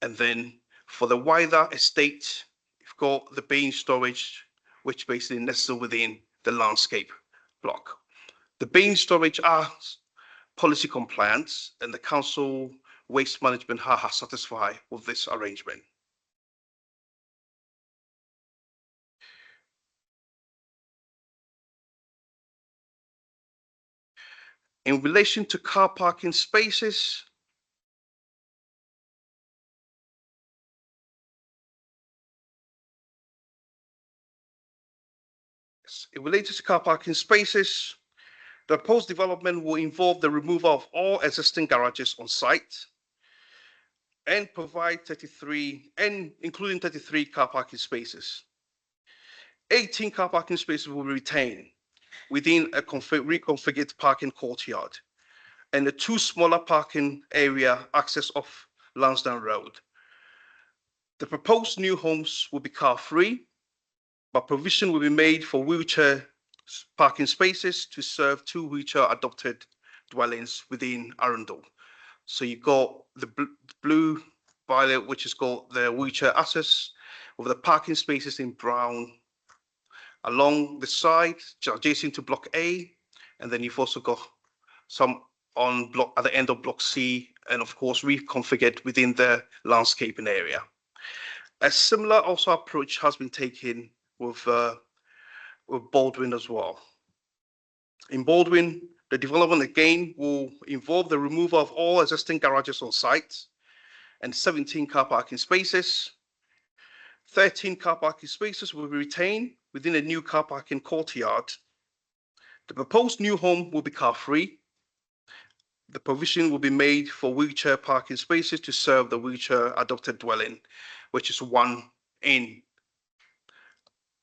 And then for the wider estate, you've got the bin storage, which basically nestled within the landscape block. The bin storage are policy compliant, and the council waste management are satisfied with this arrangement. In relation to car parking spaces, in relation to car parking spaces, the proposed development will involve the removal of all existing garages on site and provide 33, including 33 car parking spaces. 18 car parking spaces will be retained within a reconfigured parking courtyard and the 2 smaller parking area access off Lansdowne Road. The proposed new homes will be car-free, but provision will be made for wheelchair parking spaces to serve 2 wheelchair adopted dwellings within Arundel. So you've got the blue violet, which has got the wheelchair access, with the parking spaces in brown along the side, adjacent to block A, and then you've also got some on block at the end of block C, and of course reconfigured within the landscaping area. A similar also approach has been taken with Baldwin as well. In Baldwin, the development again will involve the removal of all existing garages on site and 17 car parking spaces. 13 car parking spaces will be retained within a new car parking courtyard. The proposed new home will be car-free. The provision will be made for wheelchair parking spaces to serve the wheelchair adopted dwelling, which is 1 in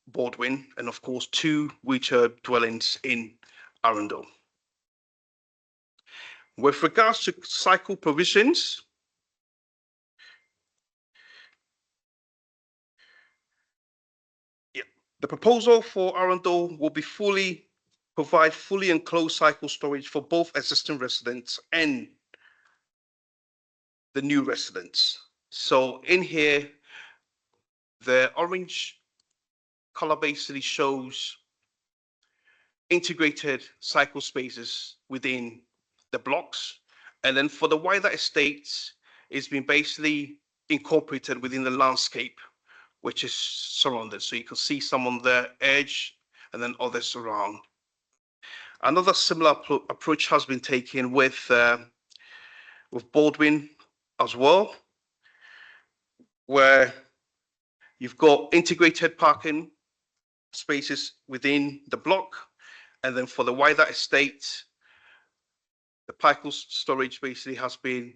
Baldwin, and of course 2 wheelchair dwellings in Arundel. With regards to cycle provisions, the proposal for Arundel will be provide fully enclosed cycle storage for both existing residents and the new residents. So in here, the orange color basically shows integrated cycle spaces within the blocks. And then for the wider estates, it's been basically incorporated within the landscape, which is surrounded. So you can see some on the edge and then others around. Another similar approach has been taken with Baldwin as well, where you've got integrated parking spaces within the block. And then for the wider estate, the parking storage basically has been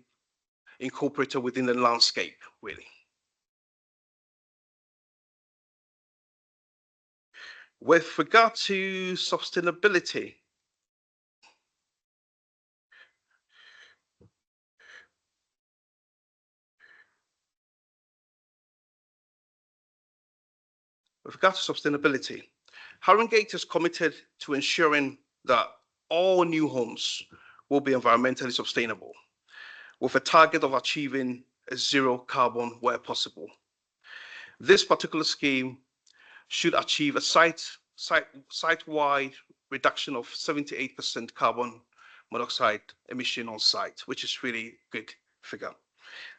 incorporated within the landscape, really. With regard to sustainability, Haringey is committed to ensuring that all new homes will be environmentally sustainable, with a target of achieving a zero carbon where possible. This particular scheme should achieve a site-wide reduction of 78% carbon monoxide emission on site, which is really good figure.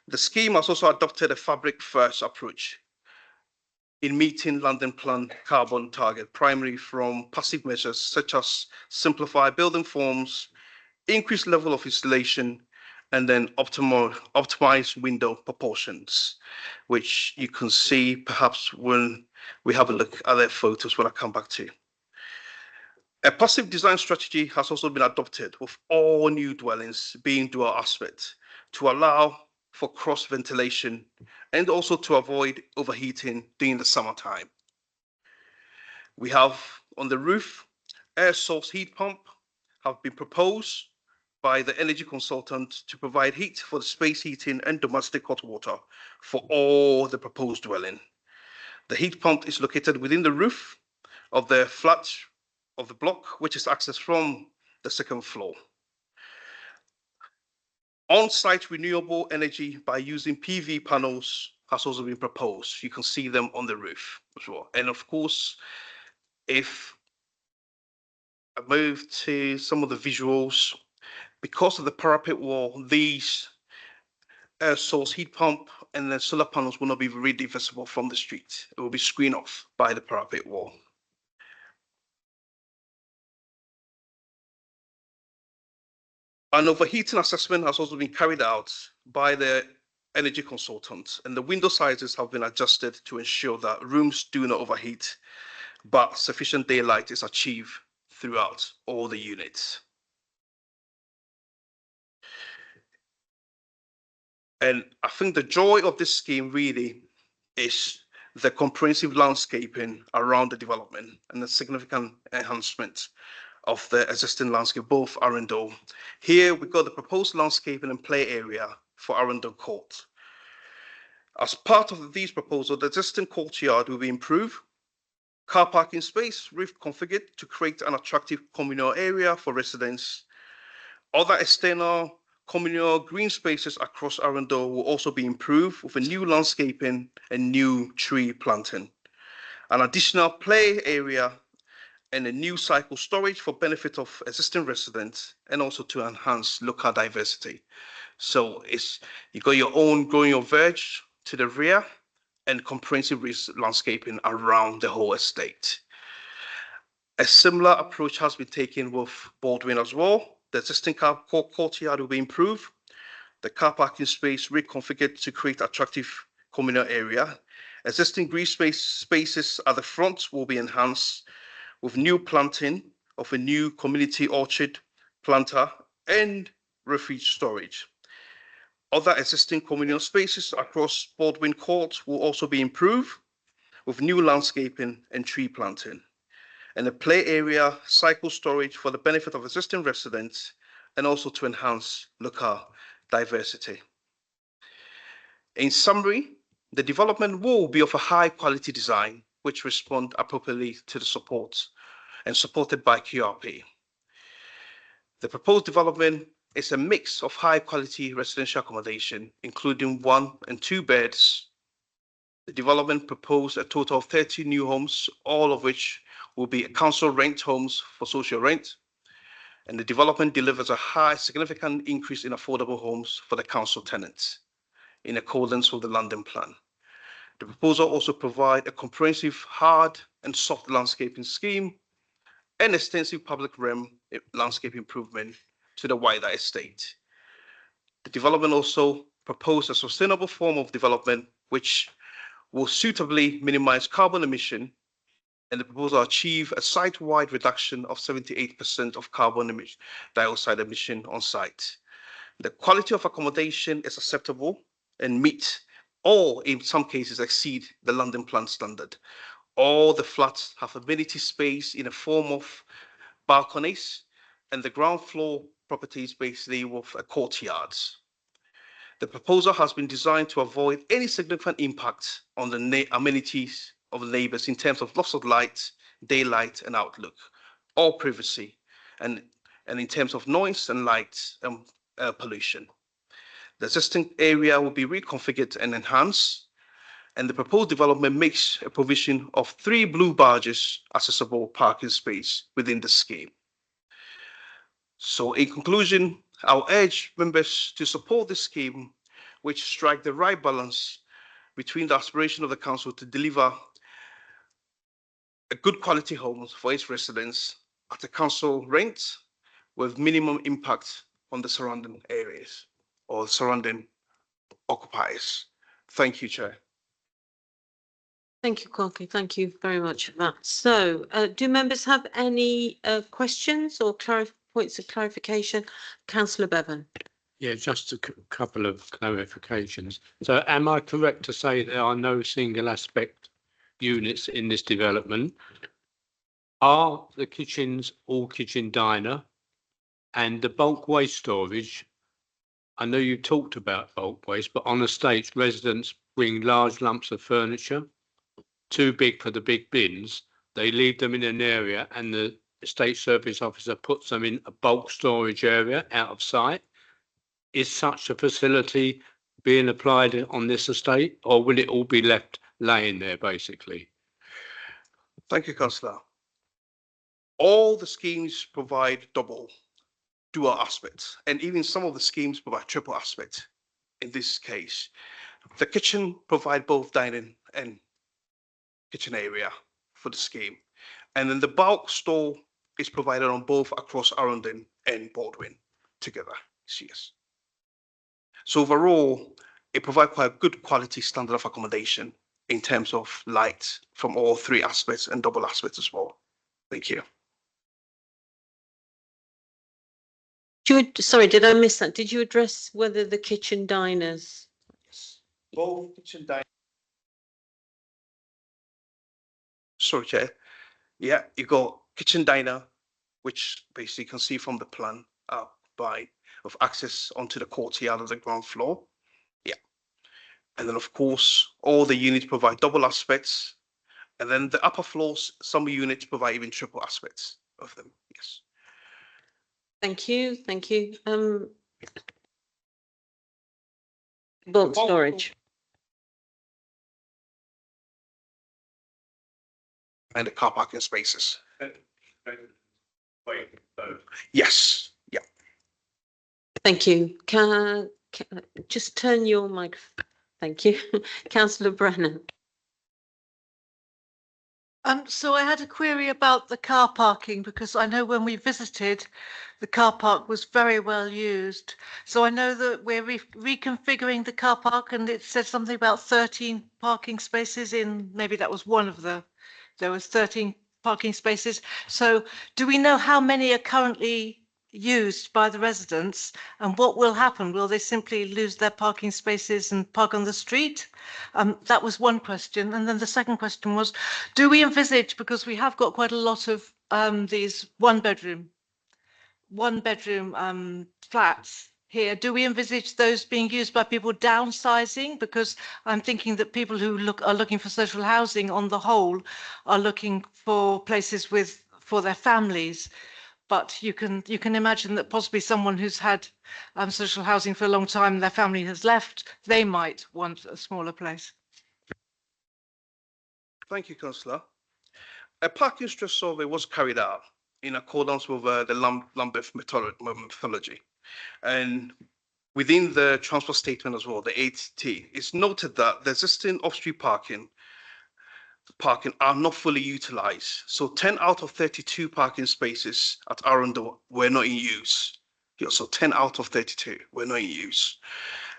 The scheme has also adopted a fabric-first approach in meeting London Plan carbon target, primarily from passive measures such as simplify building forms, increase level of installation, and then optimize window proportions, which you can see perhaps when we have a look at their photos when I come back to. A passive design strategy has also been adopted, with all new dwellings being dual aspect to allow for cross ventilation and also to avoid overheating during the summertime. We have on the roof, air source heat pump have been proposed by the energy consultant to provide heat for the space heating and domestic hot water for all the proposed dwelling. The heat pump is located within the roof of the flat of the block, which is accessed from the second floor. On-site renewable energy by using PV panels has also been proposed. You can see them on the roof as well. And of course, if I move to some of the visuals, because of the parapet wall, these air source heat pump and the solar panels will not be really visible from the street. It will be screened off by the parapet wall. An overheating assessment has also been carried out by the energy consultant, and the window sizes have been adjusted to ensure that rooms do not overheat, but sufficient daylight is achieved throughout all the units. And I think the joy of this scheme really is the comprehensive landscaping around the development and the significant enhancement of the existing landscape, both Arundel. Here we've got the proposed landscaping and play area for Arundel Court. As part of these proposals, the existing courtyard will be improved, car parking space reconfigured to create an attractive communal area for residents. Other external communal green spaces across Arundel will also be improved with a new landscaping and new tree planting. An additional play area and a new cycle storage for benefit of existing residents and also to enhance local diversity. So you got your own growing your veg to the rear and comprehensive landscaping around the whole estate. A similar approach has been taken with Baldwin as well. The existing car courtyard will be improved. The car parking space reconfigured to create attractive communal area. Existing green spaces at the front will be enhanced with new planting of a new community orchard planter and refuge storage. Other existing communal spaces across Baldwin Court will also be improved with new landscaping and tree planting. And a play area, cycle storage for the benefit of existing residents and also to enhance local diversity. In summary, the development will be of a high quality design which respond appropriately to the support and supported by QRP. The proposed development is a mix of high quality residential accommodation, including 1 and 2 beds. The development proposed a total of 30 new homes, all of which will be council rent homes for social rent. And the development delivers a significant increase in affordable homes for the council tenants. in accordance with the London Plan. The proposal also provides a comprehensive hard and soft landscaping scheme and extensive public realm landscape improvement to the wider estate. The development also proposed a sustainable form of development which will suitably minimize carbon emission, and the proposal achieve a site-wide reduction of 78% of carbon dioxide emission on site. The quality of accommodation is acceptable and meet, or in some cases exceed, the London Plan standard. All the flats have amenity space in the form of balconies, and the ground floor properties basically with courtyards. The proposal has been designed to avoid any significant impact on the amenities of the neighbours in terms of loss of light, daylight and outlook, or privacy, and in terms of noise and light and pollution. The existing area will be reconfigured and enhanced, and the proposed development makes a provision of 3 blue barges accessible parking space within the scheme. So in conclusion, I'll urge members to support this scheme, which strike the right balance between the aspiration of the council to deliver a good quality homes for its residents at a council rent with minimum impact on the surrounding areas or surrounding occupiers. Thank you, Chair. Thank you, Kwame. Thank you very much for that. So, do members have any questions or points of clarification? Councillor Bevan. Yeah, just a couple of clarifications. So am I correct to say there are no single aspect units in this development? Are the kitchens all kitchen diner? And the bulk waste storage, I know you talked about bulk waste, but on estates, residents bring large lumps of furniture, too big for the big bins. They leave them in an area and the estate service officer puts them in a bulk storage area out of sight. Is such a facility being applied on this estate, or will it all be left laying there basically? Thank you, Councillor. All the schemes provide dual aspects, and even some of the schemes provide triple aspect. In this case, the kitchen provide both dining and kitchen area for the scheme, and then the bulk store is provided on both across Arundel and Baldwin together. Yes. So overall, it provides quite a good quality standard of accommodation in terms of light from all 3 aspects and double aspects as well. Thank you. Sorry, did I miss that? Did you address whether the kitchen diners? Both kitchen diners. Sorry, Chair. Yeah, you got kitchen diner, which basically you can see from the plan of access onto the courtyard of the ground floor. Yeah. And then of course, all the units provide double aspects. And then the upper floors, some units provide even triple aspects of them. Yes. Thank you. Thank you. Bulk storage. And the car parking spaces. Yes. Yeah. Thank you. Can just turn your microphone. Thank you. Councillor Brennan. So I had a query about the car parking because I know when we visited, the car park was very well used. So I know that we're reconfiguring the car park, and it said something about 13 parking spaces in, maybe that was one of there was 13 parking spaces. So do we know how many are currently used by the residents, and what will happen? Will they simply lose their parking spaces and park on the street? That was one question. And then the second question was, do we envisage, because we have got quite a lot of these one bedroom flats here, do we envisage those being used by people downsizing? Because I'm thinking that people who are looking for social housing on the whole are looking for places for their families. But you can imagine that possibly someone who's had social housing for a long time and their family has left, they might want a smaller place. Thank you, Councillor. A parking stress survey was carried out in accordance with the Lambeth methodology. And within the transport statement as well, the 8T, it's noted that the existing off-street parking are not fully utilized. So 10 out of 32 parking spaces at Arundel were not in use. Yeah, so 10 out of 32 were not in use.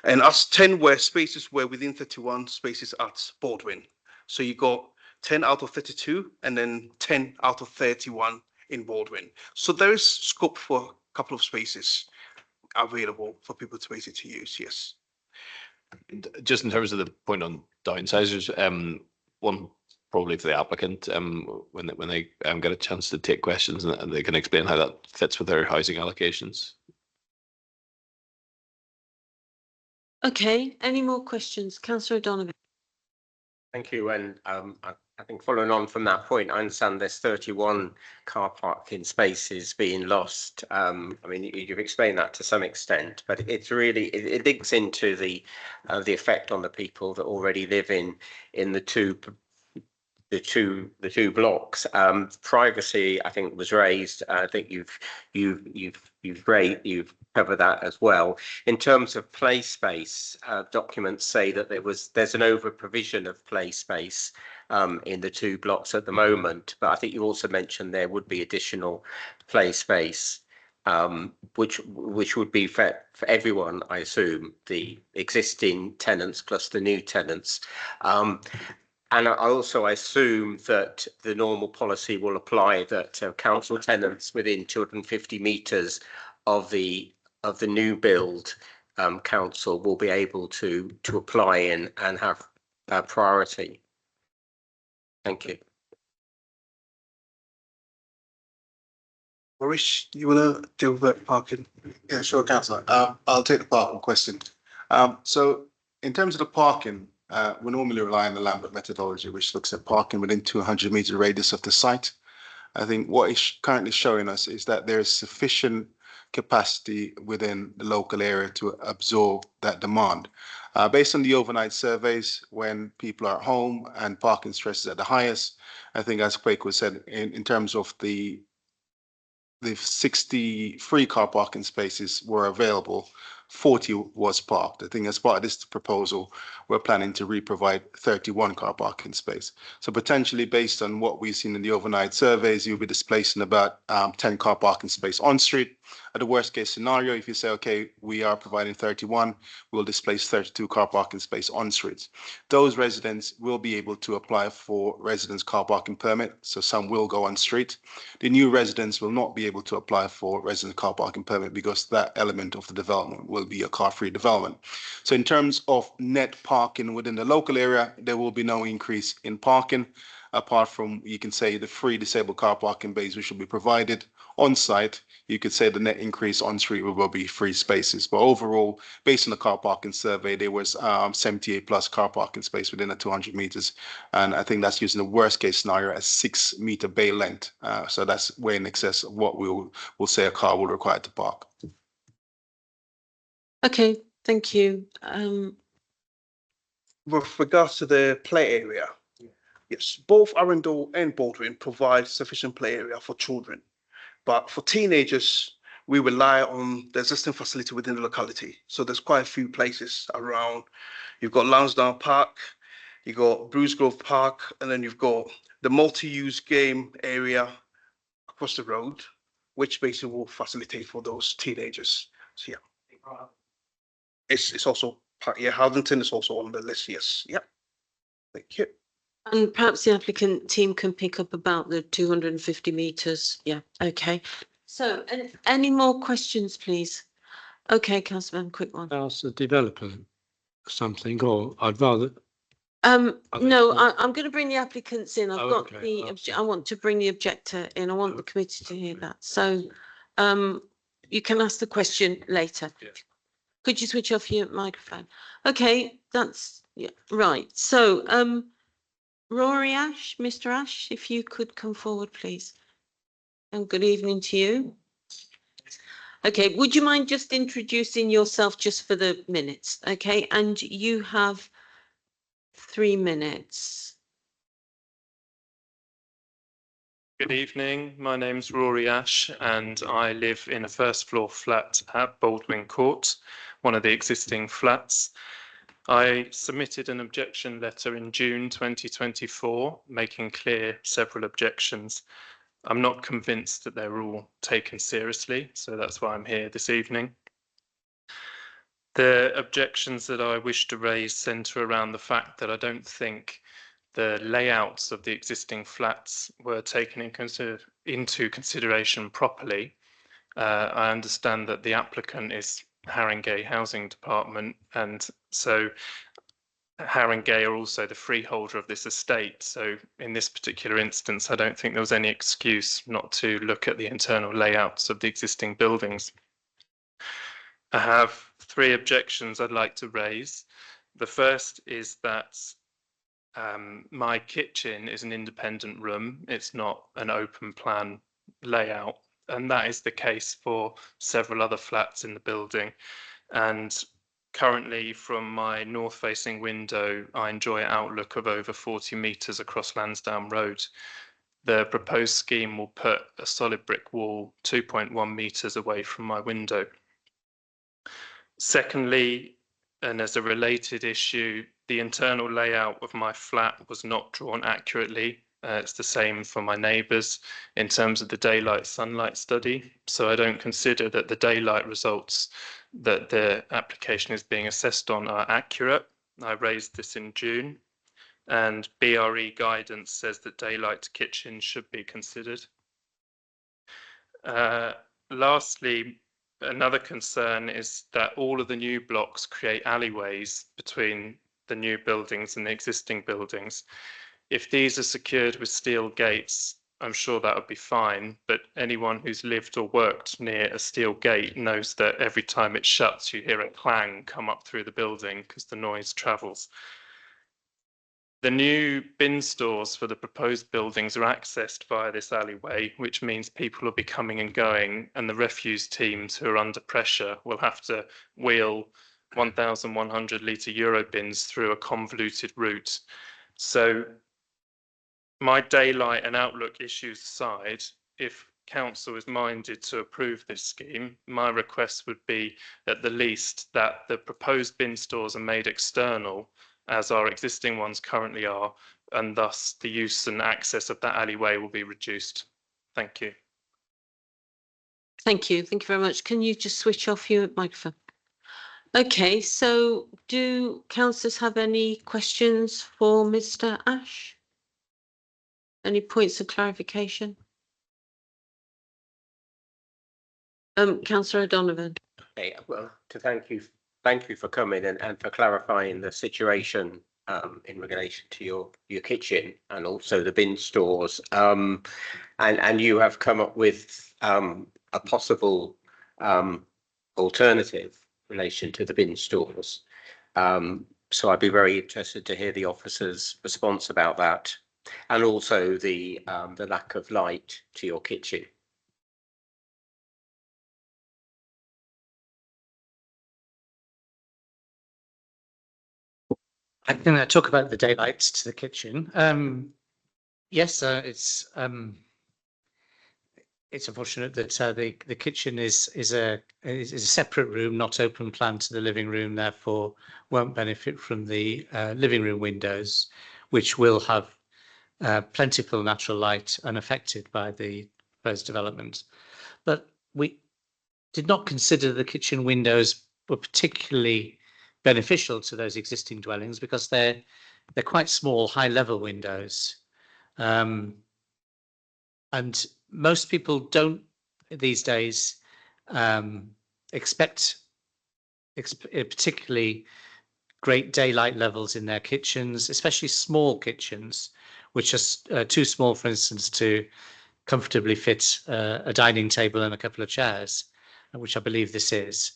And as 10 spaces were within 31 spaces at Baldwin. So you got 10 out of 32 and then 10 out of 31 in Baldwin. So there is scope for a couple of spaces available for people to basically use, yes. Just in terms of the point on downsizers, one probably for the applicant, when they get a chance to take questions and they can explain how that fits with their housing allocations. Okay, any more questions? Councillor O'Donovan. Thank you. And I think following on from that point, I understand there's 31 car parking spaces being lost. I mean, you've explained that to some extent, but it's really, it digs into the effect on the people that already live in the two blocks. Privacy, I think, was raised. I think you've covered that as well. In terms of play space, documents say that there's an over provision of play space in the two blocks at the moment, but I think you also mentioned there would be additional play space, which would be for everyone, I assume, the existing tenants plus the new tenants. And I assume that the normal policy will apply that council tenants within 250 metres of the new build council will be able to apply in and have priority. Thank you. Maurice, you want to deal with parking? Yeah, sure, councillor. I'll take the parking question. So in terms of the parking, we normally rely on the Lambert methodology, which looks at parking within 200 metre radius of the site. I think what is currently showing us is that there is sufficient capacity within the local area to absorb that demand. Based on the overnight surveys, when people are at home and parking stress is at the highest, I think as Quake was said, in terms of the 60 free car parking spaces were available, 40 was parked. I think as part of this proposal, we're planning to re-provide 31 car parking space. So potentially based on what we've seen in the overnight surveys, you'll be displacing about 10 car parking space on street. At the worst case scenario, if you say, okay, we are providing 31, we'll displace 32 car parking space on streets. Those residents will be able to apply for residence car parking permit. So some will go on street. The new residents will not be able to apply for residence car parking permit because that element of the development will be a car-free development. So in terms of net parking within the local area, there will be no increase in parking, apart from, you can say, the free disabled car parking bays which will be provided on site. You could say the net increase on street will be free spaces. But overall, based on the car parking survey, there was 78 plus car parking space within the 200 meters. And I think that's using the worst case scenario as 6 meter bay length. So that's way in excess of what we'll say a car will require to park. Okay, thank you. With regards to the play area, yes, both Arundel and Baldwin provide sufficient play area for children. But for teenagers, we rely on the existing facility within the locality. So there's quite a few places around. You've got Lansdowne Park, you've got Bruce Grove Park, and then you've got the multi-use game area across the road, which basically will facilitate for those teenagers. So yeah. It's also, yeah, Hardington is also on the list, yes. Yep. Thank you. And perhaps the applicant team can pick up about the 250 metres. Yeah, okay. So any more questions, please? Okay, Councillor, quick one. Ask the developer something, or I'd rather. No, I'm going to bring the applicants in. I've got okay. I want to bring the objector in. I want the committee to hear that. So you can ask the question later. Yeah. Could you switch off your microphone? Okay, that's yeah, right. So Rory Ash, Mr. Ash, if you could come forward, please. And good evening to you. Okay, would you mind just introducing yourself just for the minutes? Okay, and you have 3 minutes. Good evening, my name's Rory Ash and I live in a first floor flat at Baldwin Court, one of the existing flats. I submitted an objection letter in June 2024, making clear several objections. I'm not convinced that they're all taken seriously, so that's why I'm here this evening. The objections that I wish to raise centre around the fact that I don't think the layouts of the existing flats were taken into consideration properly. I understand that the applicant is Haringey Housing Department, and so Haringey are also the freeholder of this estate. So in this particular instance, I don't think there was any excuse not to look at the internal layouts of the existing buildings. I have 3 objections I'd like to raise. The first is that my kitchen is an independent room. It's not an open plan layout. And that is the case for several other flats in the building. And currently from my north facing window, I enjoy an outlook of over 40 metres across Lansdowne Road. The proposed scheme will put a solid brick wall 2.1 metres away from my window. Secondly, and as a related issue, the internal layout of my flat was not drawn accurately. It's the same for my neighbours in terms of the daylight sunlight study. So I don't consider that the daylight results that the application is being assessed on are accurate. I raised this in June, and BRE guidance says that daylight kitchens should be considered. Lastly, another concern is that all of the new blocks create alleyways between the new buildings and the existing buildings. If these are secured with steel gates, I'm sure that would be fine, but anyone who's lived or worked near a steel gate knows that every time it shuts, you hear a clang come up through the building because the noise travels. The new bin stores for the proposed buildings are accessed via this alleyway, which means people will be coming and going, and the refuse teams who are under pressure will have to wheel 1,100 litre Euro bins through a convoluted route. So my daylight and outlook issues aside, if council is minded to approve this scheme, my request would be at the least that the proposed bin stores are made external, as our existing ones currently are, and thus the use and access of that alleyway will be reduced. Thank you. Thank you. Thank you very much. Can you just switch off your microphone? Okay, so do councillors have any questions for Mr. Ash? Any points of clarification? Councillor O'Donovan. Okay, well, to thank you for coming and for clarifying the situation in relation to your kitchen and also the bin stores. And you have come up with a possible alternative in relation to the bin stores. So I'd be very interested to hear the officer's response about that, and also the lack of light to your kitchen. I can talk about the daylights to the kitchen. Yes, it's unfortunate that the kitchen is a separate room, not open plan to the living room, therefore won't benefit from the living room windows, which will have plentiful natural light unaffected by the proposed development. But we did not consider the kitchen windows were particularly beneficial to those existing dwellings because they're quite small, high-level windows, and most people don't these days expect particularly great daylight levels in their kitchens, especially small kitchens, which are too small, for instance, to comfortably fit a dining table and a couple of chairs, which I believe this is.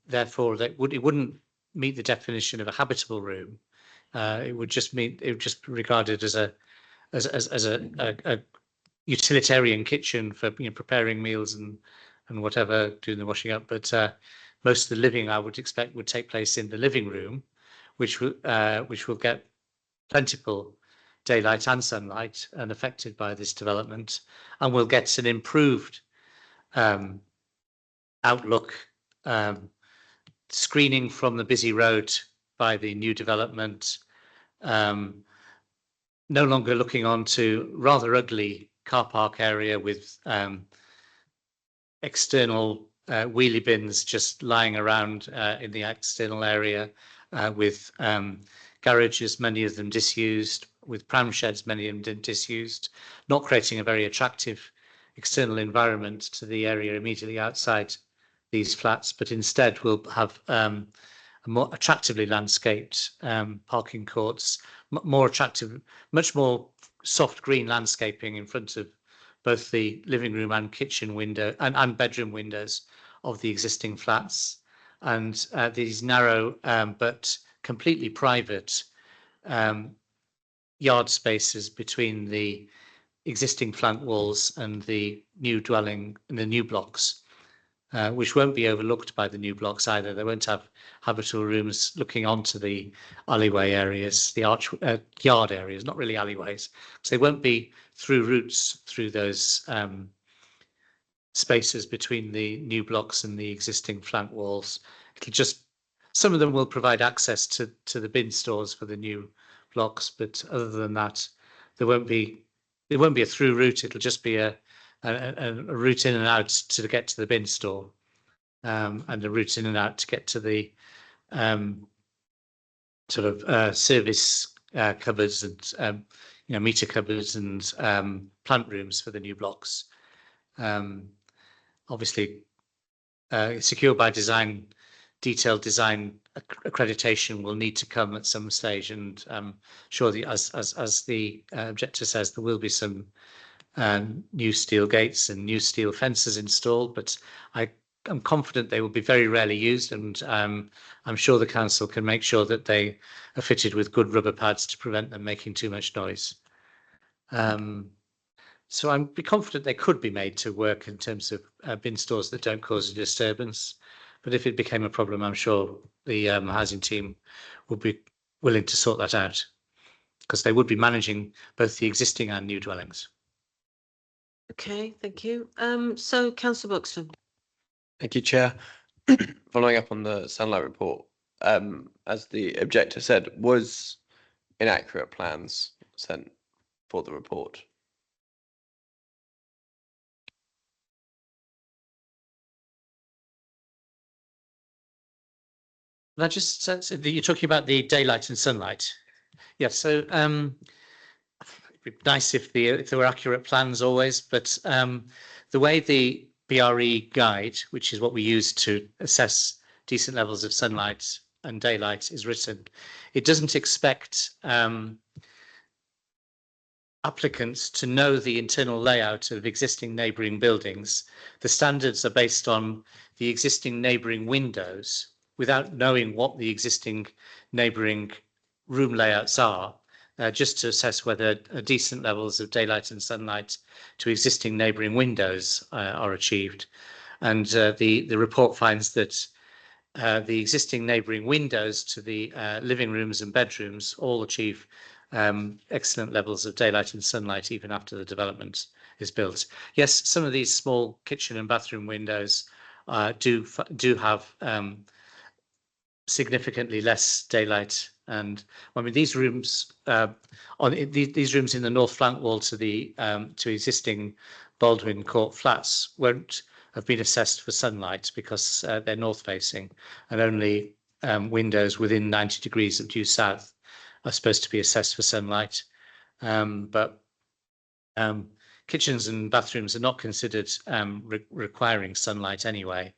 Therefore, it wouldn't meet the definition of a habitable room. It would just be regarded as a utilitarian kitchen for preparing meals and whatever, doing the washing up. But most of the living, I would expect, would take place in the living room, which will get plentiful daylight and sunlight unaffected by this development, and will get an improved outlook screening from the busy road by the new development, no longer looking onto rather ugly car park area with external wheelie bins just lying around in the external area, with garages, many of them disused, with pram sheds, many of them disused, not creating a very attractive external environment to the area immediately outside these flats, but instead we'll have a more attractively landscaped parking courts, more attractive, much more soft green landscaping in front of both the living room and kitchen window and bedroom windows of the existing flats, and these narrow but completely private yard spaces between the existing flank walls and the new dwelling and the new blocks, which won't be overlooked by the new blocks either. They won't have habitable rooms looking onto the alleyway areas, the yard areas, not really alleyways, because they won't be through routes through those spaces between the new blocks and the existing flank walls. It'll just, some of them will provide access to the bin stores for the new blocks, but other than that, there won't be a through route. It'll just be a route in and out to get to the bin store, and a route in and out to get to the sort of service cupboards and meter cupboards and plant rooms for the new blocks. Obviously, secure by design, detailed design accreditation will need to come at some stage, and I'm sure as the objector says, there will be some new steel gates and new steel fences installed, but I'm confident they will be very rarely used, and I'm sure the council can make sure that they are fitted with good rubber pads to prevent them making too much noise. So I'm confident they could be made to work in terms of bin stores that don't cause a disturbance. But if it became a problem, I'm sure the housing team would be willing to sort that out, because they would be managing both the existing and new dwellings. Okay, thank you. So Councillor Buxton. Thank you, Chair. Following up on the Sunlight report, as the objector said, was inaccurate plans sent for the report? I just said that you're talking about the daylight and sunlight. Yeah, so it'd be nice if there were accurate plans always, but the way the BRE guide, which is what we use to assess decent levels of sunlight and daylight, is written, it doesn't expect applicants to know the internal layout of existing neighbouring buildings. The standards are based on the existing neighbouring windows without knowing what the existing neighbouring room layouts are, just to assess whether decent levels of daylight and sunlight to existing neighbouring windows are achieved. And the report finds that the existing neighbouring windows to the living rooms and bedrooms all achieve excellent levels of daylight and sunlight even after the development is built. Yes, some of these small kitchen and bathroom windows do have significantly less daylight, and I mean these rooms these rooms in the north flank wall to the to existing Baldwin Court flats won't have been assessed for sunlight because they're north facing, and only windows within 90 degrees of due south are supposed to be assessed for sunlight. But kitchens and bathrooms are not considered requiring sunlight anyway.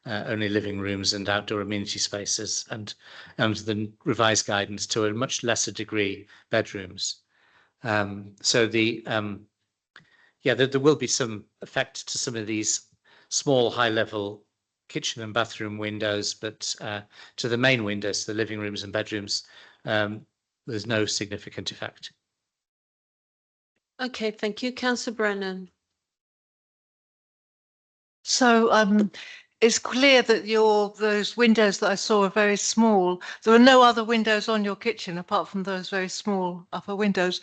Only living rooms and outdoor amenity spaces, and the revised guidance to a much lesser degree bedrooms. So there will be some effect to some of these small high level kitchen and bathroom windows, but to the main windows, the living rooms and bedrooms, there's no significant effect. Okay, thank you. Councillor Brennan. So it's clear that those windows that I saw are very small. There are no other windows on your kitchen apart from those very small upper windows.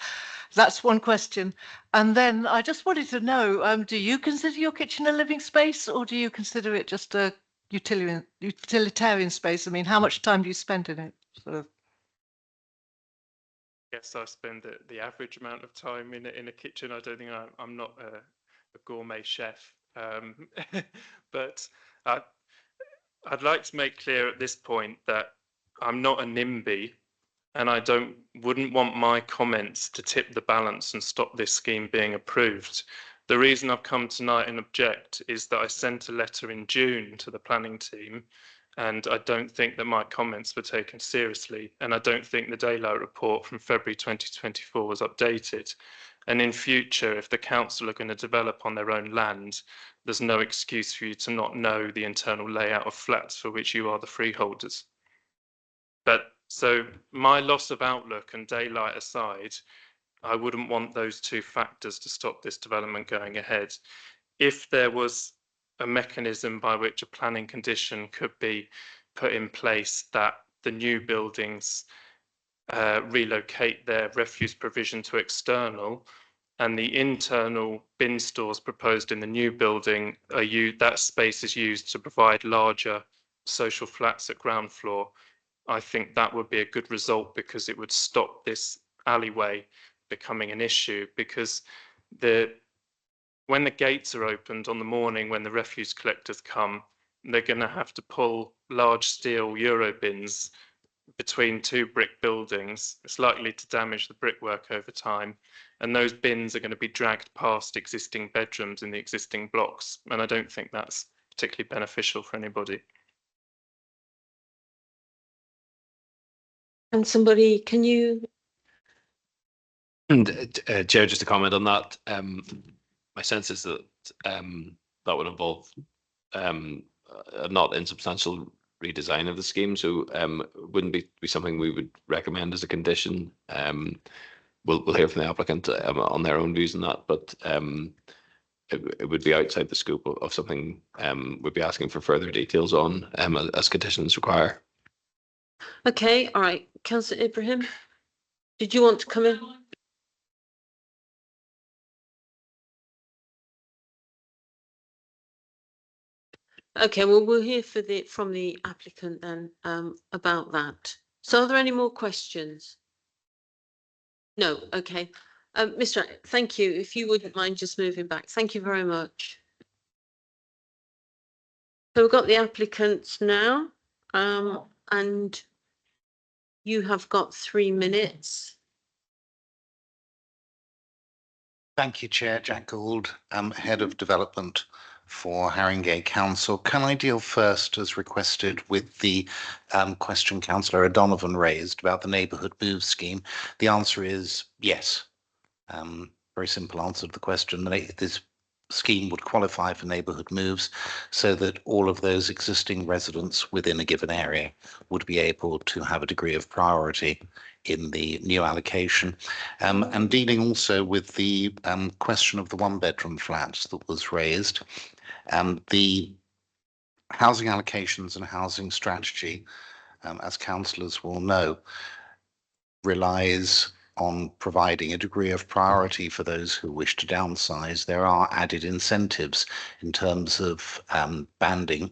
That's one question. And then I just wanted to know, do you consider your kitchen a living space, or do you consider it just a utilitarian space. I mean, how much time do you spend in it? Sort of. Yes, I spend the average amount of time in a kitchen. I don't think I'm not a gourmet chef, but I'd like to make clear at this point that I'm not a NIMBY, and I wouldn't want my comments to tip the balance and stop this scheme being approved. The reason I've come tonight and object is that I sent a letter in June to the planning team, and I don't think that my comments were taken seriously, and I don't think the daylight report from February 2024 was updated. And in future, if the council are going to develop on their own land, there's no excuse for you to not know the internal layout of flats for which you are the freeholders. But so my loss of outlook and daylight aside, I wouldn't want those two factors to stop this development going ahead. If there was a mechanism by which a planning condition could be put in place that the new buildings relocate their refuse provision to external, and the internal bin stores proposed in the new building that space is used to provide larger social flats at ground floor, I think that would be a good result, because it would stop this alleyway becoming an issue. Because when the gates are opened on the morning when the refuse collectors come, they're going to have to pull large steel Euro bins between two brick buildings. It's likely to damage the brickwork over time, and those bins are going to be dragged past existing bedrooms in the existing blocks, and I don't think that's particularly beneficial for anybody. And somebody, can you? And Chair, just to comment on that, my sense is that that would involve a not insubstantial redesign of the scheme, so wouldn't be something we would recommend as a condition. We'll hear from the applicant on their own views on that, but it would be outside the scope of something we'd be asking for further details on as conditions require. Okay, all right. Councillor Ibrahim, did you want to come in? Okay, well, we'll hear from the applicant then about that. So are there any more questions? No, okay. Mr. Thank you. If you wouldn't mind just moving back. Thank you very much. So we've got the applicants now, and you have got 3 minutes. Thank you, Chair. Jack Gould, Head of Development for Haringey Council. Can I deal first, as requested, with the question Councillor O'Donovan raised about the neighbourhood move scheme? The answer is yes. Very simple answer to the question. This scheme would qualify for neighbourhood moves, so that all of those existing residents within a given area would be able to have a degree of priority in the new allocation. And dealing also with the question of the one-bedroom flats that was raised, the housing allocations and housing strategy, as councillors will know, relies on providing a degree of priority for those who wish to downsize. There are added incentives in terms of banding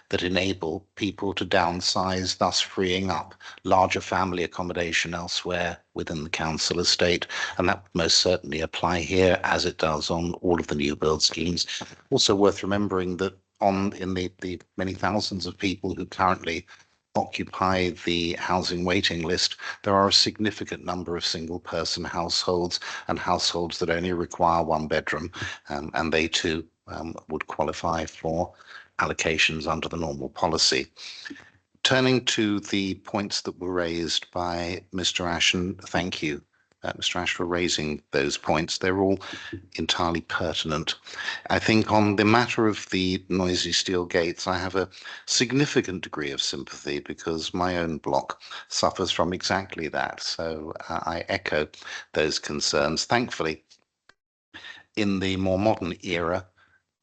that enable people to downsize, thus freeing up larger family accommodation elsewhere within the council estate. And that would most certainly apply here, as it does on all of the new build schemes. Also worth remembering that in the many thousands of people who currently occupy the housing waiting list, there are a significant number of single person households and households that only require one bedroom, and they too would qualify for allocations under the normal policy. Turning to the points that were raised by Mr. Ashton, thank you, Mr. Ash, for raising those points. They're all entirely pertinent. I think on the matter of the noisy steel gates, I have a significant degree of sympathy, because my own block suffers from exactly that. So I echo those concerns. Thankfully, in the more modern era,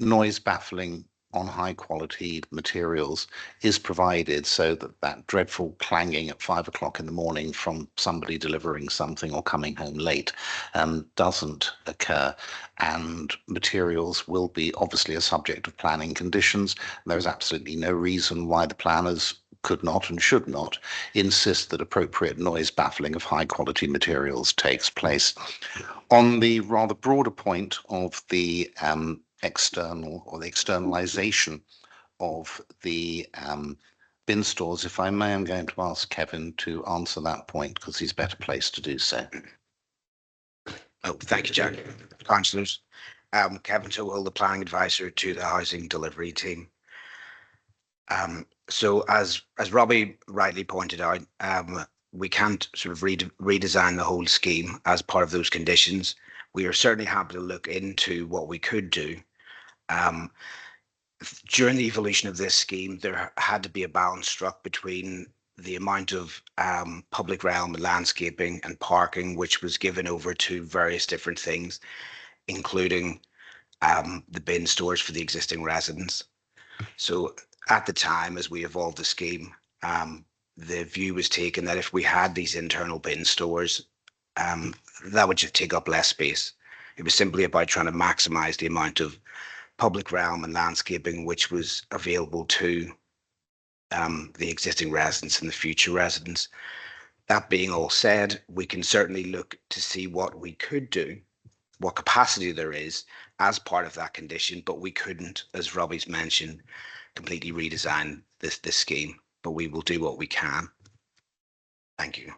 noise baffling on high quality materials is provided so that that dreadful clanging at 5 o'clock in the morning from somebody delivering something or coming home late doesn't occur. And materials will be obviously a subject of planning conditions. There is absolutely no reason why the planners could not and should not insist that appropriate noise baffling of high quality materials takes place. On the rather broader point of the external or the externalization of the bin stores, if I may, I'm going to ask Kevin to answer that point because he's better placed to do so. Oh, thank you, Jack. Councillors, Kevin Towell, the planning advisor to the housing delivery team. So as Robbie rightly pointed out, we can't sort of redesign the whole scheme as part of those conditions. We are certainly happy to look into what we could do. During the evolution of this scheme, there had to be a balance struck between the amount of public realm and landscaping and parking, which was given over to various different things, including the bin stores for the existing residents. So at the time, as we evolved the scheme, the view was taken that if we had these internal bin stores, that would just take up less space. It was simply about trying to maximize the amount of public realm and landscaping which was available to the existing residents and the future residents. That being all said, we can certainly look to see what we could do, what capacity there is as part of that condition, but we couldn't, as Robbie's mentioned, completely redesign this scheme, but we will do what we can. Thank you.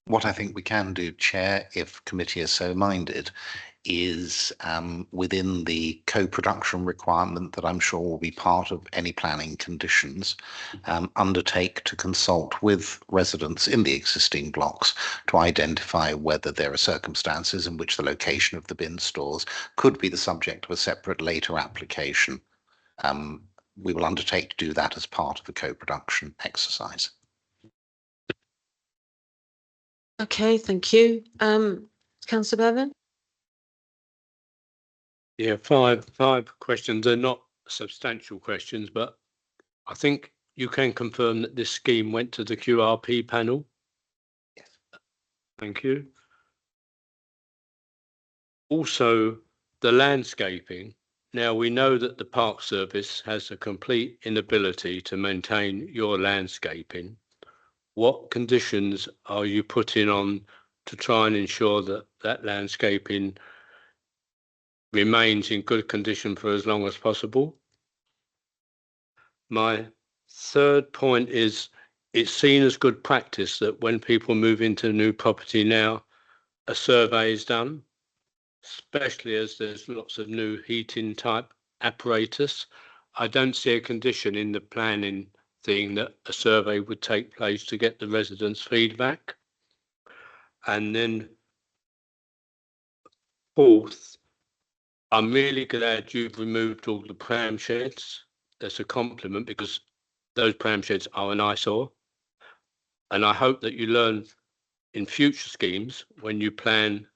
What I think we can do, Chair, if committee is so minded, is within the co-production requirement that I'm sure will be part of any planning conditions, undertake to consult with residents in the existing blocks to identify whether there are circumstances in which the location of the bin stores could be the subject of a separate later application. We will undertake to do that as part of the co-production exercise. Okay, thank you. Councillor Bevan? Yeah, five questions. They're not substantial questions, but I think you can confirm that this scheme went to the QRP panel. Yes. Thank you. Also, the landscaping. Now, we know that the Park Service has a complete inability to maintain your landscaping. What conditions are you putting on to try and ensure that that landscaping remains in good condition for as long as possible? My third point is, it's seen as good practice that when people move into new property now, a survey is done, especially as there's lots of new heating type apparatus. I don't see a condition in the planning thing that a survey would take place to get the residents' feedback. And then fourth, I'm really glad you've removed all the pram sheds. That's a compliment because those pram sheds are an eyesore. And I hope that you learn in future schemes, when you plan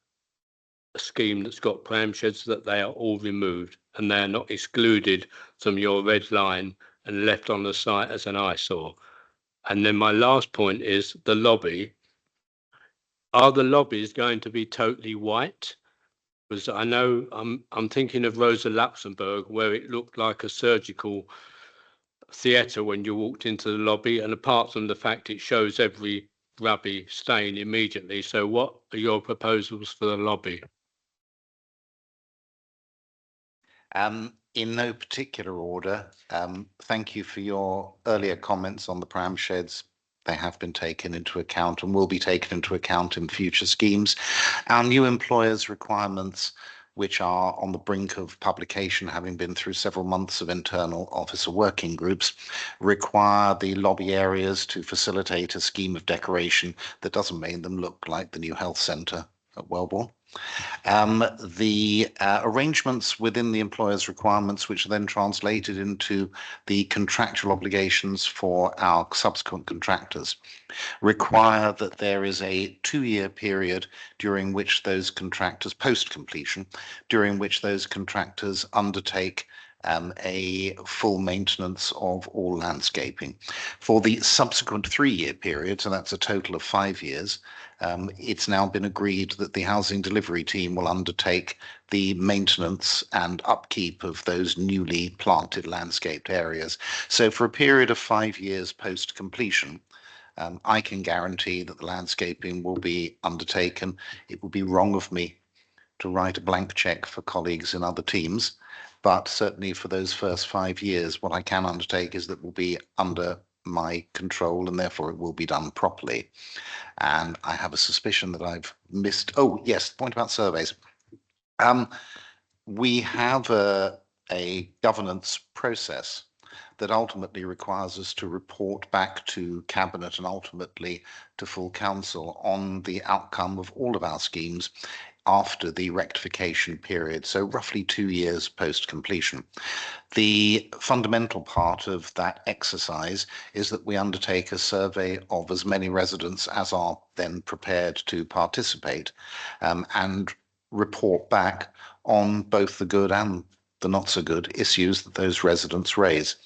a scheme that's got pram sheds, that they are all removed and they are not excluded from your red line and left on the site as an eyesore. And then my last point is the lobby. Are the lobbies going to be totally white? Because I know I'm thinking of Rosa Luxemburg, where it looked like a surgical theatre when you walked into the lobby, and apart from the fact it shows every rubby stain immediately. So what are your proposals for the lobby? In no particular order, thank you for your earlier comments on the pram sheds. They have been taken into account and will be taken into account in future schemes. Our new employers' requirements, which are on the brink of publication, having been through several months of internal officer working groups, require the lobby areas to facilitate a scheme of decoration that doesn't make them look like the new health centre at Wellbourne. The arrangements within the employer's requirements, which are then translated into the contractual obligations for our subsequent contractors, require that there is a 2-year period during which those contractors, post-completion, during which those contractors undertake a full maintenance of all landscaping. For the subsequent 3-year period, so that's a total of 5 years, it's now been agreed that the housing delivery team will undertake the maintenance and upkeep of those newly planted landscaped areas. So for a period of 5 years post completion, I can guarantee that the landscaping will be undertaken. It would be wrong of me to write a blank check for colleagues in other teams, but certainly for those first 5 years, what I can undertake is that will be under my control and therefore it will be done properly. And I have a suspicion that I've missed. Oh, yes, point about surveys. We have a governance process that ultimately requires us to report back to Cabinet and ultimately to full council on the outcome of all of our schemes after the rectification period, so roughly 2 years post completion. The fundamental part of that exercise is that we undertake a survey of as many residents as are then prepared to participate, and report back on both the good and the not so good issues that those residents raise.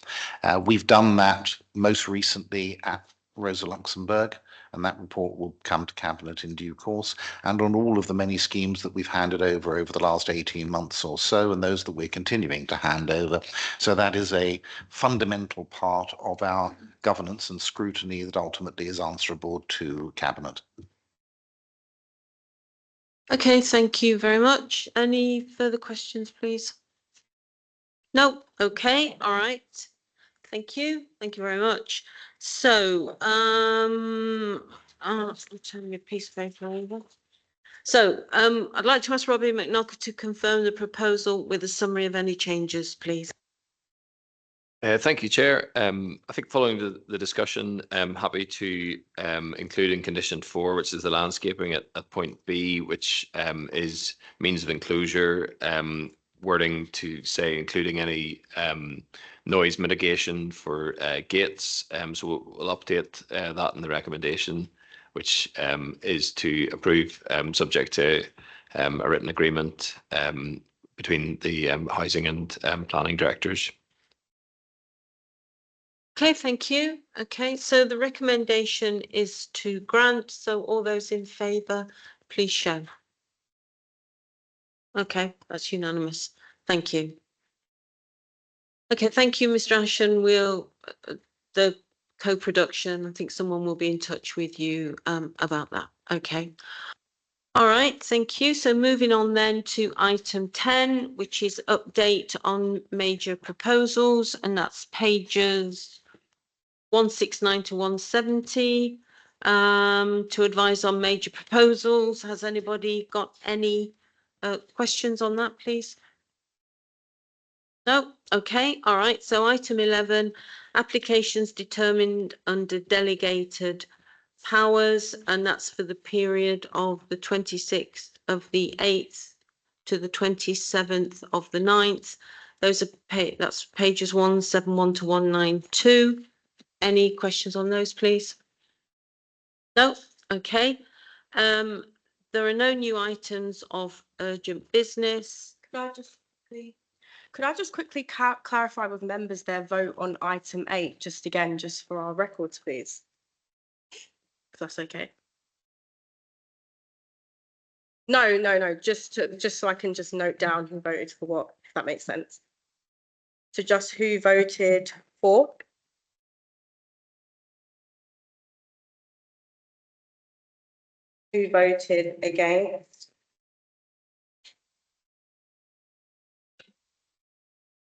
We've done that most recently at Rosa Luxemburg, and that report will come to Cabinet in due course, and on all of the many schemes that we've handed over the last 18 months or so, and those that we're continuing to hand over. So that is a fundamental part of our governance and scrutiny that ultimately is answerable to Cabinet. Okay, thank you very much. Any further questions, please? No, okay, all right. Thank you. Thank you very much. So, I'll turn your piece of paper over. So, I'd like to ask Robbie McNulty to confirm the proposal with a summary of any changes, please. Thank you, Chair. I think following the discussion, I'm happy to include in condition 4, which is the landscaping at point B, which is means of enclosure, wording to say including any noise mitigation for gates. So we'll update that in the recommendation, which is to approve subject to a written agreement between the housing and planning directors. Okay, thank you. Okay, so the recommendation is to grant. So all those in favour, please show. Okay, that's unanimous. Thank you. Okay, thank you, Mr. Ashen. We'll, the co-production, I think someone will be in touch with you about that. Okay. All right, thank you. So moving on then to item 10, which is update on major proposals, and that's pages 169 to 170. To advise on major proposals. Has anybody got any questions on that, please? No? Okay, all right. So item 11, applications determined under delegated powers, and that's for the period of the 26th of the 8th to the 27th of the 9th. Those are that's pages 171 to 192. Any questions on those, please? No? Okay. There are no new items of urgent business. Could I just quickly clarify with members their vote on item 8, just again, just for our records, please? If that's okay. No, just so I can just note down who voted for what, if that makes sense. So just who voted for? Who voted against?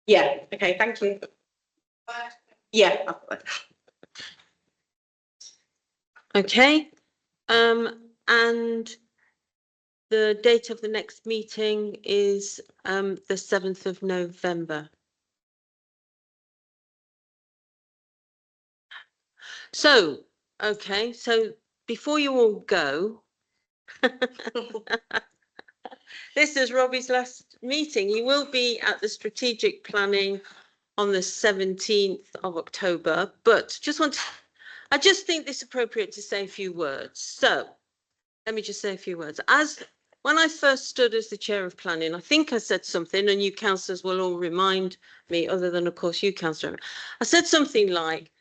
Yeah, okay, thank you. Yeah. Okay. And the date of the next meeting is the 7th of November. So, okay, so before you all go, this is Robbie's last meeting. He will be at the strategic planning on the 17th of October, but I just think this appropriate to say a few words. So let me just say a few words. As when I first stood as the chair of planning, I think I said something, and you councillors will all remind me, other than of course you, councillor. I said something like,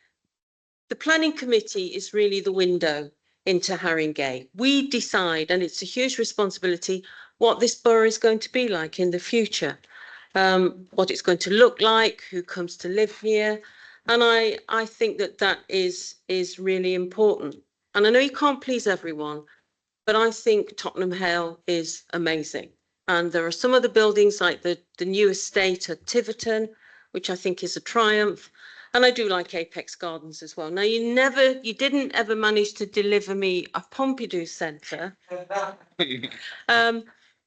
the planning committee is really the window into Haringey. We decide, and it's a huge responsibility, what this borough is going to be like in the future, what it's going to look like, who comes to live here. And I think that that is really important. And I know you can't please everyone, but I think Tottenham Hale is amazing. And there are some of the buildings like the new estate at Tiverton, which I think is a triumph. And I do like Apex Gardens as well. Now, you didn't ever manage to deliver me a Pompidou Centre.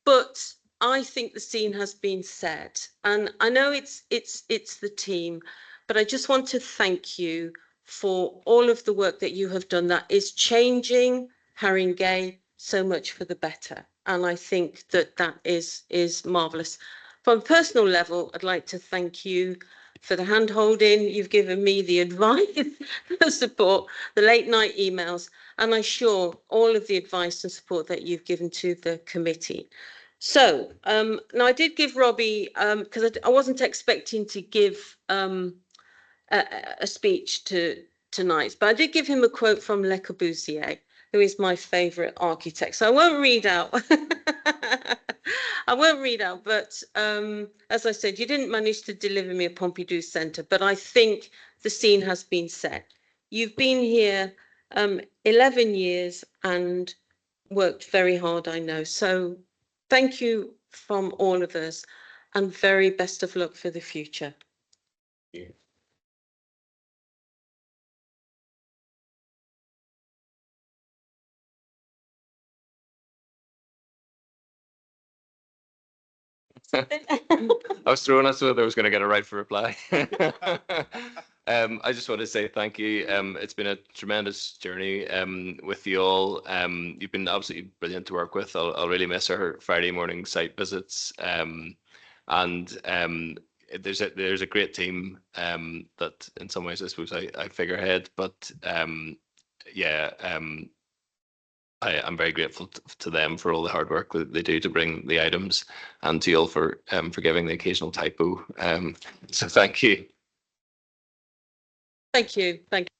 But I think the scene has been set. And I know it's the team, but I just want to thank you for all of the work that you have done that is changing Haringey so much for the better. And I think that that is marvellous. From a personal level, I'd like to thank you for the hand-holding. You've given me the advice, the support, the late-night emails, and I'm sure all of the advice and support that you've given to the committee. So, now I did give Robbie, because I wasn't expecting to give a speech tonight, but I did give him a quote from Le Corbusier, who is my favourite architect. So I won't read out. I won't read out, but as I said, you didn't manage to deliver me a Pompidou Centre, but I think the scene has been set. You've been here 11 years and worked very hard, I know. So thank you from all of us, and very best of luck for the future. I was throwing us whether I was going to get a right for reply. I just want to say thank you. It's been a tremendous journey with you all. You've been absolutely brilliant to work with. I'll really miss our Friday morning site visits. There's a great team that in some ways I suppose I figurehead, but I'm very grateful to them for all the hard work that they do to bring the items, and to you all for forgiving the occasional typo. So thank you. Thank you. Thank you.